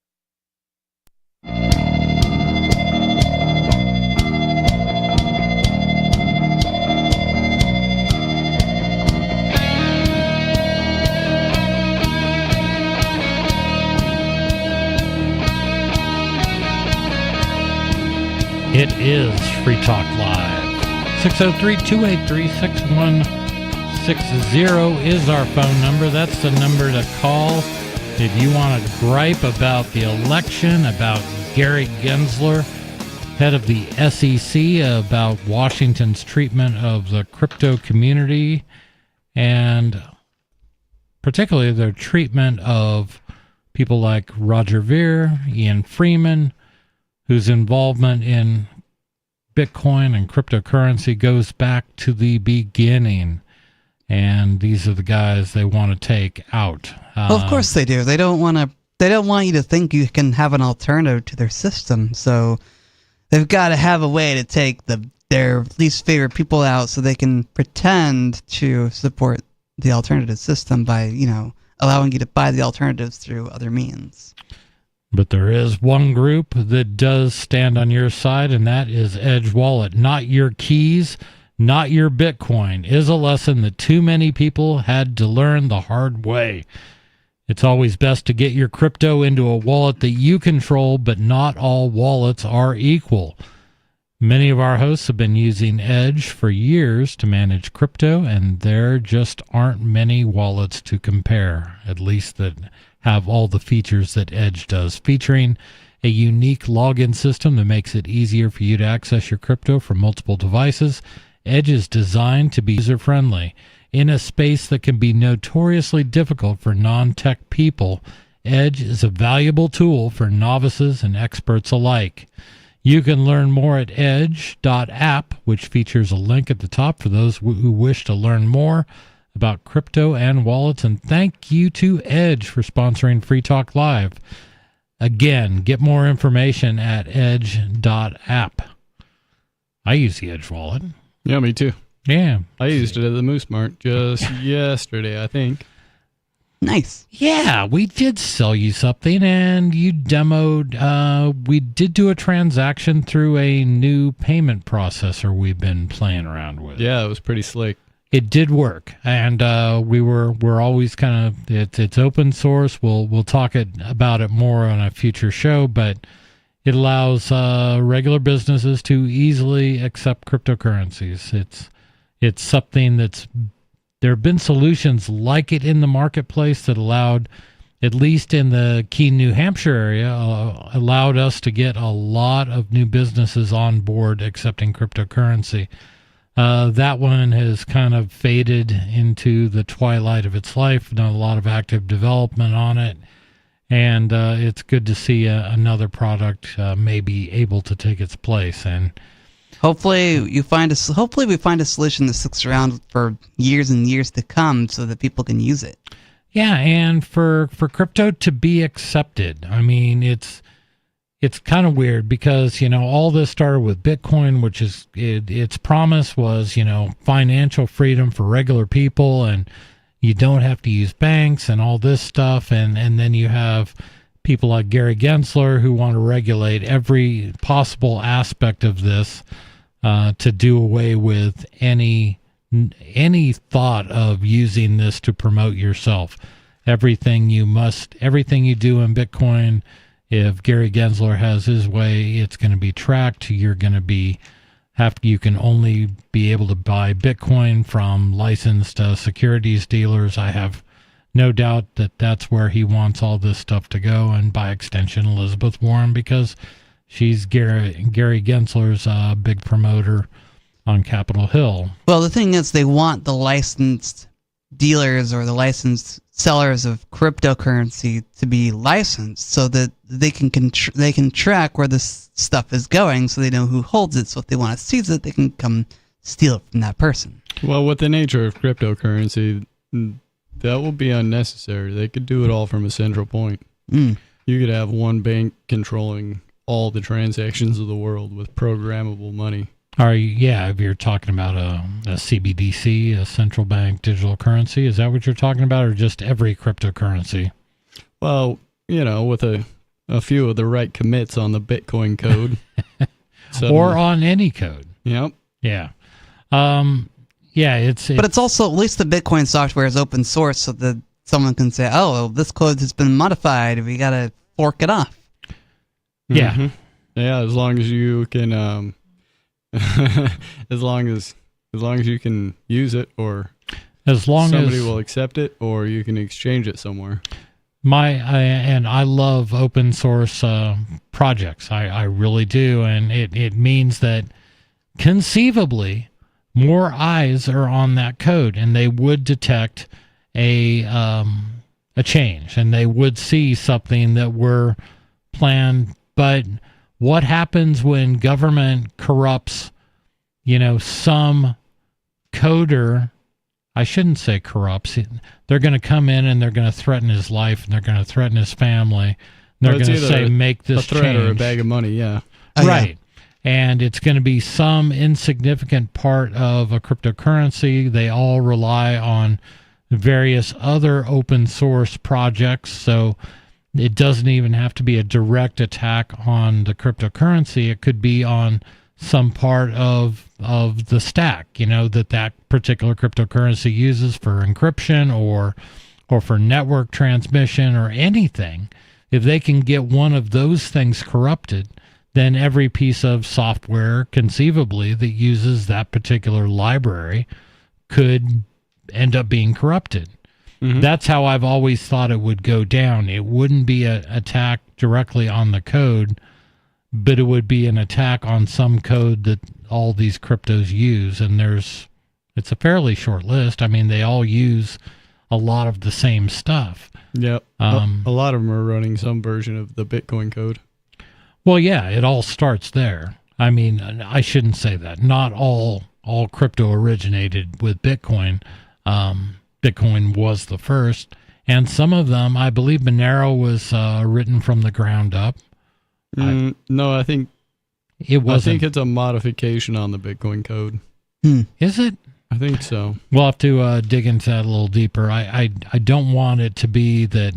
It is Free Talk Live. 603-283-6160 is our phone number. That's the number to call if you want to gripe about the election, about Gary Gensler, head of the SEC, about Washington's treatment of the crypto community, and particularly their treatment of people like Roger Ver, Ian Freeman, whose involvement in Bitcoin and cryptocurrency goes back to the beginning. And these are the guys they want to take out. Well, of course they do. They don't want you to think you can have an alternative to their system. So they've got to have a way to take their least favorite people out so they can pretend to support the alternative system by, allowing you to buy the alternatives through other means. But there is one group that does stand on your side, and that is Edge Wallet. Not your keys, not your Bitcoin, is a lesson that too many people had to learn the hard way. It's always best to get your crypto into a wallet that you control, but not all wallets are equal. Many of our hosts have been using Edge for years to manage crypto, and there just aren't many wallets to compare, at least that have all the features that Edge does, featuring a unique login system that makes it easier for you to access your crypto from multiple devices. Edge is designed to be user-friendly. In a space that can be notoriously difficult for non-tech people, Edge is a valuable tool for novices and experts alike. You can learn more at edge.app, which features a link at the top for those who wish to learn more about crypto and wallets. And thank you to Edge for sponsoring Free Talk Live. Again, get more information at edge.app. I use the Edge wallet. Yeah, me too. Yeah. I used it at the Moose Mart just yesterday, I think. Nice. Yeah, we did sell you something, and you demoed. We did do a transaction through a new payment processor we've been playing around with. Yeah, it was pretty slick. It did work, and we're always kind of it's open source. We'll talk about it more on a future show, but it allows regular businesses to easily accept cryptocurrencies. It's something that's. There have been solutions like it in the marketplace that allowed, at least in the Keene, New Hampshire area, allowed us to get a lot of new businesses on board accepting cryptocurrency. That one has kind of faded into the twilight of its life. Not a lot of active development on it. And it's good to see another product maybe able to take its place. And hopefully we find a solution that sticks around for years and years to come so that people can use it. Yeah, and for crypto to be accepted. I mean, it's kind of weird because, all this started with Bitcoin, which is its promise was, financial freedom for regular people, and you don't have to use banks and all this stuff. And then you have people like Gary Gensler who want to regulate every possible aspect of this to do away with any thought of using this to promote yourself. Everything you do in Bitcoin, if Gary Gensler has his way, it's going to be tracked. You're going to you can only be able to buy Bitcoin from licensed securities dealers. I have no doubt that that's where he wants all this stuff to go, and by extension, Elizabeth Warren, because she's Gary Gensler's big promoter on Capitol Hill. Well, the thing is, they want the licensed dealers or the licensed sellers of cryptocurrency to be licensed so that they can track where this stuff is going, so they know who holds it. So if they want to seize it, they can come steal it from that person. Well, with the nature of cryptocurrency, that will be unnecessary. They could do it all from a central point. You could have one bank controlling all the transactions of the world with programmable money. If you're talking about a CBDC, a central bank digital currency, is that what you're talking about, or just every cryptocurrency? Well, with a few of the right commits on the Bitcoin code. Or on any code. Yep. Yeah. But it's also, at least the Bitcoin software is open source so that someone can say, oh, this code has been modified. We got to fork it off. Yeah. Mm-hmm. Yeah, as long as you can, as long as you can use it, or somebody will accept it, or you can exchange it somewhere. I love open source projects. I really do, and it means that conceivably more eyes are on that code, and they would detect a change, and they would see something that were planned. But what happens when government corrupts, some coder? I shouldn't say corrupts. They're going to come in and they're going to threaten his life, and they're going to threaten his family. And they're going to say, make this a threat change. Or a bag of money, yeah. Right. And it's going to be some insignificant part of a cryptocurrency. They all rely on various other open source projects. So it doesn't even have to be a direct attack on the cryptocurrency. It could be on some part of the stack, that particular cryptocurrency uses for encryption or for network transmission or anything. If they can get one of those things corrupted, then every piece of software conceivably that uses that particular library could end up being corrupted. Mm-hmm. That's how I've always thought it would go down. It wouldn't be an attack directly on the code, but it would be an attack on some code that all these cryptos use. And it's a fairly short list. I mean, they all use a lot of the same stuff. Yep. A lot of them are running some version of the Bitcoin code. Well, yeah, it all starts there. I mean, I shouldn't say that. Not all crypto originated with Bitcoin. Bitcoin was the first, and some of them, I believe Monero was written from the ground up. No, I think it was. I think it's a modification on the Bitcoin code. Is it? I think so. We'll have to dig into that a little deeper. I don't want it to be that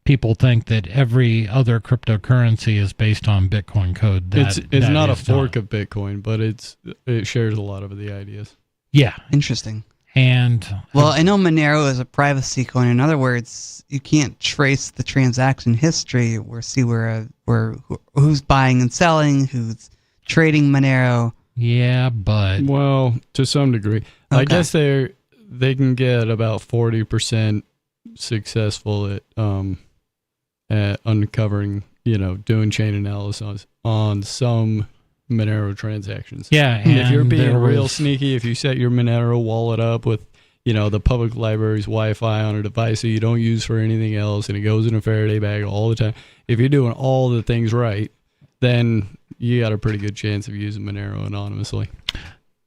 people think that every other cryptocurrency is based on Bitcoin code. It's not a fork of Bitcoin, but it shares a lot of the ideas. Yeah. Interesting. And well, I know Monero is a privacy coin. In other words, you can't trace the transaction history or see who's buying and selling, who's trading Monero. Yeah, but well, to some degree, okay. I guess they can get about 40% successful at uncovering, doing chain analysis on some Monero transactions. Yeah, and if you're being real sneaky, if you set your Monero wallet up with, the public library's Wi-Fi on a device that you don't use for anything else, and it goes in a Faraday bag all the time, if you're doing all the things right, then you got a pretty good chance of using Monero anonymously.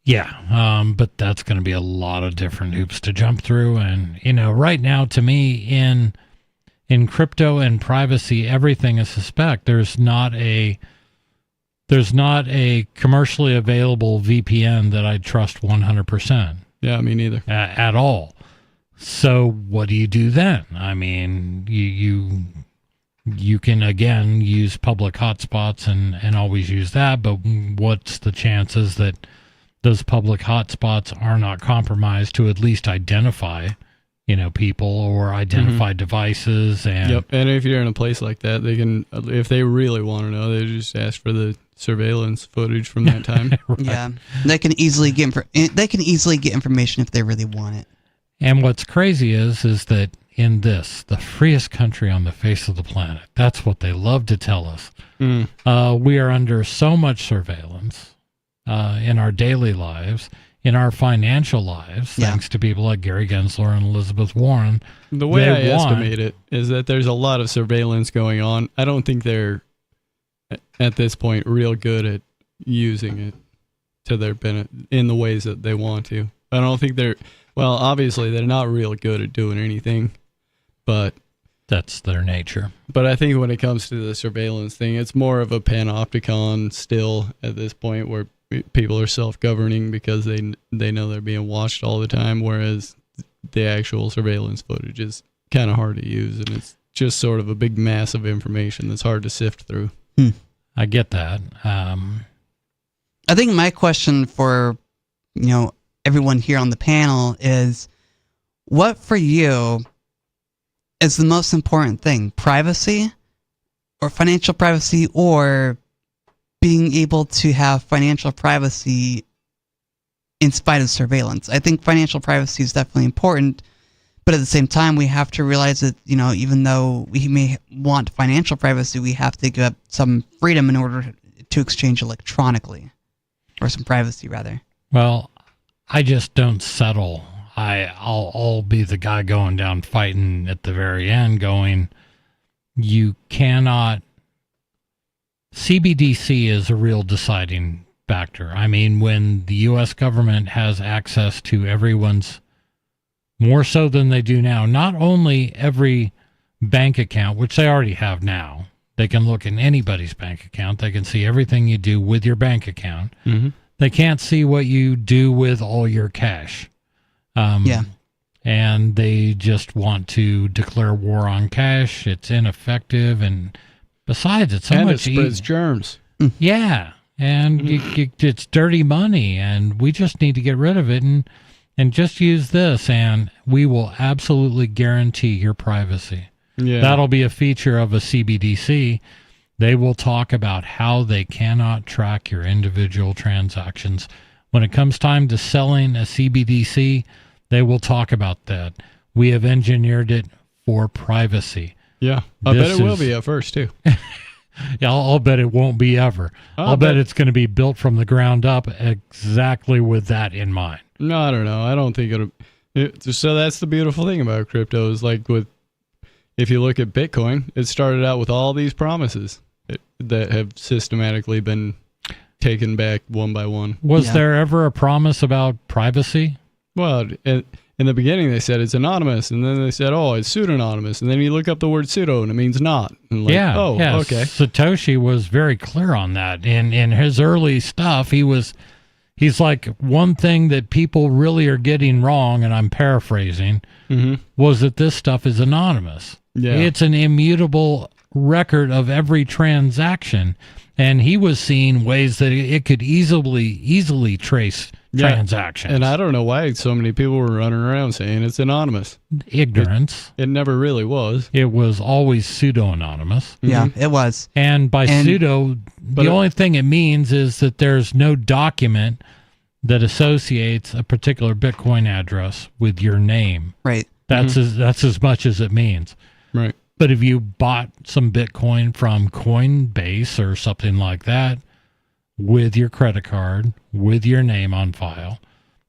Yeah, but that's going to be a lot of different hoops to jump through, and right now, to me, in crypto and privacy, everything is suspect. There's not a commercially available VPN that I trust 100%. Yeah, me neither. At all. So what do you do then? I mean, you can, again, use public hotspots and always use that, but what's the chances that those public hotspots are not compromised to at least identify, people or identify devices? And yep. And if you're in a place like that, they can, if they really want to know, they just ask for the surveillance footage from that time. Right. Yeah, they can easily get information if they really want it. And what's crazy is that in the freest country on the face of the planet, that's what they love to tell us. We are under so much surveillance in our daily lives, in our financial lives, thanks to people like Gary Gensler and Elizabeth Warren. The way I estimate it is that there's a lot of surveillance going on. I don't think they're, at this point, real good at using it to their benefit in the ways that they want to. I don't think obviously they're not real good at doing anything, but that's their nature. But I think when it comes to the surveillance thing, it's more of a panopticon still at this point, where people are self-governing because they know they're being watched all the time, whereas the actual surveillance footage is kind of hard to use, and it's just sort of a big mass of information that's hard to sift through. I get that. I think my question for everyone here on the panel is, what for you is the most important thing? Privacy, or financial privacy, or being able to have financial privacy in spite of surveillance? I think financial privacy is definitely important, but at the same time, we have to realize that, even though we may want financial privacy, we have to give up some freedom in order to exchange electronically, or some privacy, rather. Well, I just don't settle. I'll be the guy going down fighting at the very end, going, you cannot. CBDC is a real deciding factor. I mean, when the U.S. government has access to everyone's, more so than they do now, not only every bank account, which they already have now, they can look in anybody's bank account. They can see everything you do with your bank account. Mm-hmm. They can't see what you do with all your cash. and they just want to declare war on cash. It's ineffective, and besides, it's so and much it spreads germs. Yeah, and it's dirty money, and we just need to get rid of it and just use this, and we will absolutely guarantee your privacy. Yeah. That'll be a feature of a CBDC. They will talk about how they cannot track your individual transactions. When it comes time to selling a CBDC, they will talk about that. We have engineered it for privacy. Yeah, I bet it will be at first, too. Yeah, I'll bet it won't be ever. I'll bet it's going to be built from the ground up exactly with that in mind. No, I don't know. I don't think it'll. So that's the beautiful thing about crypto is like if you look at Bitcoin, it started out with all these promises that have systematically been taken back one by one. Was there ever a promise about privacy? Well, in the beginning they said it's anonymous, and then they said, oh, it's pseudonymous, and then you look up the word pseudo and it means not. And Okay. Satoshi was very clear on that. In his early stuff, he's like, one thing that people really are getting wrong, and I'm paraphrasing, was that this stuff is anonymous. Yeah. It's an immutable record of every transaction, and he was seeing ways that it could easily trace transactions. And I don't know why so many people were running around saying it's anonymous. Ignorance. It never really was. It was always pseudo-anonymous. Yeah, it was. And by pseudo, the only thing it means is that there's no document that associates a particular Bitcoin address with your name. Right. That's as much as it means. Right. But if you bought some Bitcoin from Coinbase or something like that with your credit card, with your name on file,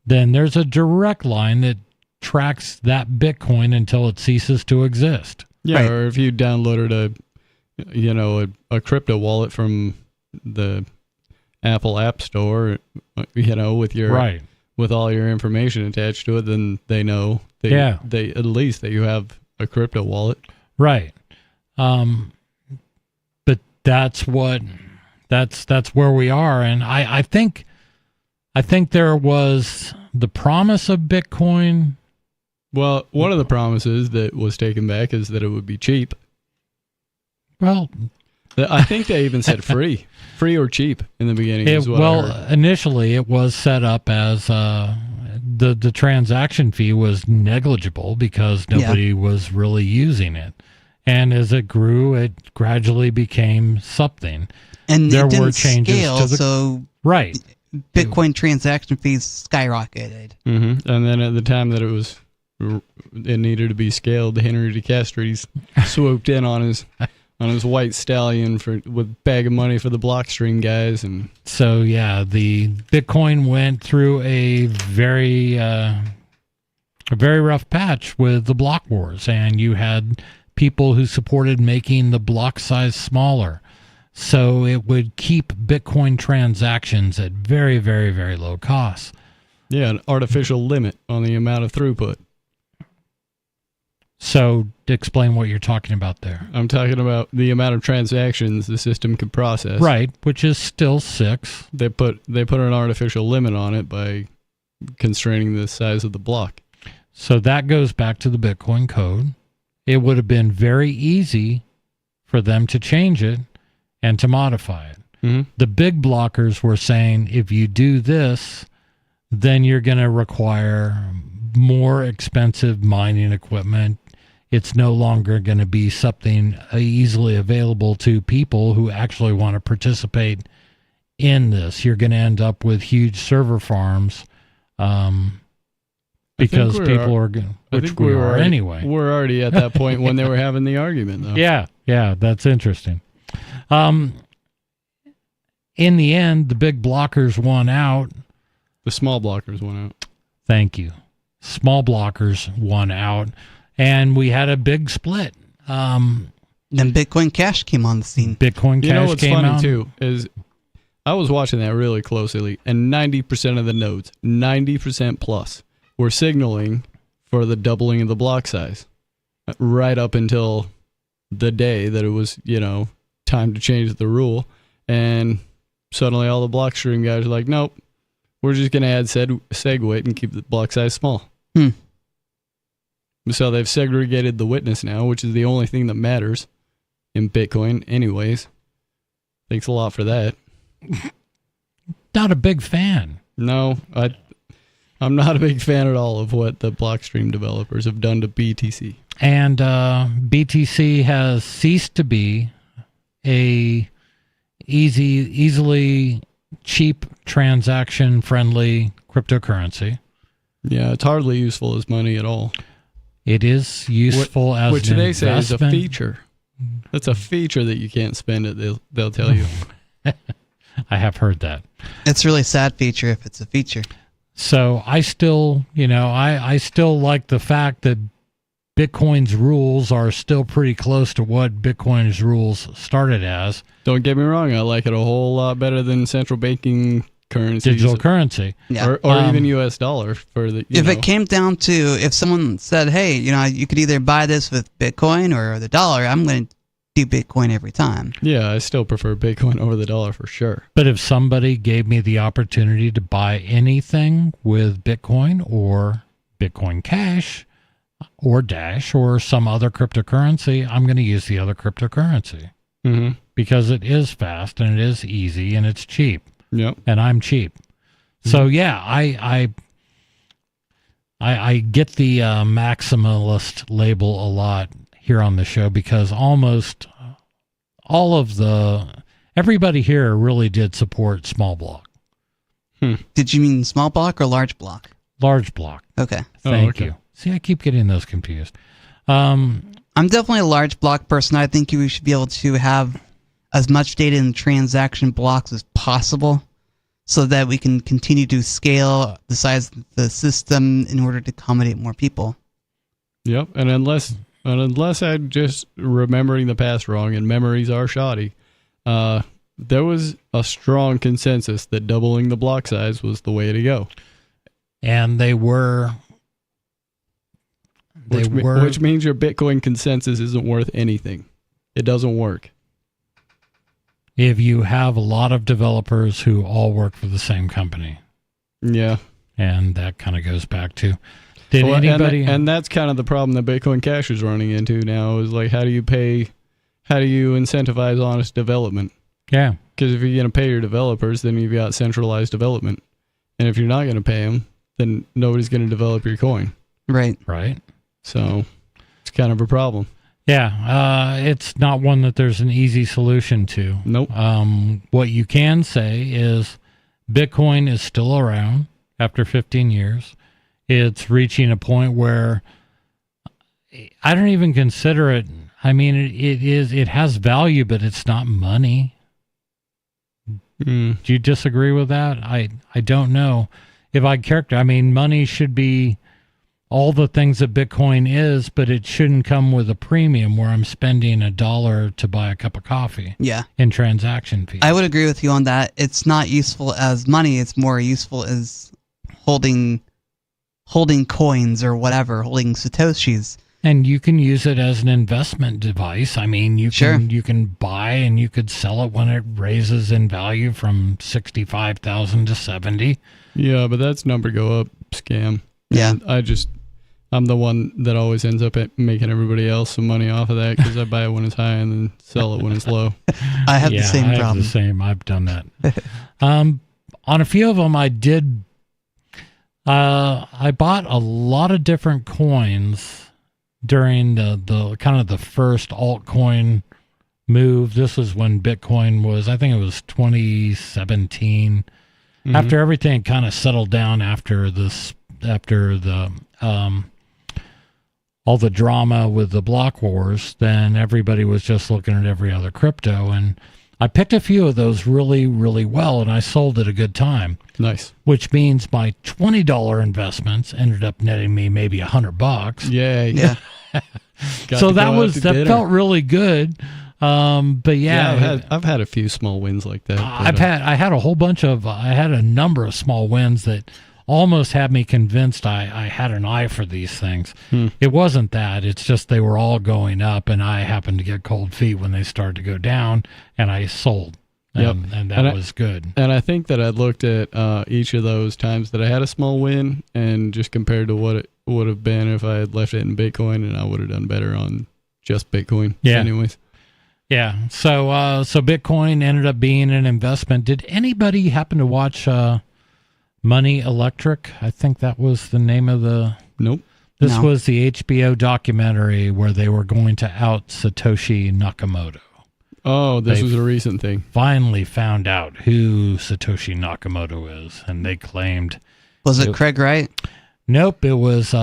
then there's a direct line that tracks that Bitcoin until it ceases to exist. Yeah, right. Or if you downloaded a crypto wallet from the Apple App Store, with your with all your information attached to it, then they know they at least that you have a crypto wallet. Right. But that's where we are, and I think there was the promise of Bitcoin. Well, one of the promises that was taken back is that it would be cheap. Well, I think they even said free or cheap in the beginning. Initially it was set up as the transaction fee was negligible because nobody was really using it, and as it grew, it gradually became something. And there it didn't were changes scale, to the so right. Bitcoin transaction fees skyrocketed. Mm-hmm. And then at the time that it needed to be scaled, Henry DeCastries swooped in on his white stallion with a bag of money for the Blockstream guys, and so the Bitcoin went through a very rough patch with the block wars, and you had people who supported making the block size smaller. So it would keep Bitcoin transactions at very, very, very low costs. Yeah, an artificial limit on the amount of throughput. So explain what you're talking about there. I'm talking about the amount of transactions the system can process. Right, which is still 6. They put an artificial limit on it by constraining the size of the block. So that goes back to the Bitcoin code. It would have been very easy for them to change it and to modify it. Mm-hmm. The big blockers were saying, if you do this, then you're going to require more expensive mining equipment. It's no longer going to be something easily available to people who actually want to participate in this. You're going to end up with huge server farms because people are going to, which we are anyway. We're already at that point when they were having the argument, though. Yeah, that's interesting. In the end, the big blockers won out. The small blockers won out. Thank you. Small blockers won out, and we had a big split. Then Bitcoin Cash came on the scene. Bitcoin Cash came out. You know what's funny, too, is I was watching that really closely, and 90% of the nodes, 90% plus, were signaling for the doubling of the block size right up until the day that it was, time to change the rule. And suddenly all the Blockstream guys are like, nope, we're just going to add SegWit and keep the block size small. So they've segregated the witness now, which is the only thing that matters in Bitcoin anyways. Thanks a lot for that. Not a big fan. No, I'm not a big fan at all of what the Blockstream developers have done to BTC. And BTC has ceased to be a easily cheap, transaction-friendly cryptocurrency. Yeah, it's hardly useful as money at all. It is useful as which an they say is a investment. feature. That's a feature that you can't spend it. They'll tell you. I have heard that. It's a really sad feature if it's a feature. So I still, I still like the fact that Bitcoin's rules are still pretty close to what Bitcoin's rules started as. Don't get me wrong, I like it a whole lot better than central banking currencies. Digital currency. Yeah. Or even US dollar for the If it came down to, if someone said, hey, you could either buy this with Bitcoin or the dollar, I'm going to do Bitcoin every time. Yeah, I still prefer Bitcoin over the dollar for sure. But if somebody gave me the opportunity to buy anything with Bitcoin or Bitcoin Cash or Dash or some other cryptocurrency, I'm going to use the other cryptocurrency. Mm-hmm. Because it is fast and it is easy and it's cheap. Yep. And I'm cheap. So yeah, I get the maximalist label a lot here on the show because almost all of everybody here really did support small block. Did you mean small block or large block? Large block. Okay. Thank you. See, I keep getting those confused. I'm definitely a large block person. I think we should be able to have as much data in transaction blocks as possible so that we can continue to scale the size of the system in order to accommodate more people. Yep, and unless I'm just remembering the past wrong, and memories are shoddy, there was a strong consensus that doubling the block size was the way to go. And which means your Bitcoin consensus isn't worth anything. It doesn't work. If you have a lot of developers who all work for the same company. Yeah. And that kind of goes back to, anybody... And that's kind of the problem that Bitcoin Cash is running into now is like, how do you incentivize honest development? Yeah. Because if you're going to pay your developers, then you've got centralized development. And if you're not going to pay them, then nobody's going to develop your coin. Right. Right. So it's kind of a problem. Yeah, it's not one that there's an easy solution to. Nope. What you can say is Bitcoin is still around after 15 years. It's reaching a point where I don't even consider it. I mean, it has value, but it's not money. Do you disagree with that? I don't know if I mean, money should be all the things that Bitcoin is, but it shouldn't come with a premium where I'm spending $1 to buy a cup of coffee. Yeah. In transaction fees. I would agree with you on that. It's not useful as money. It's more useful as holding coins or whatever, holding Satoshis. And you can use it as an investment device. I mean, you can buy and you could sell it when it raises in value from 65,000 to 70. Yeah, but that's number go up scam. Yeah. And I'm the one that always ends up making everybody else some money off of that because I buy it when it's high and then sell it when it's low. I have the same problem. I have the same. I've done that. On a few of them, I did. I bought a lot of different coins during the kind of the first altcoin move. This was when Bitcoin was, I think it was 2017. Mm-hmm. After everything kind of settled down after the all the drama with the block wars, then everybody was just looking at every other crypto. And I picked a few of those really, really well, and I sold at a good time. Nice. Which means my $20 investments ended up netting me maybe $100. Yay. Yeah. So that felt really good. But yeah, I've had a few small wins like that. I had a number of small wins that almost had me convinced I had an eye for these things. It wasn't that. It's just they were all going up, and I happened to get cold feet when they started to go down, and I sold. And that was good. And I think that I looked at each of those times that I had a small win and just compared to what would have been if I had left it in Bitcoin, and I would have done better on just Bitcoin. Yeah. Anyways. Yeah. So Bitcoin ended up being an investment. Did anybody happen to watch Money Electric? I think that was the name of the. Nope. This was the HBO documentary where they were going to out Satoshi Nakamoto. Oh, this was a recent thing. Finally found out who Satoshi Nakamoto is, and they claimed. Was it Craig Wright? Nope, it was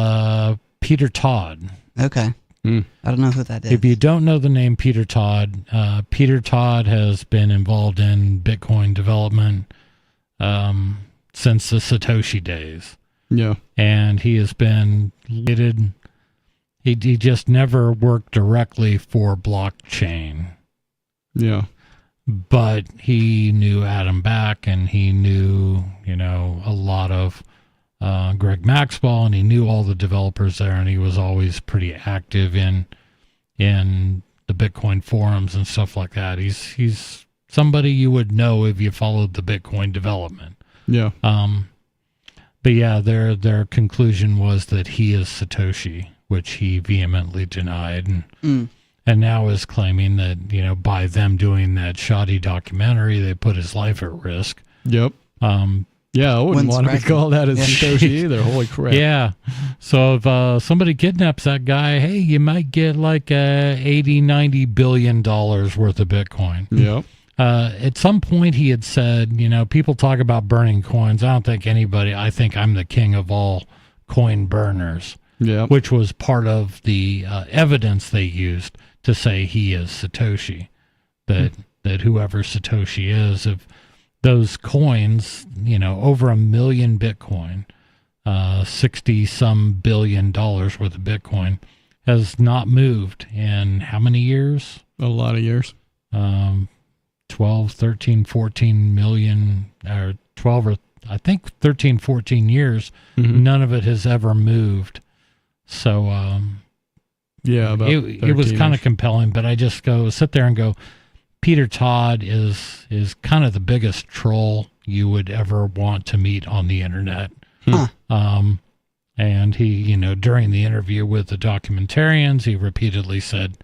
Peter Todd. Okay. I don't know who that is. If you don't know the name Peter Todd has been involved in Bitcoin development since the Satoshi days. Yeah. And he has been related. He just never worked directly for blockchain. Yeah. But he knew Adam Back, and he knew, a lot of Greg Maxwell, and he knew all the developers there, and he was always pretty active in the Bitcoin forums and stuff like that. He's somebody you would know if you followed the Bitcoin development. Yeah. But yeah, their conclusion was that he is Satoshi, which he vehemently denied, and now is claiming that by them doing that shoddy documentary, they put his life at risk. Yep. Yeah, I wouldn't want to be called out as Satoshi either. Holy crap. Yeah. So if somebody kidnaps that guy, hey, you might get like $80-90 billion worth of Bitcoin. Yep. At some point he had said, people talk about burning coins. I think I'm the king of all coin burners. Yeah. Which was part of the evidence they used to say he is Satoshi. That whoever Satoshi is, if those coins, over 1 million Bitcoin, 60-some billion dollars worth of Bitcoin, has not moved in how many years? A lot of years. 12, 13, 14 million, or 12 or I think 13, 14 years. None of it has ever moved. So, yeah, about it was kind of compelling, but I just sit there and go, Peter Todd is kind of the biggest troll you would ever want to meet on the internet. And he, during the interview with the documentarians, he repeatedly said,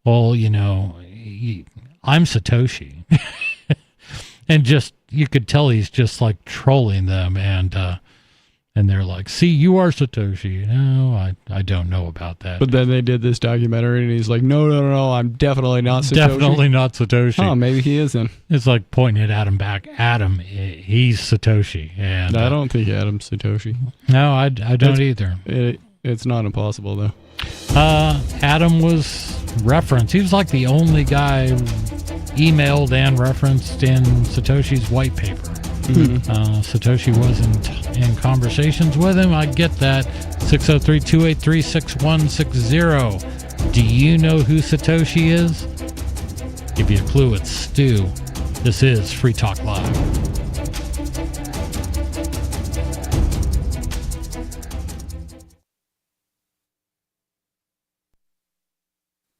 well, I'm Satoshi. And you could tell he's just like trolling them, and they're like, see, you are Satoshi. No, I don't know about that. But then they did this documentary, and he's like, no, I'm definitely not Satoshi. Definitely not Satoshi. Oh, maybe he isn't. It's like pointing at Adam Back. Adam, he's Satoshi. And I don't think Adam's Satoshi. No, I don't either. It's not impossible, though. Adam was referenced. He was like the only guy emailed and referenced in Satoshi's white paper. Satoshi wasn't in conversations with him. I get that. 603-283-6160. Do you know who Satoshi is? Give you a clue, it's Stu. This is Free Talk Live.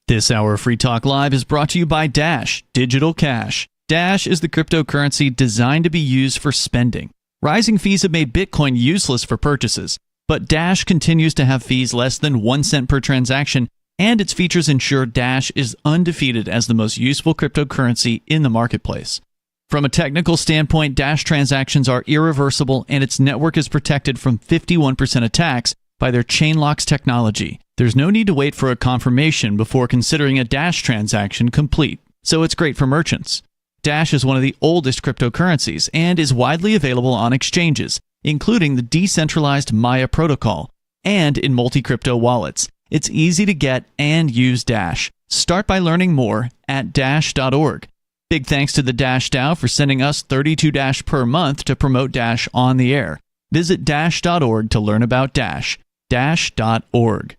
This hour of Free Talk Live is brought to you by Dash Digital Cash. Dash is the cryptocurrency designed to be used for spending. Rising fees have made Bitcoin useless for purchases, but Dash continues to have fees less than 1 cent per transaction, and its features ensure Dash is undefeated as the most useful cryptocurrency in the marketplace. From a technical standpoint, Dash transactions are irreversible, and its network is protected from 51% attacks by their Chainlocks technology. There's no need to wait for a confirmation before considering a Dash transaction complete, so it's great for merchants. Dash is one of the oldest cryptocurrencies and is widely available on exchanges, including the decentralized Maya protocol, and in multi-crypto wallets. It's easy to get and use Dash. Start by learning more at Dash.org. Big thanks to the Dash DAO for sending us 32 Dash per month to promote Dash on the air. Visit Dash.org to learn about Dash. Dash.org.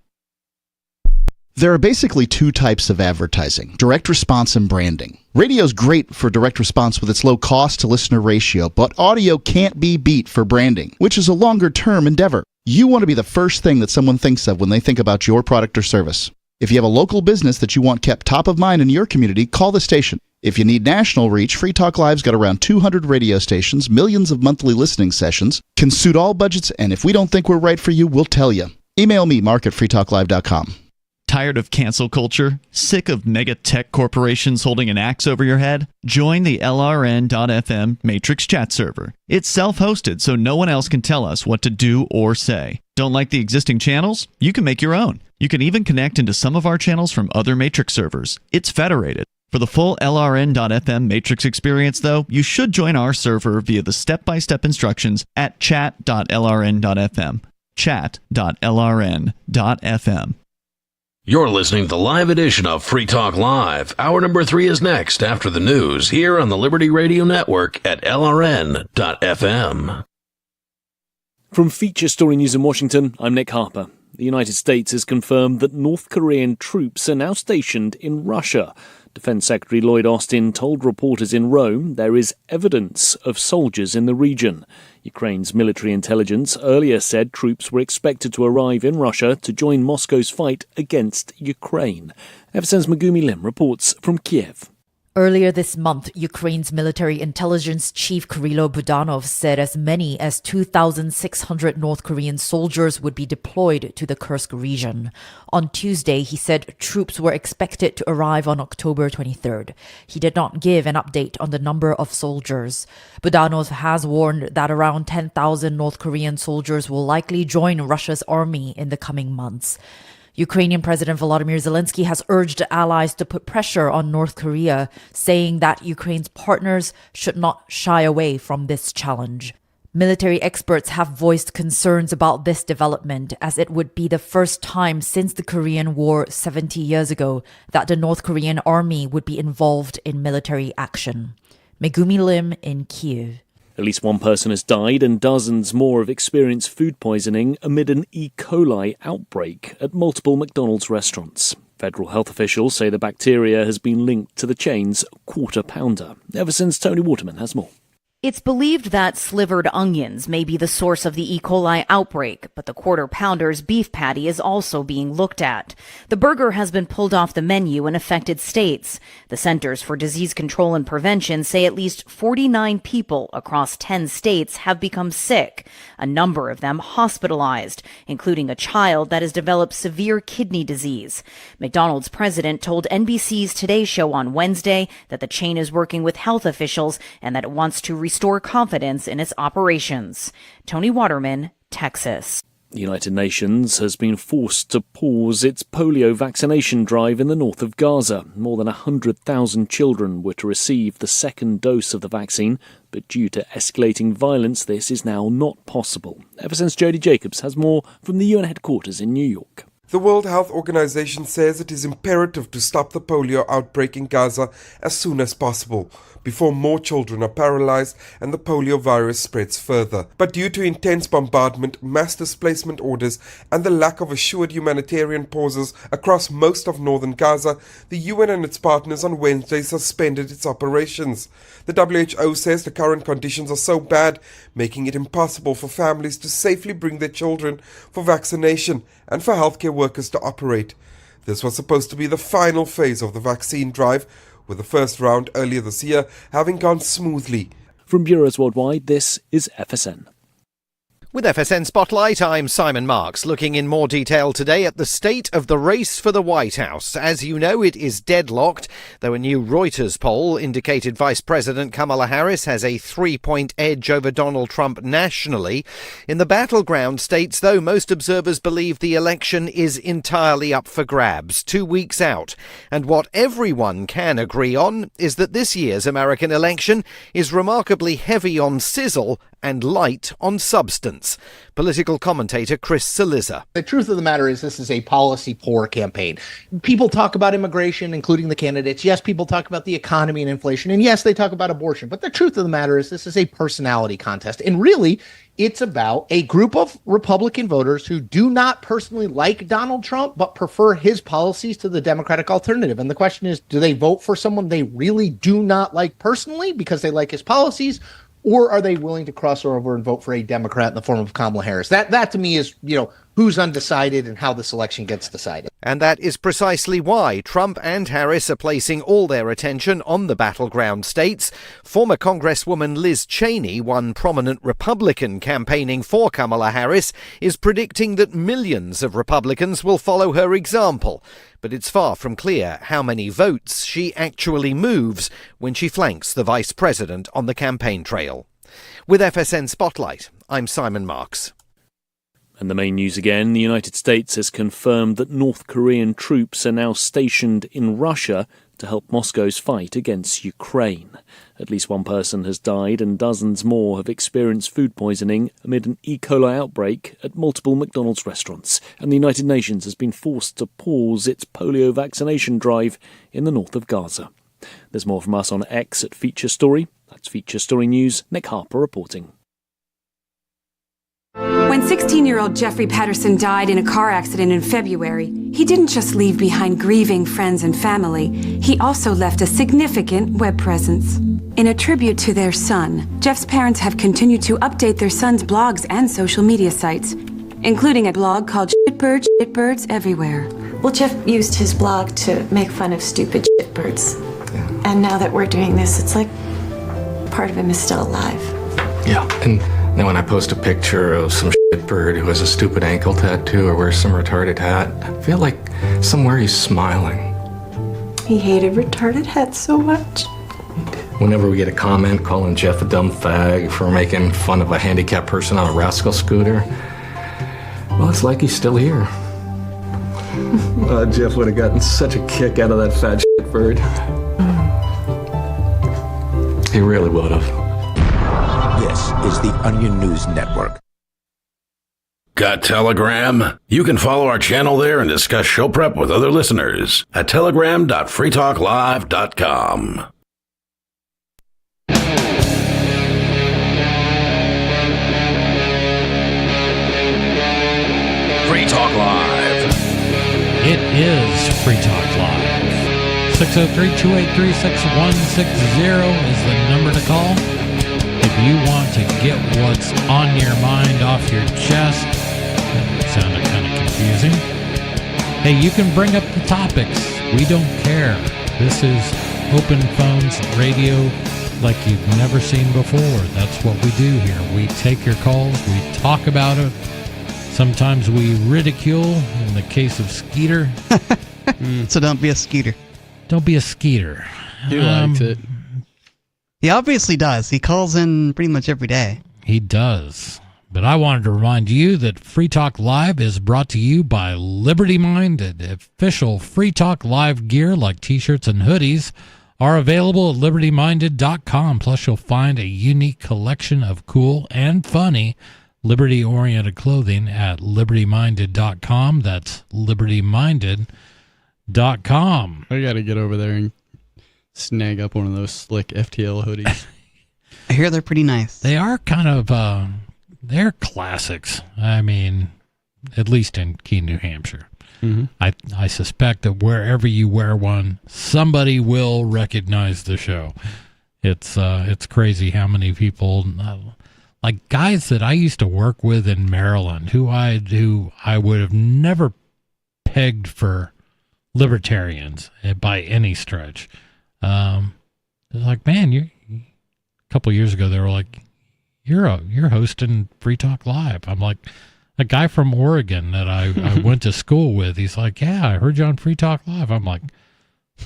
There are basically two types of advertising, direct response and branding. Radio's great for direct response with its low cost to listener ratio, but audio can't be beat for branding, which is a longer term endeavor. You want to be the first thing that someone thinks of when they think about your product or service. If you have a local business that you want kept top of mind in your community, call the station. If you need national reach, Free Talk Live's got around 200 radio stations, millions of monthly listening sessions, can suit all budgets, and if we don't think we're right for you, we'll tell you. Email me, Mark at freetalklive.com. Tired of cancel culture? Sick of mega tech corporations holding an axe over your head? Join the LRN.FM Matrix chat server. It's self-hosted, so no one else can tell us what to do or say. Don't like the existing channels? You can make your own. You can even connect into some of our channels from other Matrix servers. It's federated. For the full LRN.FM Matrix experience, though, you should join our server via the step-by-step instructions at chat.lrn.fm. chat.lrn.fm. You're listening to the live edition of Free Talk Live. Hour number 3 is next after the news here on the Liberty Radio Network at LRN.FM. From Feature Story News in Washington, I'm Nick Harper. The United States has confirmed that North Korean troops are now stationed in Russia. Defense Secretary Lloyd Austin told reporters in Rome there is evidence of soldiers in the region. Ukraine's military intelligence earlier said troops were expected to arrive in Russia to join Moscow's fight against Ukraine. FSN's Megumi Lim reports from Kiev. Earlier this month, Ukraine's military intelligence chief Kirilo Budanov said as many as 2,600 North Korean soldiers would be deployed to the Kursk region. On Tuesday, he said troops were expected to arrive on October 23rd. He did not give an update on the number of soldiers. Budanov has warned that around 10,000 North Korean soldiers will likely join Russia's army in the coming months. Ukrainian President Volodymyr Zelensky has urged allies to put pressure on North Korea, saying that Ukraine's partners should not shy away from this challenge. Military experts have voiced concerns about this development, as it would be the first time since the Korean War 70 years ago that the North Korean army would be involved in military action. Megumi Lim in Kyiv. At least one person has died and dozens more have experienced food poisoning amid an E. coli outbreak at multiple McDonald's restaurants. Federal health officials say the bacteria has been linked to the chain's Quarter Pounder. Ever since Tony Waterman has more. It's believed that slivered onions may be the source of the E. coli outbreak, but the Quarter Pounder's beef patty is also being looked at. The burger has been pulled off the menu in affected states. The Centers for Disease Control and Prevention say at least 49 people across 10 states have become sick, a number of them hospitalized, including a child that has developed severe kidney disease. McDonald's president told NBC's Today Show on Wednesday that the chain is working with health officials and that it wants to restore confidence in its operations. Tony Waterman, Texas. The United Nations has been forced to pause its polio vaccination drive in the north of Gaza. More than 100,000 children were to receive the second dose of the vaccine, but due to escalating violence, this is now not possible. Ever since Jody Jacobs has more from the UN headquarters in New York. The World Health Organization says it is imperative to stop the polio outbreak in Gaza as soon as possible, before more children are paralyzed and the polio virus spreads further. But due to intense bombardment, mass displacement orders, and the lack of assured humanitarian pauses across most of northern Gaza, the UN and its partners on Wednesday suspended its operations. The WHO says the current conditions are so bad, making it impossible for families to safely bring their children for vaccination and for healthcare workers to operate. This was supposed to be the final phase of the vaccine drive, with the first round earlier this year having gone smoothly. From Bureaus Worldwide, this is FSN. With FSN Spotlight, I'm Simon Marks, looking in more detail today at the state of the race for the White House. As you know, it is deadlocked, though a new Reuters poll indicated Vice President Kamala Harris has a 3-point edge over Donald Trump nationally. In the battleground states, though, most observers believe the election is entirely up for grabs, 2 weeks out. And what everyone can agree on is that this year's American election is remarkably heavy on sizzle and light on substance. Political commentator Chris Cillizza. The truth of the matter is this is a policy poor campaign. People talk about immigration, including the candidates. Yes, people talk about the economy and inflation. And yes, they talk about abortion. But the truth of the matter is this is a personality contest. And really, it's about a group of Republican voters who do not personally like Donald Trump, but prefer his policies to the Democratic alternative. And the question is, do they vote for someone they really do not like personally because they like his policies? Or are they willing to cross over and vote for a Democrat in the form of Kamala Harris? That to me is, who's undecided and how this election gets decided. And that is precisely why Trump and Harris are placing all their attention on the battleground states. Former Congresswoman Liz Cheney, one prominent Republican campaigning for Kamala Harris, is predicting that millions of Republicans will follow her example. But it's far from clear how many votes she actually moves when she flanks the vice president on the campaign trail. With FSN Spotlight, I'm Simon Marks. And the main news again, the United States has confirmed that North Korean troops are now stationed in Russia to help Moscow's fight against Ukraine. At least one person has died and dozens more have experienced food poisoning amid an E. coli outbreak at multiple McDonald's restaurants. And the United Nations has been forced to pause its polio vaccination drive in the north of Gaza. There's more from us on X at Feature Story. That's Feature Story News. Nick Harper reporting. When 16-year-old Jeffrey Patterson died in a car accident in February, he didn't just leave behind grieving friends and family, he also left a significant web presence. In a tribute to their son, Jeff's parents have continued to update their son's blogs and social media sites, including a blog called Shitbirds Everywhere. Well, Jeff used his blog to make fun of stupid shitbirds. Yeah. And now that we're doing this, it's like part of him is still alive. Yeah, and then when I post a picture of some shitbird who has a stupid ankle tattoo or wears some retarded hat, I feel like somewhere he's smiling. He hated retarded hats so much. Whenever we get a comment calling Jeff a dumb fag for making fun of a handicapped person on a rascal scooter, well, it's like he's still here. Jeff would have gotten such a kick out of that fat shitbird. He really would have. This is the Onion News Network. Got Telegram? You can follow our channel there and discuss show prep with other listeners at telegram.freetalklive.com. Free Talk Live. It is Free Talk Live. 603-283-6160 is the number to call. If you want to get what's on your mind off your chest, that sounded kind of confusing. Hey, you can bring up the topics. We don't care. This is open phones radio like you've never seen before. That's what we do here. We take your calls. We talk about it. Sometimes we ridicule, in the case of Skeeter. So don't be a Skeeter. Don't be a Skeeter. He likes it. He obviously does. He calls in pretty much every day. He does. But I wanted to remind you that Free Talk Live is brought to you by Liberty Minded. Official Free Talk Live gear like t-shirts and hoodies are available at libertyminded.com. Plus, you'll find a unique collection of cool and funny liberty-oriented clothing at libertyminded.com. That's libertyminded.com. I got to get over there and snag up one of those slick FTL hoodies. I hear they're pretty nice. They are kind of, they're classics. I mean, at least in Keene, New Hampshire. Mm-hmm. I suspect that wherever you wear one, somebody will recognize the show. It's crazy how many people, like guys that I used to work with in Maryland, who I would have never pegged for libertarians by any stretch. It's like, man, a couple years ago they were like, you're hosting Free Talk Live. I'm like, a guy from Oregon that I went to school with, he's like, yeah, I heard you on Free Talk Live. I'm like,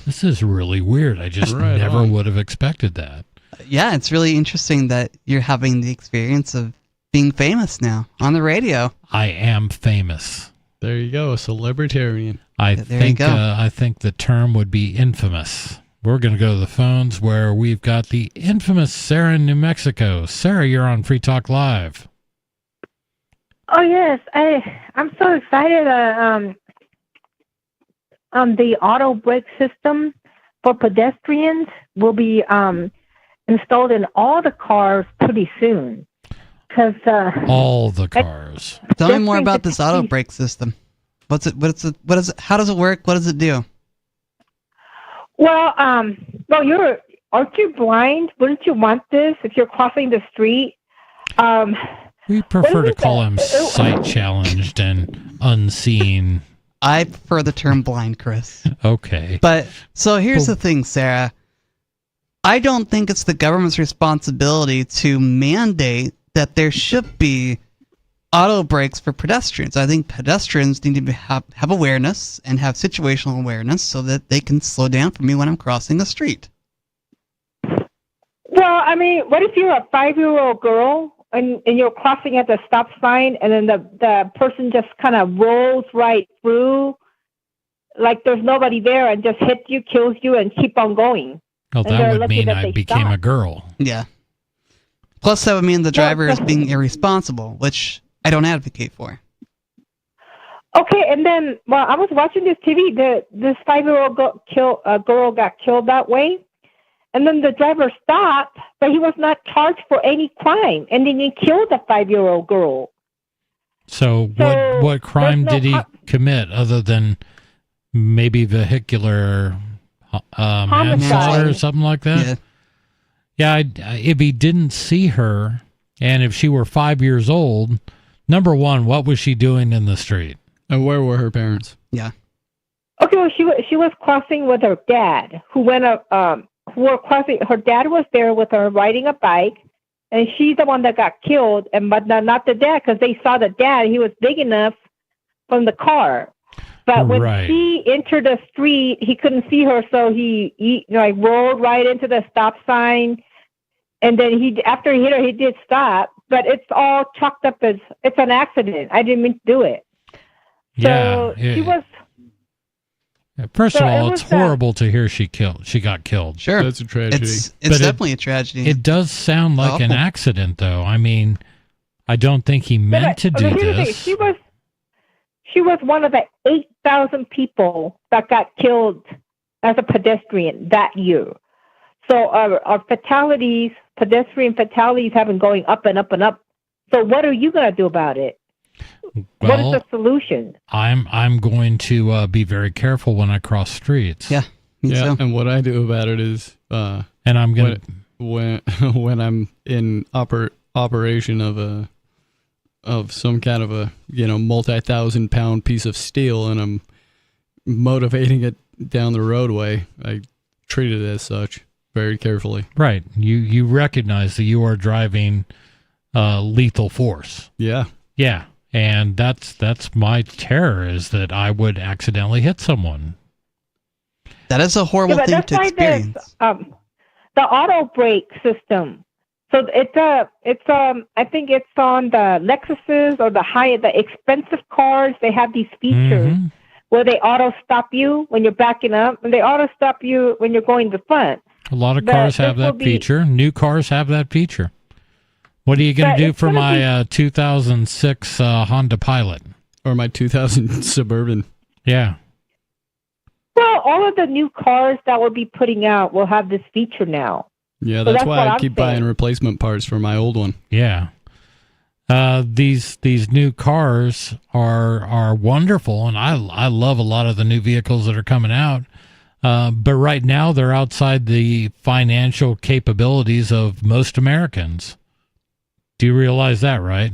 this is really weird. I just never would have expected that. Yeah, it's really interesting that you're having the experience of being famous now on the radio. I am famous. There you go, a celebritarian. I think the term would be infamous. We're going to go to the phones where we've got the infamous Sarah in New Mexico. Sarah, you're on Free Talk Live. Oh, yes. I'm so excited. The auto brake system for pedestrians will be installed in all the cars pretty soon. All the cars. Tell me more about this auto brake system. What is it? How does it work? What does it do? Well, aren't you blind? Wouldn't you want this if you're crossing the street? Well, We prefer to call him sight challenged and unseen. I prefer the term blind, Chris. Okay. But so here's the thing, Sarah. I don't think it's the government's responsibility to mandate that there should be auto brakes for pedestrians. I think pedestrians need to have awareness and have situational awareness so that they can slow down for me when I'm crossing the street. Well, I mean, what if you're a 5-year-old girl and you're crossing at the stop sign and then the person just kind of rolls right through like there's nobody there and just hits you, kills you, and keep on going? Well, that would mean I became a girl. Yeah. Plus, that would mean the driver is being irresponsible, which I don't advocate for. Okay, and then while I was watching this TV, this 5-year-old girl got killed that way, and then the driver stopped, but he was not charged for any crime, and then he killed the 5-year-old girl. So what crime did he commit other than maybe vehicular manslaughter or something like that? Yeah. If he didn't see her, and if she were 5 years old, number one, what was she doing in the street? And where were her parents? Yeah. Okay, well, she was crossing with her dad, who were crossing. Her dad was there with her riding a bike, and she's the one that got killed, but not the dad, because they saw the dad. He was big enough from the car. But when she entered the street, he couldn't see her, so he rolled right into the stop sign. And then after he hit her, he did stop. But it's all chalked up as it's an accident. I didn't mean to do it. So she was. First of all, it's horrible to hear she got killed. Sure, that's a tragedy. It's definitely a tragedy. It does sound like an accident, though. I mean, I don't think he meant to do this. She was one of the 8,000 people that got killed as a pedestrian that year. So our pedestrian fatalities have been going up and up and up. So what are you going to do about it? What is the solution? I'm going to be very careful when I cross streets. Yeah, me too. And what I do about it is, and I'm going to when I'm in operation of some kind of a multi-1,000-pound piece of steel, and I'm motivating it down the roadway, I treat it as such very carefully. Right. You recognize that you are driving lethal force. Yeah. Yeah. And that's my terror, is that I would accidentally hit someone. That is a horrible thing to experience. The auto brake system. So it's I think it's on the Lexuses or the expensive cars. They have these features where they auto stop you when you're backing up, and they auto stop you when you're going to the front. A lot of cars have that feature. New cars have that feature. What are you going to do for my 2006 Honda Pilot? Or my 2000 Suburban? Yeah. Well, all of the new cars that we'll be putting out will have this feature now. Yeah, that's why I keep buying replacement parts for my old one. Yeah. These new cars are wonderful, and I love a lot of the new vehicles that are coming out. But right now, they're outside the financial capabilities of most Americans. Do you realize that, right?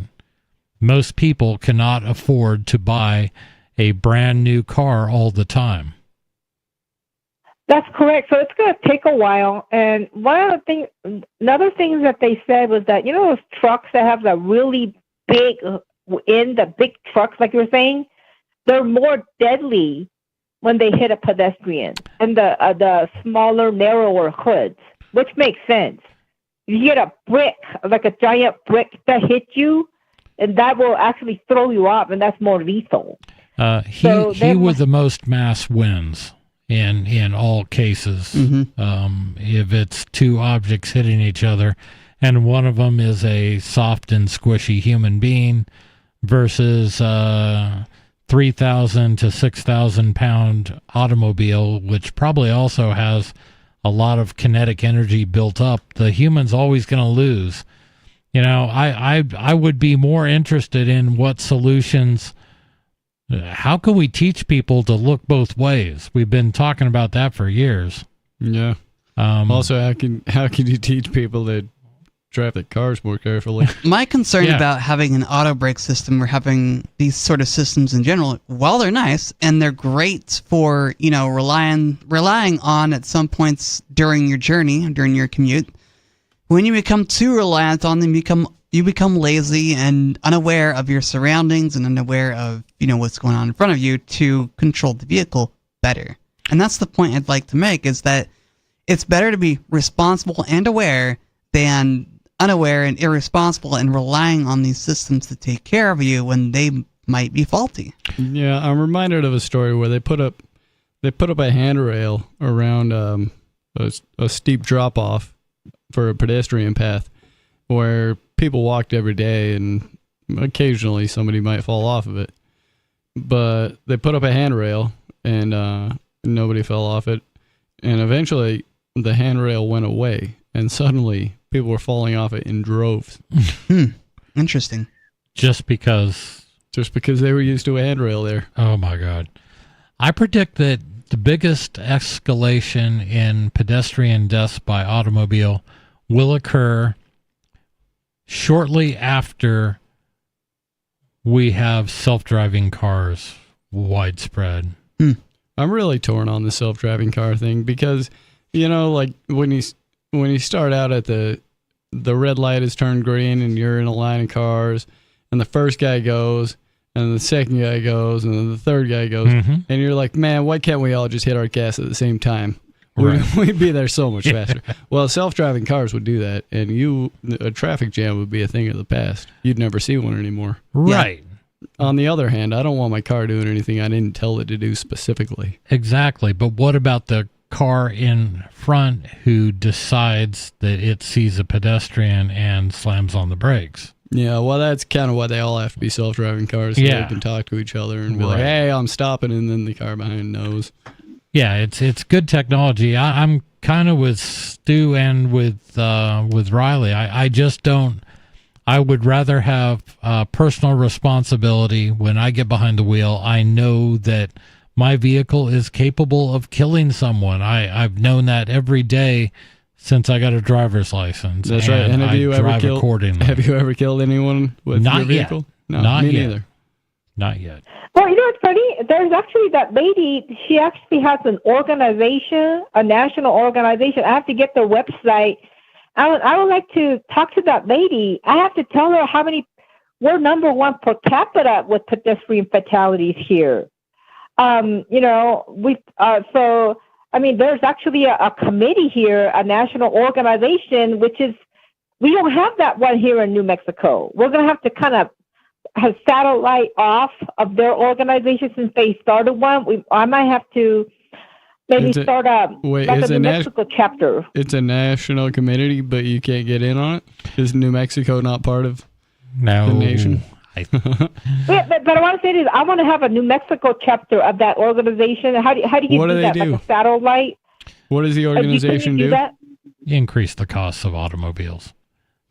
Most people cannot afford to buy a brand new car all the time. That's correct. So it's going to take a while. And another thing that they said was that, those trucks that have the really big the big trucks, like you were saying, they're more deadly when they hit a pedestrian, and the smaller, narrower hoods, which makes sense. You get a brick, like a giant brick that hits you, and that will actually throw you off, and that's more lethal. He with the most mass wins in all cases. If it's two objects hitting each other, and one of them is a soft and squishy human being versus 3,000 to 6,000 pound automobile, which probably also has a lot of kinetic energy built up, the human's always going to lose. I would be more interested in what solutions. How can we teach people to look both ways? We've been talking about that for years. Yeah. Also, how can you teach people that traffic cars more carefully. My concern Yeah. about having an auto brake system or having these sort of systems in general, while they're nice and they're great for, relying on at some points during your journey, during your commute, when you become too reliant on them, you become lazy and unaware of your surroundings and unaware of, what's going on in front of you to control the vehicle better. And that's the point I'd like to make, is that it's better to be responsible and aware than unaware and irresponsible and relying on these systems to take care of you when they might be faulty. Yeah, I'm reminded of a story where they put up a handrail around a steep drop off for a pedestrian path where people walked every day, and occasionally somebody might fall off of it. But they put up a handrail and nobody fell off it, and eventually the handrail went away, and suddenly people were falling off it in droves. Interesting. Just because they were used to a handrail there. Oh my God. I predict that the biggest escalation in pedestrian deaths by automobile will occur shortly after we have self-driving cars widespread. I'm really torn on the self-driving car thing because, like when you start out at the red light is turned green and you're in a line of cars and the first guy goes and the second guy goes and then the third guy goes and you're like, man, why can't we all just hit our gas at the same time? Right. We'd be there so much faster. Well, self-driving cars would do that, and a traffic jam would be a thing of the past. You'd never see one anymore. Right. On the other hand, I don't want my car doing anything I didn't tell it to do specifically. Exactly. But what about the car in front who decides that it sees a pedestrian and slams on the brakes? Yeah, well, that's kind of why they all have to be self-driving cars, so they can talk to each other and be like, hey, I'm stopping, and then the car behind knows. Yeah, it's good technology. I'm kind of with Stu and with Riley. I just don't. I would rather have personal responsibility when I get behind the wheel. I know that my vehicle is capable of killing someone. I've known that every day since I got a driver's license. That's right. And have you ever killed anyone with Not your vehicle? Yet. No, Not me yet. neither. Not yet. Well, what's funny? There's actually that lady. She actually has an organization, a national organization. I have to get their website. I would like to talk to that lady. I have to tell her we're number one per capita with pedestrian fatalities here. There's actually a committee here, a national organization, we don't have that one here in New Mexico. We're going to have to kind of have satellite off of their organization since they started one. I might have to maybe start a New Mexico chapter. It's a national committee, but you can't get in on it? Is New Mexico not part of the nation? but I want to say this. I want to have a New Mexico chapter of that organization. How do you what do that? do? Like a satellite? What does the organization do? That? Increase the costs of automobiles.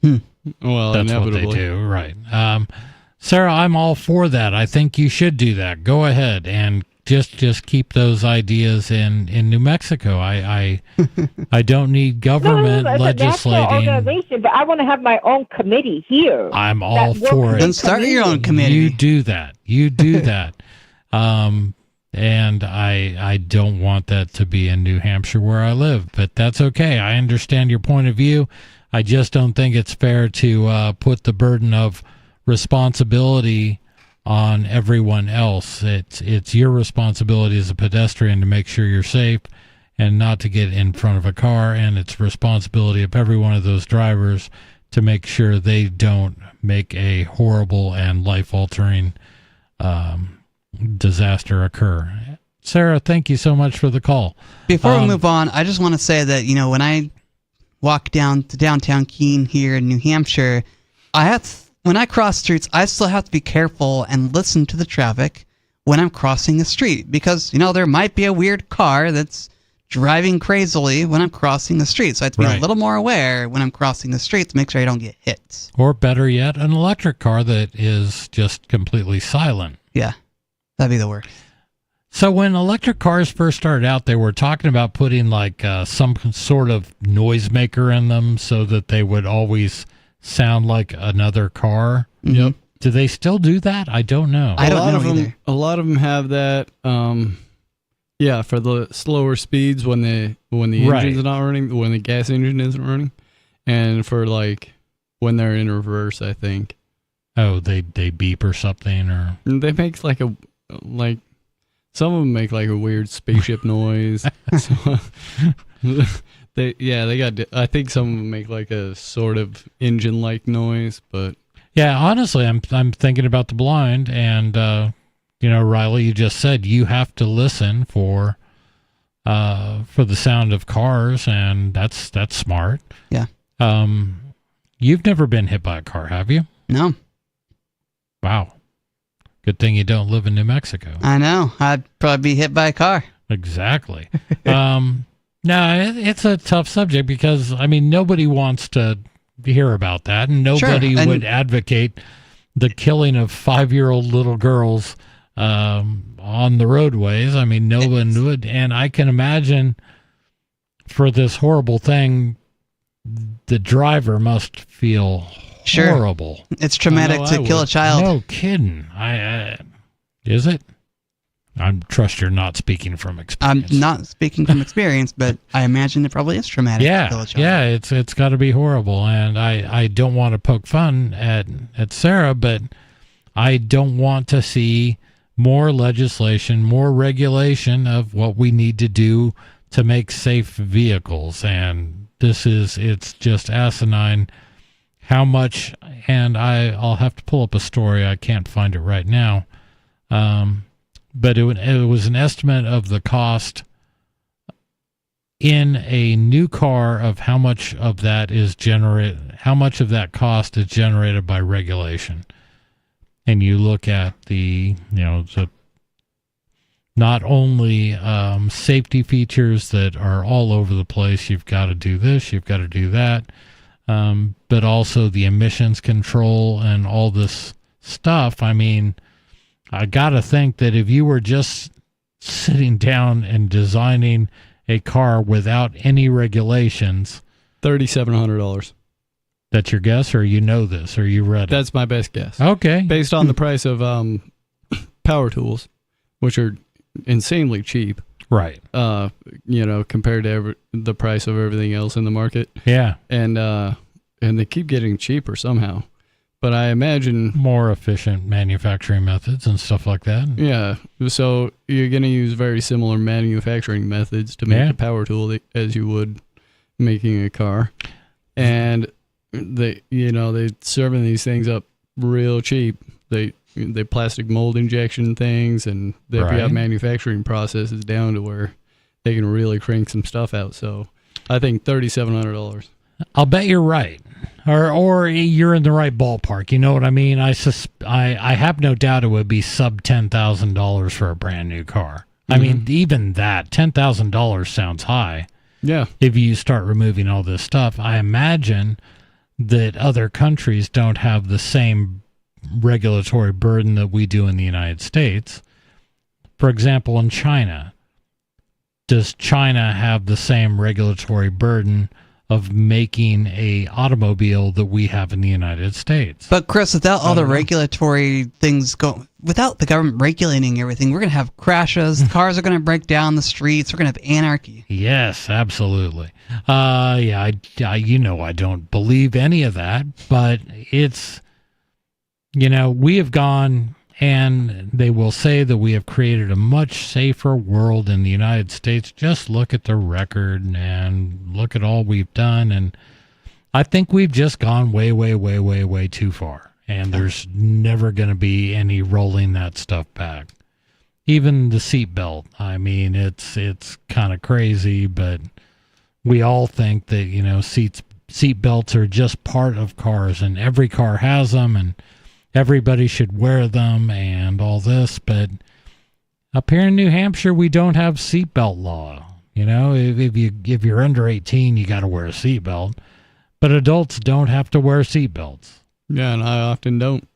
Well, that's inevitably. what they do, right? Sarah, I'm all for that. I think you should do that. Go ahead and just keep those ideas in New Mexico. I don't need government legislating. It's a national organization, but I want to have my own committee here. I'm all for it. Then start your own committee. You do that. And I don't want that to be in New Hampshire where I live, but that's okay. I understand your point of view. I just don't think it's fair to put the burden of responsibility on everyone else. It's your responsibility as a pedestrian to make sure you're safe and not to get in front of a car, and it's responsibility of every one of those drivers to make sure they don't make a horrible and life-altering disaster occur. Sarah, thank you so much for the call. Before we move on, I just want to say that, when I walk down to downtown Keene here in New Hampshire, when I cross streets, I still have to be careful and listen to the traffic when I'm crossing the street because, there might be a weird car that's driving crazily when I'm crossing the street. So I have to be a little more aware when I'm crossing the street to make sure I don't get hit. Or better yet, an electric car that is just completely silent. Yeah, that'd be the worst. So when electric cars first started out, they were talking about putting like some sort of noisemaker in them so that they would always sound like another car. Yep. Do they still do that? I don't know. I don't know either. A lot of them have that. Yeah, for the slower speeds when the engine's not running, when the gas engine isn't running, and for like when they're in reverse, I think. Oh, they beep or something, or they make like some of them make like a weird spaceship noise. So, they got. I think some of them make like a sort of engine like noise, but yeah, honestly, I'm thinking about the blind, and Riley, you just said you have to listen for the sound of cars, and that's smart. Yeah. You've never been hit by a car, have you? No. Wow. Good thing you don't live in New Mexico. I know. I'd probably be hit by a car. Exactly. No, it's a tough subject because, I mean, nobody wants to hear about that, and nobody would advocate the killing of 5-year-old little girls on the roadways. I mean, no one would. And I can imagine for this horrible thing, the driver must feel horrible. It's traumatic to kill a child. No kidding. Is it? I trust you're not speaking from experience. I'm not speaking from experience, but I imagine it probably is traumatic to kill a child. Yeah, it's got to be horrible. And I don't want to poke fun at Sarah, but I don't want to see more legislation, more regulation of what we need to do to make safe vehicles. And it's just asinine how much, and I'll have to pull up a story. I can't find it right now. But it was an estimate of the cost in a new car of how much of that cost is generated by regulation. And you look at the not only safety features that are all over the place. You've got to do this, you've got to do that. But also the emissions control and all this stuff. I mean, I got to think that if you were just sitting down and designing a car without any regulations, $3,700. That's your guess, or this, or you read it? That's my best guess. Okay. Based on the price of power tools, which are insanely cheap. Right. Compared to the price of everything else in the market. Yeah. And they keep getting cheaper somehow. But I imagine more efficient manufacturing methods and stuff like that. Yeah. So you're going to use very similar manufacturing methods to make a power tool as you would making a car. And they serving these things up real cheap. They plastic mold injection things, and they have manufacturing processes down to where they can really crank some stuff out. So I think $3,700. I'll bet you're right, or you're in the right ballpark. You know what I mean? I have no doubt it would be sub $10,000 for a brand new car. Mm-hmm. I mean, even that $10,000 sounds high. Yeah. If you start removing all this stuff, I imagine that other countries don't have the same regulatory burden that we do in the United States. For example, in China, does China have the same regulatory burden of making a automobile that we have in the United States? But Chris, without all the regulatory things without the government regulating everything, we're going to have crashes. Cars are going to break down the streets. We're going to have anarchy. Yes, absolutely. I don't believe any of that, but it's, we have gone, and they will say that we have created a much safer world in the United States. Just look at the record and look at all we've done. And I think we've just gone way, way, way, way, way too far. And there's never going to be any rolling that stuff back. Even the seatbelt. I mean, it's kind of crazy, but we all think that, seat belts are just part of cars, and every car has them, and everybody should wear them and all this. But up here in New Hampshire, we don't have seatbelt law. If you're under 18, you got to wear a seatbelt, but adults don't have to wear seatbelts. Yeah, and I often don't.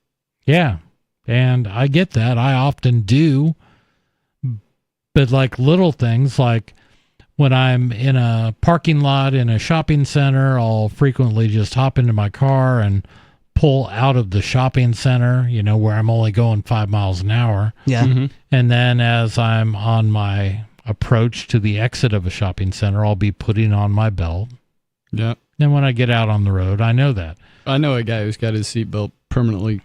Yeah, and I get that. I often do, But like little things, like when I'm in a parking lot in a shopping center, I'll frequently just hop into my car and pull out of the shopping center, where I'm only going 5 miles an hour. Yeah. Mm-hmm. And then as I'm on my approach to the exit of a shopping center, I'll be putting on my belt. Yeah. Then when I get out on the road, I know that. I know a guy who's got his seatbelt permanently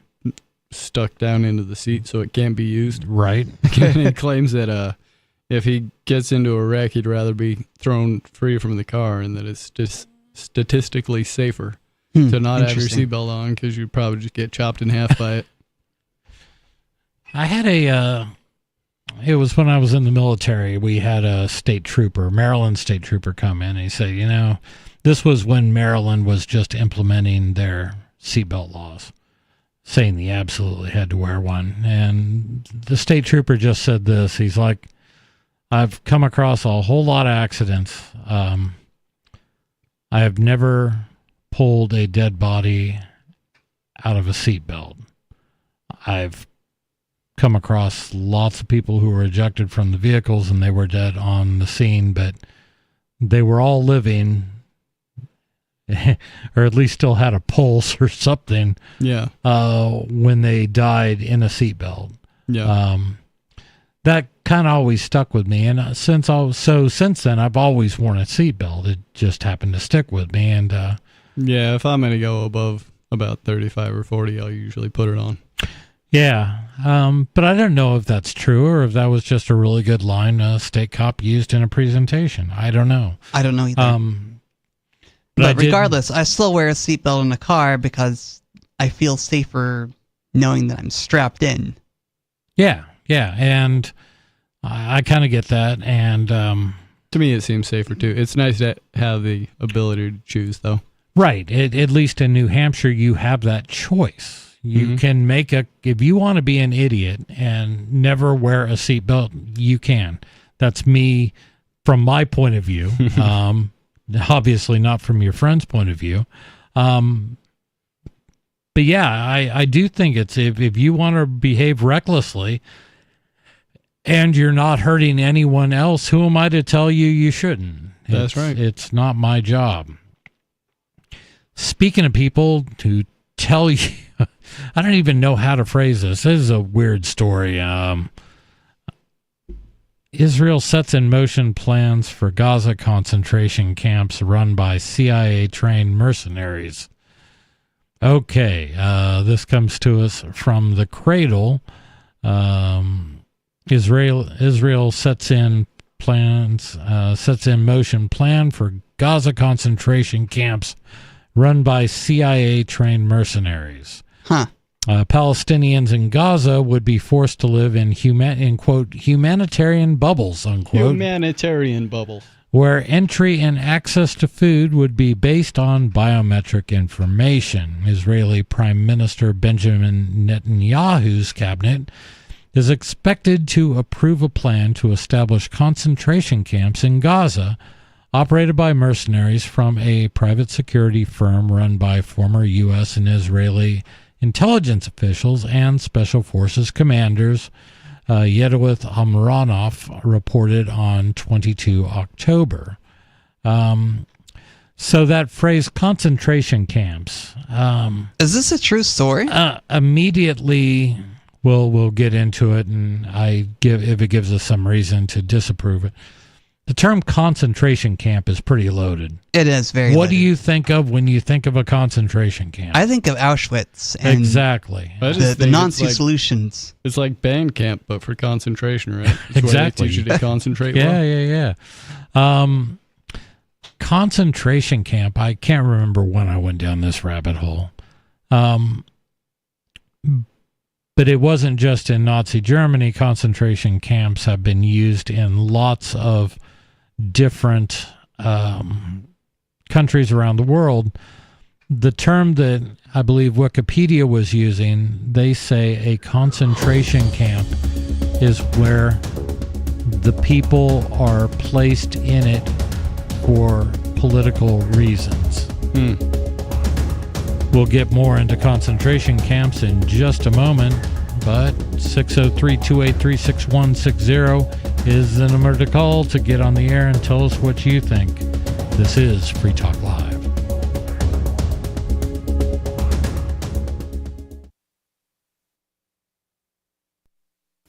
stuck down into the seat so it can't be used. Right. And he claims that if he gets into a wreck, he'd rather be thrown free from the car, and that it's just statistically safer to not have your seatbelt on because you'd probably just get chopped in half by it. I had it was when I was in the military, we had a Maryland state trooper come in, and he said, this was when Maryland was just implementing their seatbelt laws, saying they absolutely had to wear one. And the state trooper just said this. He's like, I've come across a whole lot of accidents. I have never pulled a dead body out of a seatbelt. I've come across lots of people who were ejected from the vehicles and they were dead on the scene, but they were all living, or at least still had a pulse or something. Yeah. When they died in a seatbelt. Yeah. That kind of always stuck with me, and since then I've always worn a seatbelt. It just happened to stick with me, and yeah, if I'm gonna go above about 35 or 40, I'll usually put it on. Yeah, but I don't know if that's true or if that was just a really good line a state cop used in a presentation. I don't know. I don't know either. But regardless, I still wear a seatbelt in the car because I feel safer knowing that I'm strapped in. Yeah, and I kind of get that. And to me, it seems safer too. It's nice to have the ability to choose, though. Right. At least in New Hampshire, you have that choice. You can if you want to be an idiot and never wear a seatbelt, you can. That's me from my point of view. Obviously not from your friend's point of view. But yeah, I do think it's if you want to behave recklessly and you're not hurting anyone else, who am I to tell you shouldn't? That's right. It's not my job. Speaking of people who tell you, I don't even know how to phrase this. This is a weird story. Israel sets in motion plans for Gaza concentration camps run by CIA-trained mercenaries. Okay, this comes to us from the Cradle. Israel sets in motion plan for Gaza concentration camps run by CIA-trained mercenaries. Huh. Palestinians in Gaza would be forced to live in quote, humanitarian bubbles, unquote. Humanitarian bubbles. Where entry and access to food would be based on biometric information. Israeli Prime Minister Benjamin Netanyahu's cabinet is expected to approve a plan to establish concentration camps in Gaza, operated by mercenaries from a private security firm run by former U.S. and Israeli intelligence officials and special forces commanders. Yedowith Amronov reported on 22 October. So that phrase, concentration camps. Is this a true story? Immediately, we'll get into it, and if it gives us some reason to disapprove it. The term concentration camp is pretty loaded. It is very What loaded. do you think of when you think of a concentration camp? I think of Auschwitz and exactly. the Nazi solutions. It's like band camp, but for concentration, right? It's exactly. Where they teach you to concentrate Yeah. Concentration camp, I can't remember when I went down this rabbit hole. But it wasn't just in Nazi Germany. Concentration camps have been used in lots of different countries around the world. The term that I believe Wikipedia was using, they say a concentration camp is where the people are placed in it for political reasons. We'll get more into concentration camps in just a moment, but 603-283-6160 is the number to call to get on the air and tell us what you think. This is Free Talk Live.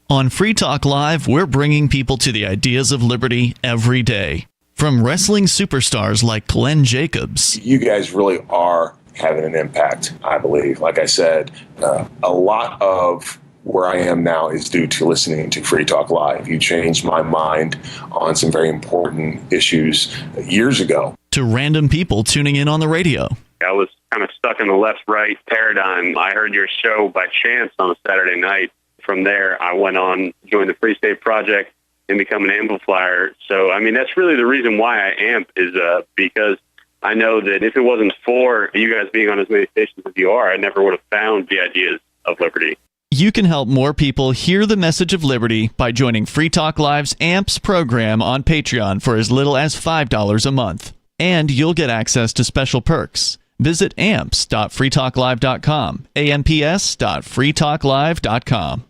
On Free Talk Live, we're bringing people to the ideas of liberty every day. From wrestling superstars like Glenn Jacobs. You guys really are having an impact, I believe. Like I said, a lot of where I am now is due to listening to Free Talk Live. You changed my mind on some very important issues years ago. To random people tuning in on the radio. I was kind of stuck in the left-right paradigm. I heard your show by chance on a Saturday night. From there, I went on, joined the Free State Project, and become an amplifier. So, I mean, that's really the reason why I amp is because I know that if it wasn't for you guys being on as many stations as you are, I never would have found the ideas of liberty. You can help more people hear the message of liberty by joining Free Talk Live's AMPS program on Patreon for as little as $5 a month. And you'll get access to special perks. Visit amps.freetalklive.com, amps.freetalklive.com.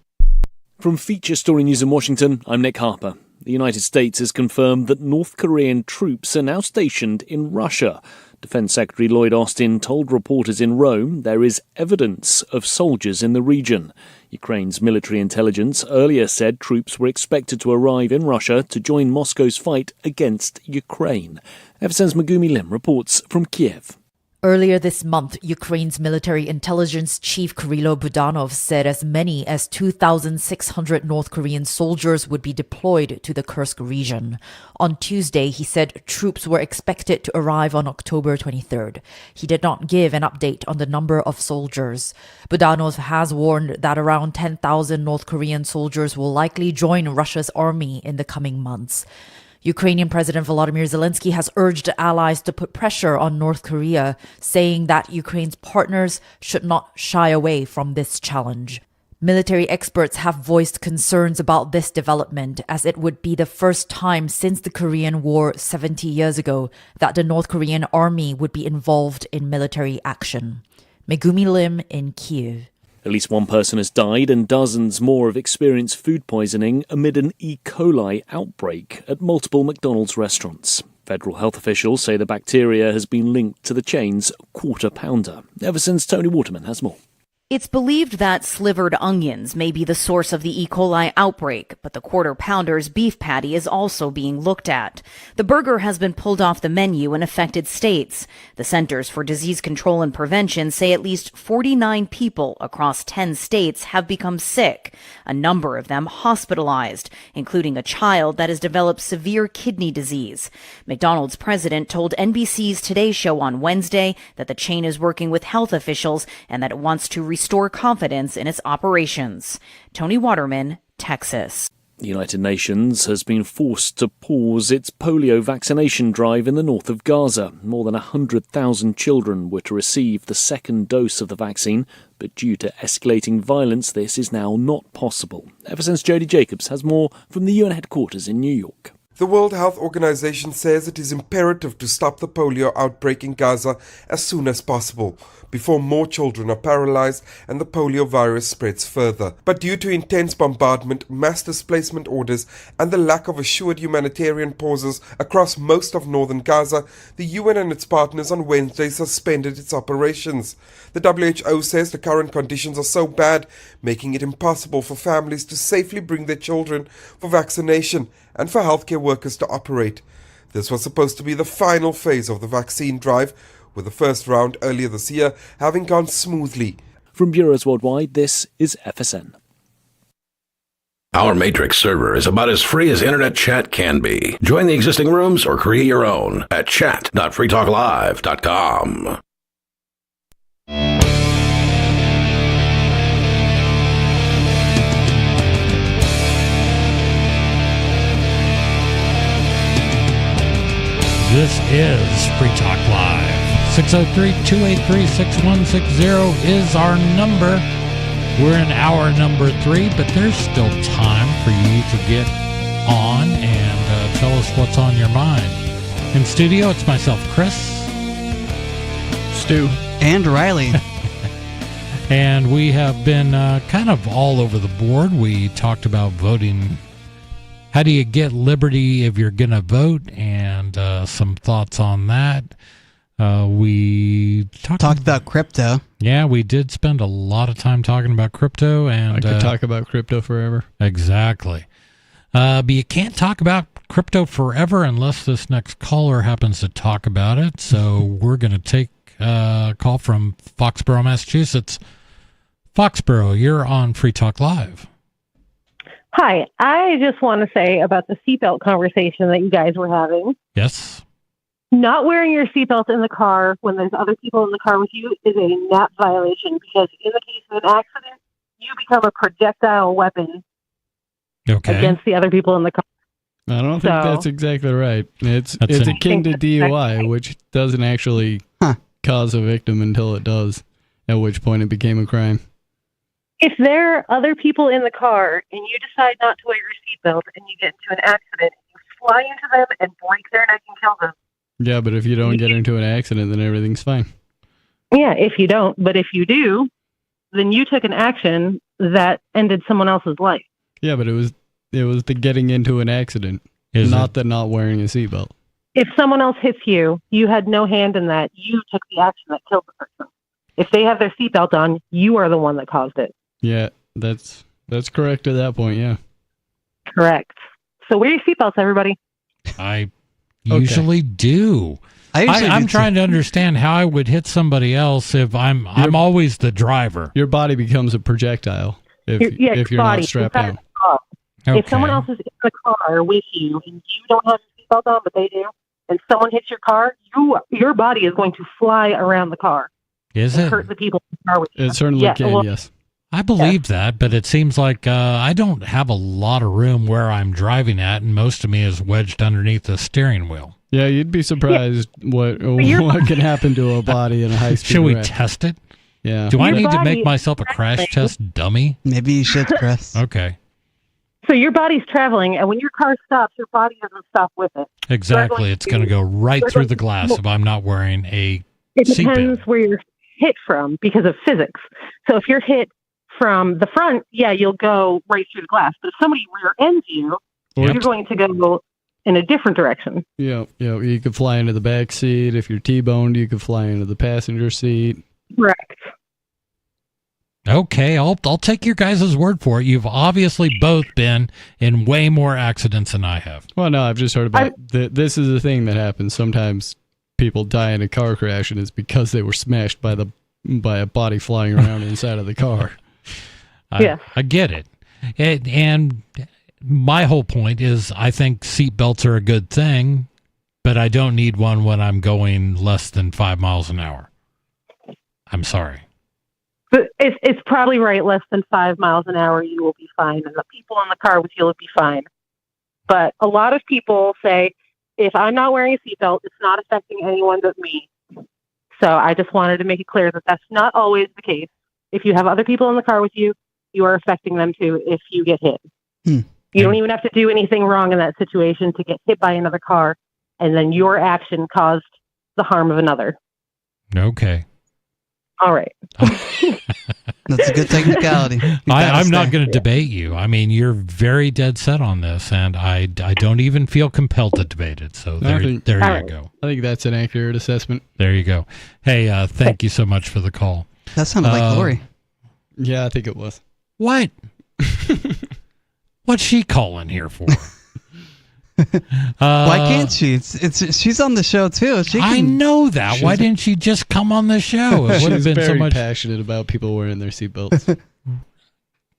From Feature Story News in Washington, I'm Nick Harper. The United States has confirmed that North Korean troops are now stationed in Russia. Defense Secretary Lloyd Austin told reporters in Rome there is evidence of soldiers in the region. Ukraine's military intelligence earlier said troops were expected to arrive in Russia to join Moscow's fight against Ukraine. FSN's Megumi Lim reports from Kiev. Earlier this month, Ukraine's military intelligence chief Kirilo Budanov said as many as 2,600 North Korean soldiers would be deployed to the Kursk region. On Tuesday, he said troops were expected to arrive on October 23rd. He did not give an update on the number of soldiers. Budanov has warned that around 10,000 North Korean soldiers will likely join Russia's army in the coming months. Ukrainian President Volodymyr Zelensky has urged allies to put pressure on North Korea, saying that Ukraine's partners should not shy away from this challenge. Military experts have voiced concerns about this development, as it would be the first time since the Korean War 70 years ago that the North Korean army would be involved in military action. Megumi Lim in Kyiv. At least one person has died and dozens more have experienced food poisoning amid an E. coli outbreak at multiple McDonald's restaurants. Federal health officials say the bacteria has been linked to the chain's Quarter Pounder. Ever since Tony Waterman has more. It's believed that slivered onions may be the source of the E. coli outbreak, but the Quarter Pounder's beef patty is also being looked at. The burger has been pulled off the menu in affected states. The Centers for Disease Control and Prevention say at least 49 people across 10 states have become sick, a number of them hospitalized, including a child that has developed severe kidney disease. McDonald's president told NBC's Today Show on Wednesday that the chain is working with health officials and that it wants to restore confidence in its operations. Tony Waterman, Texas. The United Nations has been forced to pause its polio vaccination drive in the north of Gaza. More than 100,000 children were to receive the second dose of the vaccine, but due to escalating violence, this is now not possible. Ever since Jody Jacobs has more from the UN headquarters in New York. The World Health Organization says it is imperative to stop the polio outbreak in Gaza as soon as possible, before more children are paralyzed and the polio virus spreads further. But due to intense bombardment, mass displacement orders, and the lack of assured humanitarian pauses across most of northern Gaza, the UN and its partners on Wednesday suspended its operations. The WHO says the current conditions are so bad, making it impossible for families to safely bring their children for vaccination and for healthcare workers to operate. This was supposed to be the final phase of the vaccine drive, with the first round earlier this year having gone smoothly. From Bureaus Worldwide, this is FSN. Our Matrix server is about as free as internet chat can be. Join the existing rooms or create your own at chat.freetalklive.com. This is Free Talk Live. 603-283-6160 is our number. We're in hour number 3, but there's still time for you to get on and tell us what's on your mind. In studio, it's myself, Chris, Stu, and Riley. And we have been kind of all over the board. We talked about voting, how do you get liberty if you're going to vote, and some thoughts on that. We talked about crypto. Yeah, we did spend a lot of time talking about crypto, and I could talk about crypto forever. Exactly. But you can't talk about crypto forever unless this next caller happens to talk about it. So we're going to take a call from Foxborough, Massachusetts. Foxborough, you're on Free Talk Live. Hi, I just want to say about the seatbelt conversation that you guys were having. Yes. Not wearing your seatbelt in the car when there's other people in the car with you is a NAP violation, because in the case of an accident, you become a projectile weapon against the other people in the car. I don't think that's exactly right. It's akin to DUI, which doesn't actually cause a victim until it does, at which point it became a crime. If there are other people in the car and you decide not to wear your seatbelt and you get into an accident, you fly into them and break their neck and kill them. Yeah, but if you don't get into an accident, then everything's fine. Yeah, if you don't. But if you do, then you took an action that ended someone else's life. Yeah, but it was the getting into an accident, not the not wearing a seatbelt. If someone else hits you, you had no hand in that. You took the action that killed the person. If they have their seatbelt on, you are the one that caused it. Yeah, that's correct at that point, yeah. Correct. So wear your seatbelts, everybody. I usually do. I'm trying to understand how I would hit somebody else if I'm always the driver. Your body becomes a projectile if you're not strapped down. Okay. If someone else is in the car with you and you don't have your seatbelt on, but they do, and someone hits your car, your body is going to fly around the car. Is it? Hurt the people in the car with you. It certainly can, yes. I believe that, but it seems like I don't have a lot of room where I'm driving at, and most of me is wedged underneath the steering wheel. Yeah, you'd be surprised what can happen to a body in a high-speed Should we wreck. test it? Yeah. Do I need to make myself a crash test dummy? Maybe you should, Chris. Okay. So your body's traveling, and when your car stops, your body doesn't stop with it. Exactly. It's going to go right through the glass if I'm not wearing a It seatbelt. depends where you're hit from because of physics. So if you're hit from the front, yeah, you'll go right through the glass. But if somebody rear ends you, you're going to go in a different direction. Yeah, you could fly into the back seat. If you're T-boned, you could fly into the passenger seat. Correct. Okay, I'll take your guys' word for it. You've obviously both been in way more accidents than I have. Well, no, I've just heard about this is a thing that happens. Sometimes people die in a car crash, and it's because they were smashed by a body flying around inside of the car. I get it. And my whole point is I think seatbelts are a good thing, but I don't need one when I'm going less than 5 miles an hour. I'm sorry. But it's probably right. Less than 5 miles an hour, you will be fine. And the people in the car with you will be fine. But a lot of people say, if I'm not wearing a seatbelt, it's not affecting anyone but me. So I just wanted to make it clear that that's not always the case. If you have other people in the car with you, you are affecting them too if you get hit. You don't even have to do anything wrong in that situation to get hit by another car, and then your action caused the harm of another. Okay. All right. That's a good technicality. I'm not going to debate you. I mean, you're very dead set on this, and I don't even feel compelled to debate it. So there you go. I think that's an accurate assessment. There you go. Hey, thank you so much for the call. That sounded like Lori. Yeah, I think it was. What? What's she calling here for? Why can't she? She's on the show too. I know that. Why didn't she just come on the show? It would have been very so much passionate about people wearing their seatbelts.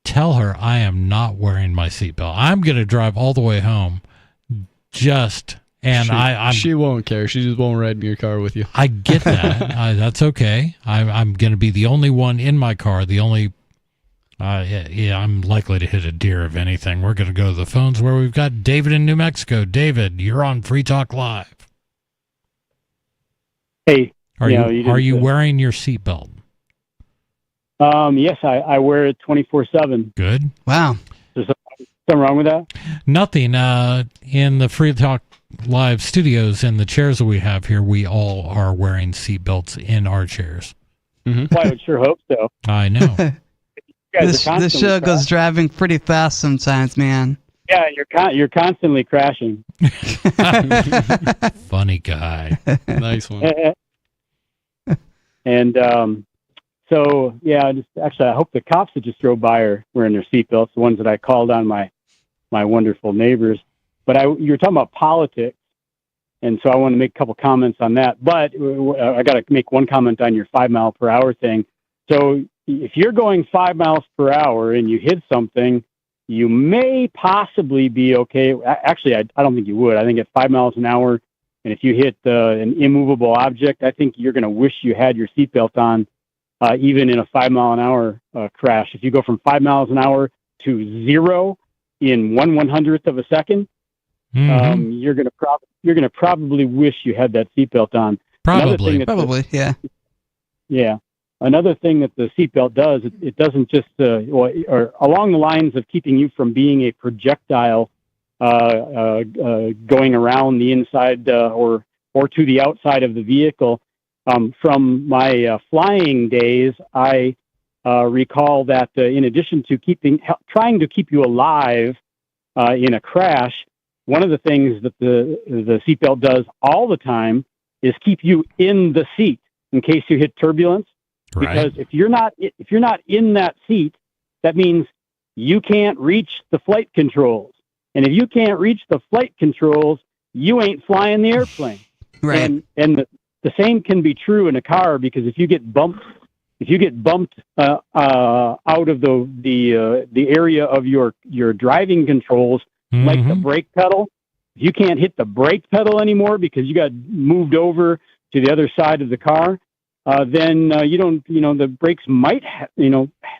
Tell her I am not wearing my seatbelt. I'm going to drive all the way home. She won't care. She just won't ride in your car with you. I get that. That's okay. I'm going to be the only one in my car. The only. I'm likely to hit a deer if anything. We're going to go to the phones where we've got David in New Mexico. David, you're on Free Talk Live. Hey, are you wearing your seatbelt? Yes, I wear it 24/7. Good. Wow. Is there something wrong with that? Nothing. In the Free Talk Live studios and the chairs that we have here, we all are wearing seatbelts in our chairs. Well, I would sure hope so. I know. This show goes driving pretty fast sometimes, man. Yeah, you're constantly crashing. Funny guy. Nice one. And so, yeah, I hope the cops that just drove by are wearing their seatbelts, the ones that I called on my wonderful neighbors. But you were talking about politics, and so I want to make a couple comments on that. But I got to make one comment on your 5 mile per hour thing. So if you're going 5 miles per hour and you hit something, you may possibly be okay. Actually, I don't think you would. I think at 5 miles an hour, and if you hit an immovable object, I think you're going to wish you had your seatbelt on, even in a 5 mile an hour crash. If you go from 5 miles an hour to 0 in 1/100th of a second, you're going to probably wish you had that seatbelt on. Probably, yeah. Yeah. Another thing that the seatbelt does, it doesn't just, or along the lines of keeping you from being a projectile going around the inside or to the outside of the vehicle. From my flying days, I recall that in addition to trying to keep you alive in a crash, one of the things that the seatbelt does all the time is keep you in the seat in case you hit turbulence. Right. Because if you're not in that seat, that means you can't reach the flight controls. And if you can't reach the flight controls, you ain't flying the airplane. Right. And the same can be true in a car, because if you get bumped out of the area of your driving controls, like the brake pedal, if you can't hit the brake pedal anymore because you got moved over to the other side of the car, then the brakes might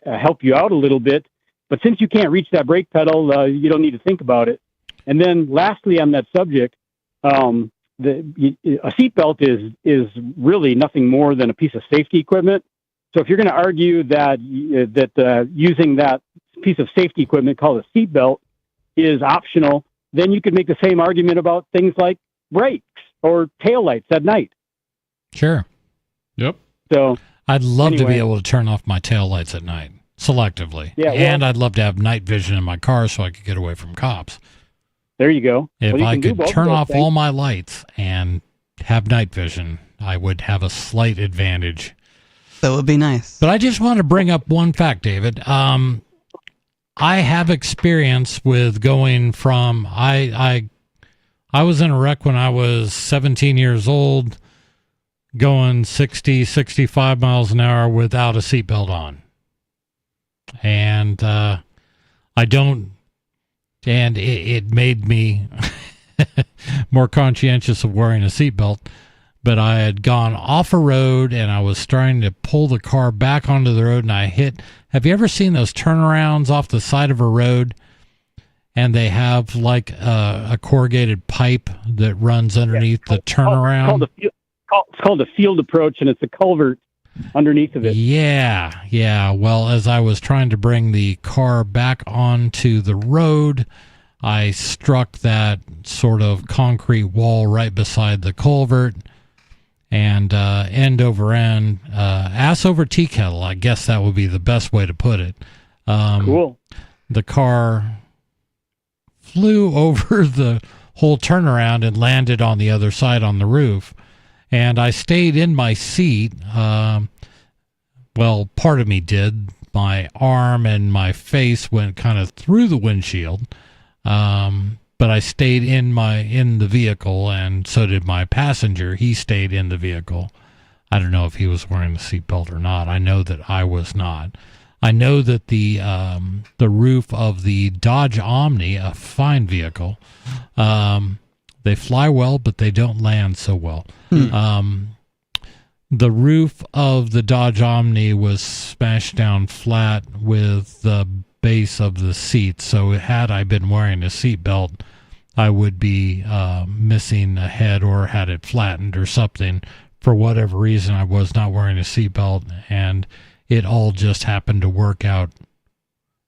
help you out a little bit, but since you can't reach that brake pedal, you don't need to think about it. And then lastly on that subject, a seatbelt is really nothing more than a piece of safety equipment. So if you're going to argue that using that piece of safety equipment called a seatbelt is optional, then you could make the same argument about things like brakes or taillights at night. Sure. Yep. So I'd love to be able to turn off my taillights at night selectively. Yeah, and I'd love to have night vision in my car so I could get away from cops. There you go. If I could turn off all my lights and have night vision, I would have a slight advantage. That would be nice. But I just want to bring up one fact, David. I have experience with going from I was in a wreck when I was 17 years old, going 60, 65 miles an hour without a seatbelt on. And it made me more conscientious of wearing a seatbelt. But I had gone off a road and I was starting to pull the car back onto the road, and I hit. Have you ever seen those turnarounds off the side of a road? And they have like a corrugated pipe that runs underneath the turnaround. It's called a field approach, and it's a culvert underneath of it. Yeah. Well, as I was trying to bring the car back onto the road, I struck that sort of concrete wall right beside the culvert, and end over end, ass over tea kettle. I guess that would be the best way to put it. Cool. The car flew over the whole turnaround and landed on the other side on the roof. And I stayed in my seat. Well, part of me did. My arm and my face went kind of through the windshield. But I stayed in the vehicle, and so did my passenger. He stayed in the vehicle. I don't know if he was wearing a seatbelt or not. I know that I was not. I know that the roof of the Dodge Omni, a fine vehicle, they fly well, but they don't land so well. The roof of the Dodge Omni was smashed down flat with the base of the seat, so had I been wearing a seatbelt, I would be missing a head or had it flattened or something. For whatever reason, I was not wearing a seatbelt, and it all just happened to work out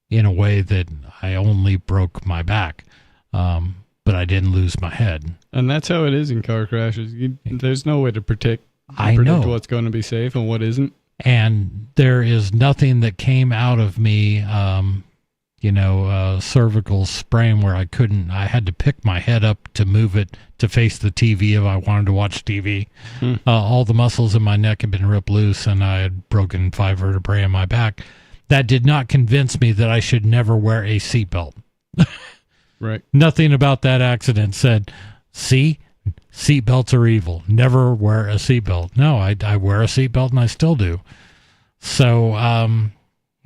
in a way that I only broke my back, but I didn't lose my head. And that's how it is in car crashes. There's no way to predict what's going to be safe and what isn't. And there is nothing that came out of me cervical sprain where I had to pick my head up to move it to face the TV if I wanted to watch TV. All the muscles in my neck had been ripped loose, and I had broken 5 vertebrae in my back. That did not convince me that I should never wear a seatbelt. Right. Nothing about that accident said, see, seatbelts are evil. Never wear a seatbelt. No, I wear a seatbelt, and I still do. So,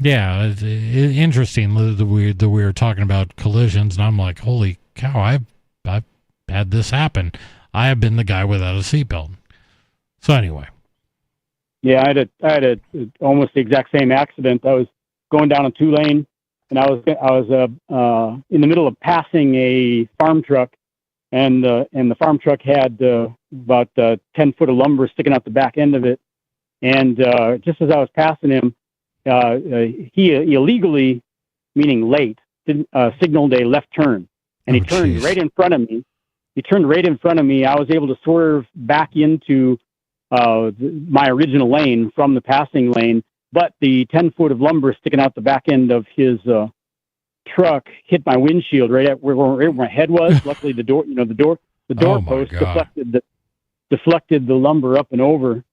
yeah, interesting that we were talking about collisions, and I'm like, holy cow, I've had this happen. I have been the guy without a seatbelt. So anyway. Yeah, I had a almost the exact same accident. I was going down a 2-lane, and I was in the middle of passing a farm truck, and the farm truck had about 10 foot of lumber sticking out the back end of it, and just as I was passing him, he illegally, meaning late, signaled a left turn, and he turned right in front of me. I was able to swerve back into my original lane from the passing lane, but the 10 foot of lumber sticking out the back end of his truck hit my windshield right at where my head was. Luckily, the door post deflected the lumber up and over.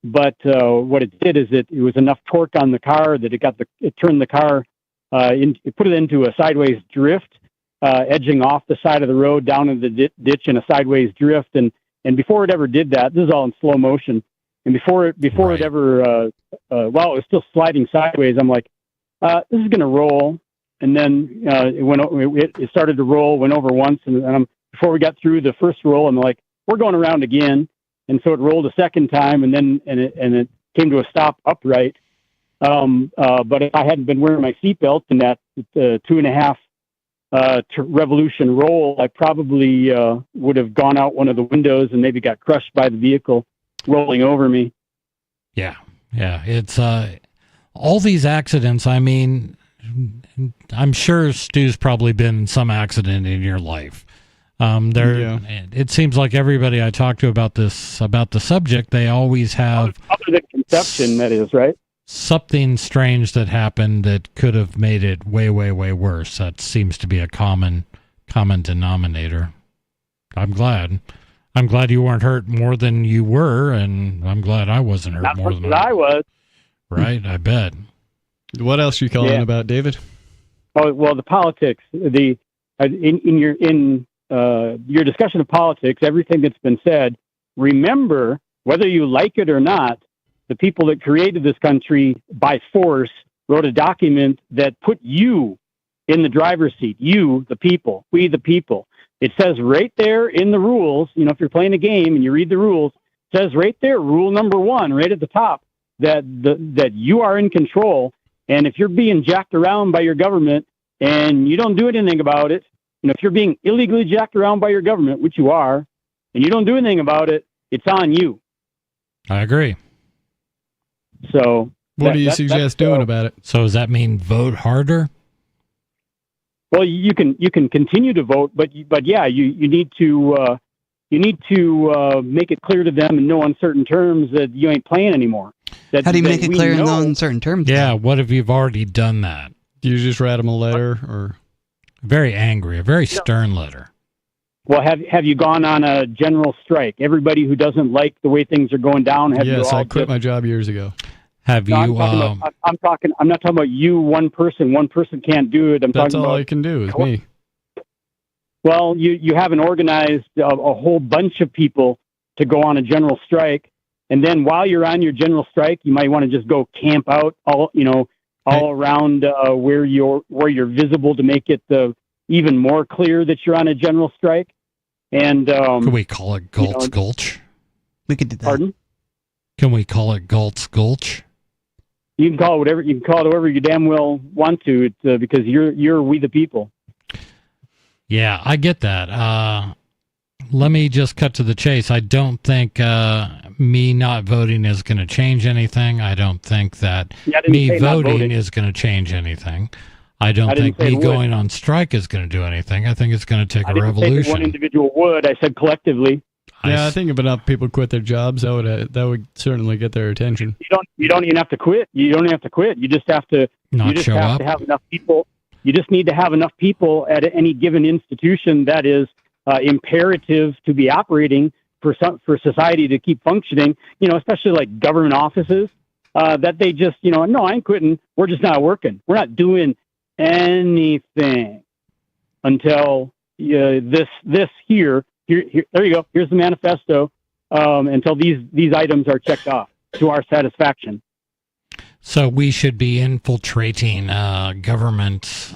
But what it did is it was enough torque on the car that it turned the car, it put it into a sideways drift, edging off the side of the road down in the ditch in a sideways drift. And before it ever did that, this is all in slow motion. And before it ever, while it was still sliding sideways, I'm like, this is going to roll. And then it started to roll, went over once, and before we got through the first roll, I'm like, we're going around again. And so it rolled a second time, and it came to a stop upright. But if I hadn't been wearing my seatbelt in that 2.5 revolution roll, I probably would have gone out one of the windows and maybe got crushed by the vehicle rolling over me. Yeah. It's all these accidents. I mean, I'm sure Stu's probably been in some accident in your life. It seems like everybody I talk to about the subject, they always have other than conception, that is, right? Something strange that happened that could have made it way, way, way worse. That seems to be a common denominator. I'm glad you weren't hurt more than you were, and I'm glad I wasn't hurt more than I was. Right, I bet. What else are you calling about, David? Oh well, the politics. In your discussion of politics, everything that's been said. Remember, whether you like it or not, the people that created this country by force wrote a document that put you in the driver's seat. You, the people, we, the people. It says right there in the rules, if you're playing a game and you read the rules, it says right there, rule number 1, right at the top, that you are in control. And if you're being jacked around by your government and you don't do anything about it, if you're being illegally jacked around by your government, which you are, and you don't do anything about it, it's on you. I agree. So what do you suggest doing about it? So does that mean vote harder? Well, you can continue to vote, but yeah, you need to make it clear to them in no uncertain terms that you ain't playing anymore. How do you make it clear in no uncertain terms? Yeah, what if you've already done that? Do you just write them a letter, or very angry, a very stern letter? Well, have you gone on a general strike? Everybody who doesn't like the way things are going down. Yes, I quit my job years ago. Have you? I'm not talking about you, one person. One person can't do it. That's all I can do is me. Well, you haven't organized a whole bunch of people to go on a general strike, and then while you're on your general strike, you might want to just go camp out all around where you're visible to make it even more clear that you're on a general strike. And can we call it Galt's Gulch? We could do that. Pardon? Can we call it Galt's Gulch? You can call it whatever. You can call it whatever you damn well want to. It's because you're we the people. Yeah, I get that. Let me just cut to the chase. I don't think me not voting is going to change anything. I don't think that me voting is going to change anything. I don't think me going on strike is going to do anything. I think it's going to take a revolution. Say one individual would. I said collectively. Yeah, I think if enough people quit their jobs, that would certainly get their attention. You don't even have to quit. You don't have to quit. You just have to Not you just show have up? to have enough people. You just need to have enough people at any given institution that is imperative to be operating for society to keep functioning. Especially like government offices, that they just no, I ain't quitting. We're just not working. We're not doing anything until this here. There you go. Here's the manifesto. Until these items are checked off to our satisfaction. So we should be infiltrating government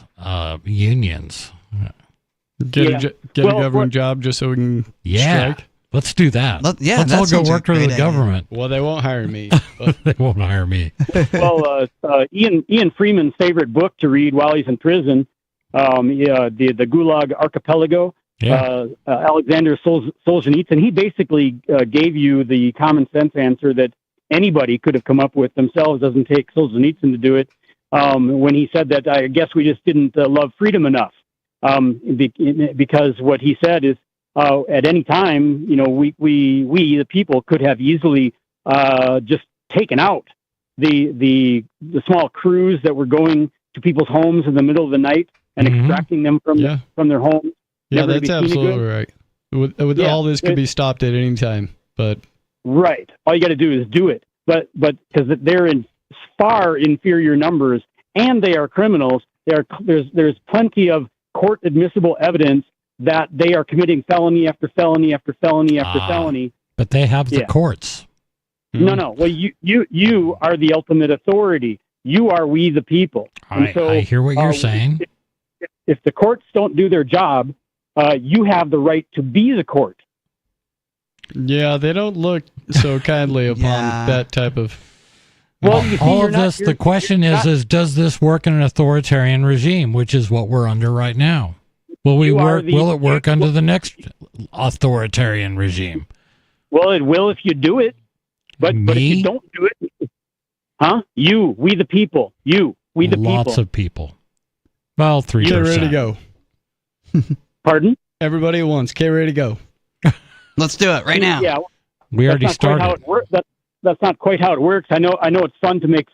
unions. Get a government job just so we can strike. Let's do that. Let's all go work for the government. Well, they won't hire me. They won't hire me. Well, Ian Freeman's favorite book to read while he's in prison, the Gulag Archipelago. Alexander Solzhenitsyn, he basically gave you the common sense answer that anybody could have come up with themselves. Doesn't take Solzhenitsyn to do it. When he said that, I guess we just didn't love freedom enough. Because what he said is, at any time, we the people could have easily just taken out the small crews that were going to people's homes in the middle of the night and extracting them from their homes. Yeah, that's absolutely right. With all this could be stopped at any time, but right. All you got to do is do it. But because they're in far inferior numbers and they are criminals, there's plenty of court admissible evidence that they are committing felony after felony after felony after felony. But they have the courts. No. Well, you are the ultimate authority. You are we the people. I hear what you're saying. If the courts don't do their job, you have the right to be the court. Yeah, they don't look so kindly upon that type of. Well, you see, all of this. The question is, does this work in an authoritarian regime, which is what we're under right now? Will it work under the next authoritarian regime? Well, it will if you do it. But if you don't do it, we the people. We the people. Lots of people. Well, 3%. Get ready to go. Pardon? Everybody at once. Get ready to go. Let's do it right now. Yeah, we already started. That's not quite how it works. I know it's fun to make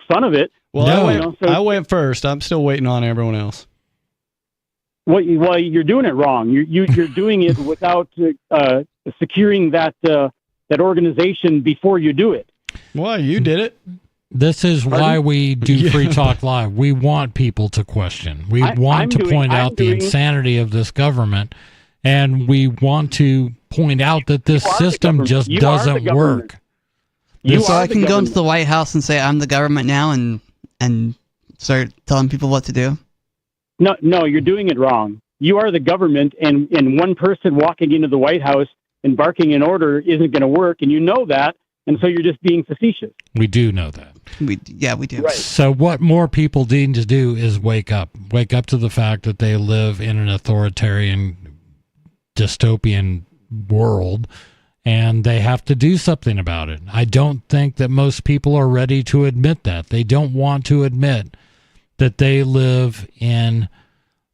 fun of it. Well, I went first. I'm still waiting on everyone else. Well, you're doing it wrong. You're doing it without securing that organization before you do it. Well, you did it. This is why we do Free Talk Live. We want people to question. We want to point out the insanity of this government, and we want to point out that this system just doesn't work. So I can go into the White House and say I'm the government now and start telling people what to do? No, you're doing it wrong. You are the government, and one person walking into the White House and barking an order isn't going to work, and you know that, and so you're just being facetious. We do know that. We do. Right. So what more people need to do is wake up to the fact that they live in an authoritarian, dystopian world, and they have to do something about it. I don't think that most people are ready to admit that. They don't want to admit that they live in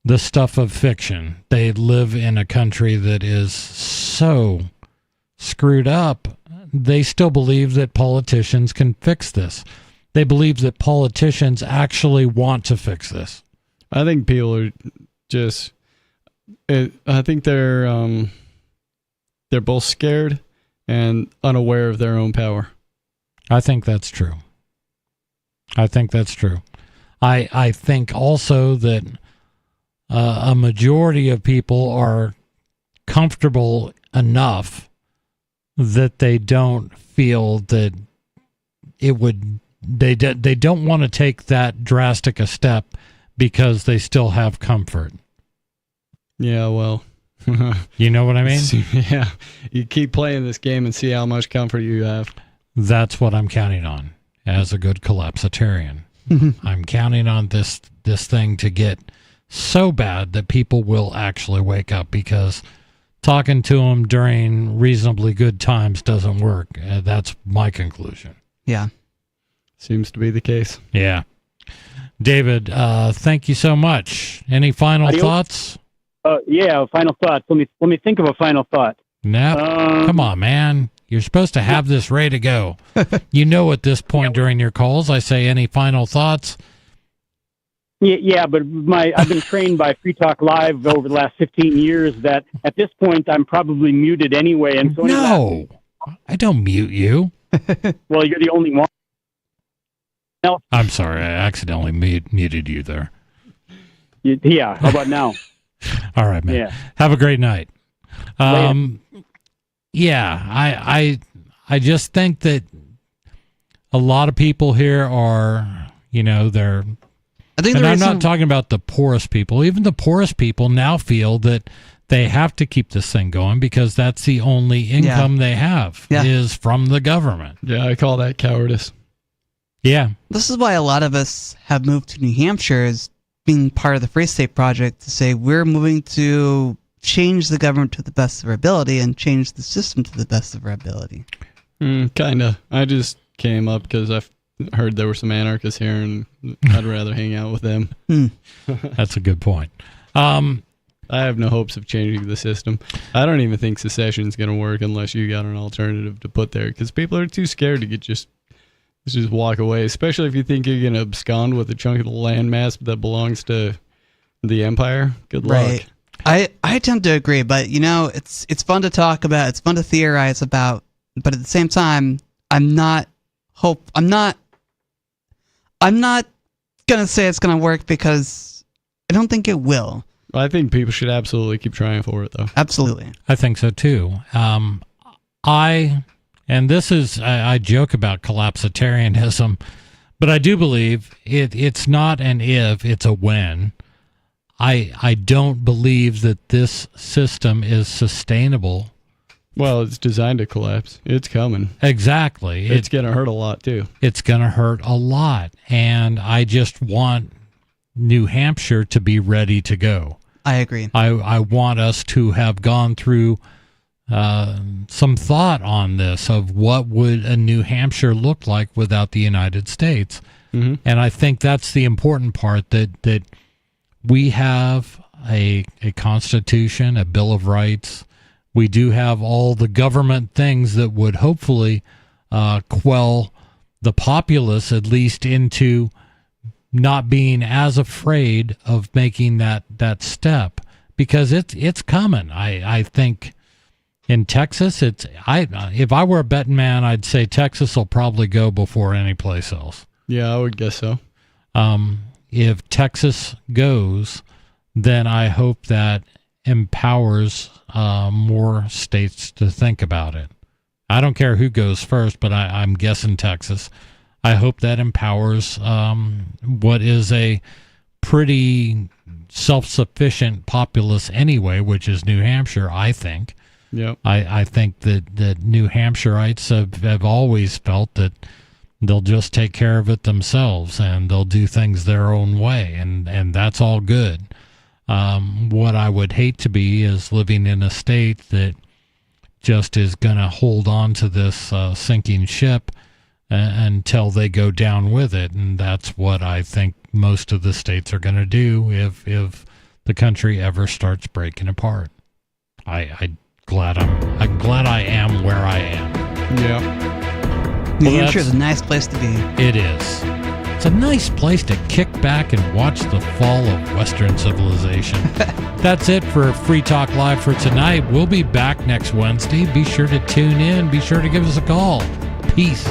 the stuff of fiction. They live in a country that is so screwed up. They still believe that politicians can fix this. They believe that politicians actually want to fix this. I think people are just. I think they're both scared and unaware of their own power. I think that's true. I think also that a majority of people are comfortable enough that they don't feel that it would. They don't want to take that drastic a step because they still have comfort. Yeah, well, you know what I mean? Yeah, you keep playing this game and see how much comfort you have. That's what I'm counting on as a good collapsitarian. I'm counting on this thing to get so bad that people will actually wake up, because talking to them during reasonably good times doesn't work. That's my conclusion. Yeah. Seems to be the case. Yeah. David, thank you so much. Any final thoughts? Final thoughts. Let me think of a final thought. No, come on, man. You're supposed to have this ready to go. You know, at this point during your calls, I say any final thoughts, Yeah, but I've been trained by Free Talk Live over the last 15 years that at this point I'm probably muted anyway. And so No, I don't mute you. Well, you're the only one. No. I'm sorry, I accidentally muted you there. Yeah, how about now? All right, man. Yeah. Have a great night. Yeah, I just think that a lot of people here are, they're. And I'm not talking about the poorest people. Even the poorest people now feel that they have to keep this thing going because that's the only income they have is from the government. Yeah, I call that cowardice. Yeah. This is why a lot of us have moved to New Hampshire as being part of the Free State Project to say we're moving to change the government to the best of our ability and change the system to the best of our ability. Kinda. I just came up because I've heard there were some anarchists here and I'd rather hang out with them. That's a good point. I have no hopes of changing the system. I don't even think secession's going to work unless you got an alternative to put there because people are too scared to just walk away, especially if you think you're going to abscond with a chunk of the landmass that belongs to the empire. Good luck. Right. I tend to agree, but it's fun to talk about, it's fun to theorize about, but at the same time, I'm not gonna say it's gonna work because I don't think it will. I think people should absolutely keep trying for it, though. Absolutely. I think so too. I joke about collapsitarianism, but I do believe it's not an if, it's a when. I don't believe that this system is sustainable. Well, it's designed to collapse. It's coming. Exactly. It's going to hurt a lot, too. It's going to hurt a lot. And I just want New Hampshire to be ready to go. I agree. I want us to have gone through some thought on this of what would a New Hampshire look like without the United States. Mm-hmm. And I think that's the important part, that we have a Constitution, a Bill of Rights. We do have all the government things that would hopefully quell the populace, at least into not being as afraid of making that step, because it's coming. I think in Texas, if I were a betting man, I'd say Texas will probably go before any place else. Yeah, I would guess so. If Texas goes, then I hope that empowers more states to think about it. I don't care who goes first, but I'm guessing Texas. I hope that empowers what is a pretty self-sufficient populace anyway, which is New Hampshire, I think. Yep. I think that New Hampshireites have always felt that they'll just take care of it themselves and they'll do things their own way, and that's all good. What I would hate to be is living in a state that just is going to hold on to this sinking ship until they go down with it, and that's what I think most of the states are going to do if the country ever starts breaking apart. I'm glad I am where I am. Yeah. New Hampshire is a nice place to be. It is. It's a nice place to kick back and watch the fall of Western civilization. That's it for Free Talk Live for tonight. We'll be back next Wednesday. Be sure to tune in. Be sure to give us a call. Peace.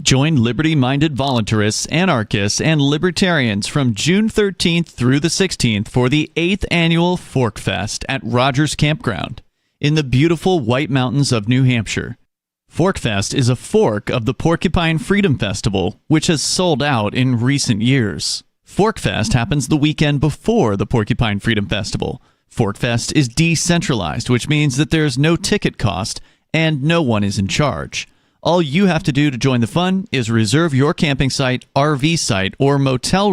Join liberty-minded voluntarists, anarchists, and libertarians from June 13th through the 16th for the 8th annual Fork Fest at Rogers Campground in the beautiful White Mountains of New Hampshire. Fork Fest is a fork of the Porcupine Freedom Festival, which has sold out in recent years. Fork Fest happens the weekend before the Porcupine Freedom Festival. Fork Fest is decentralized, which means that there's no ticket cost and no one is in charge. All you have to do to join the fun is reserve your camping site, RV site, or motel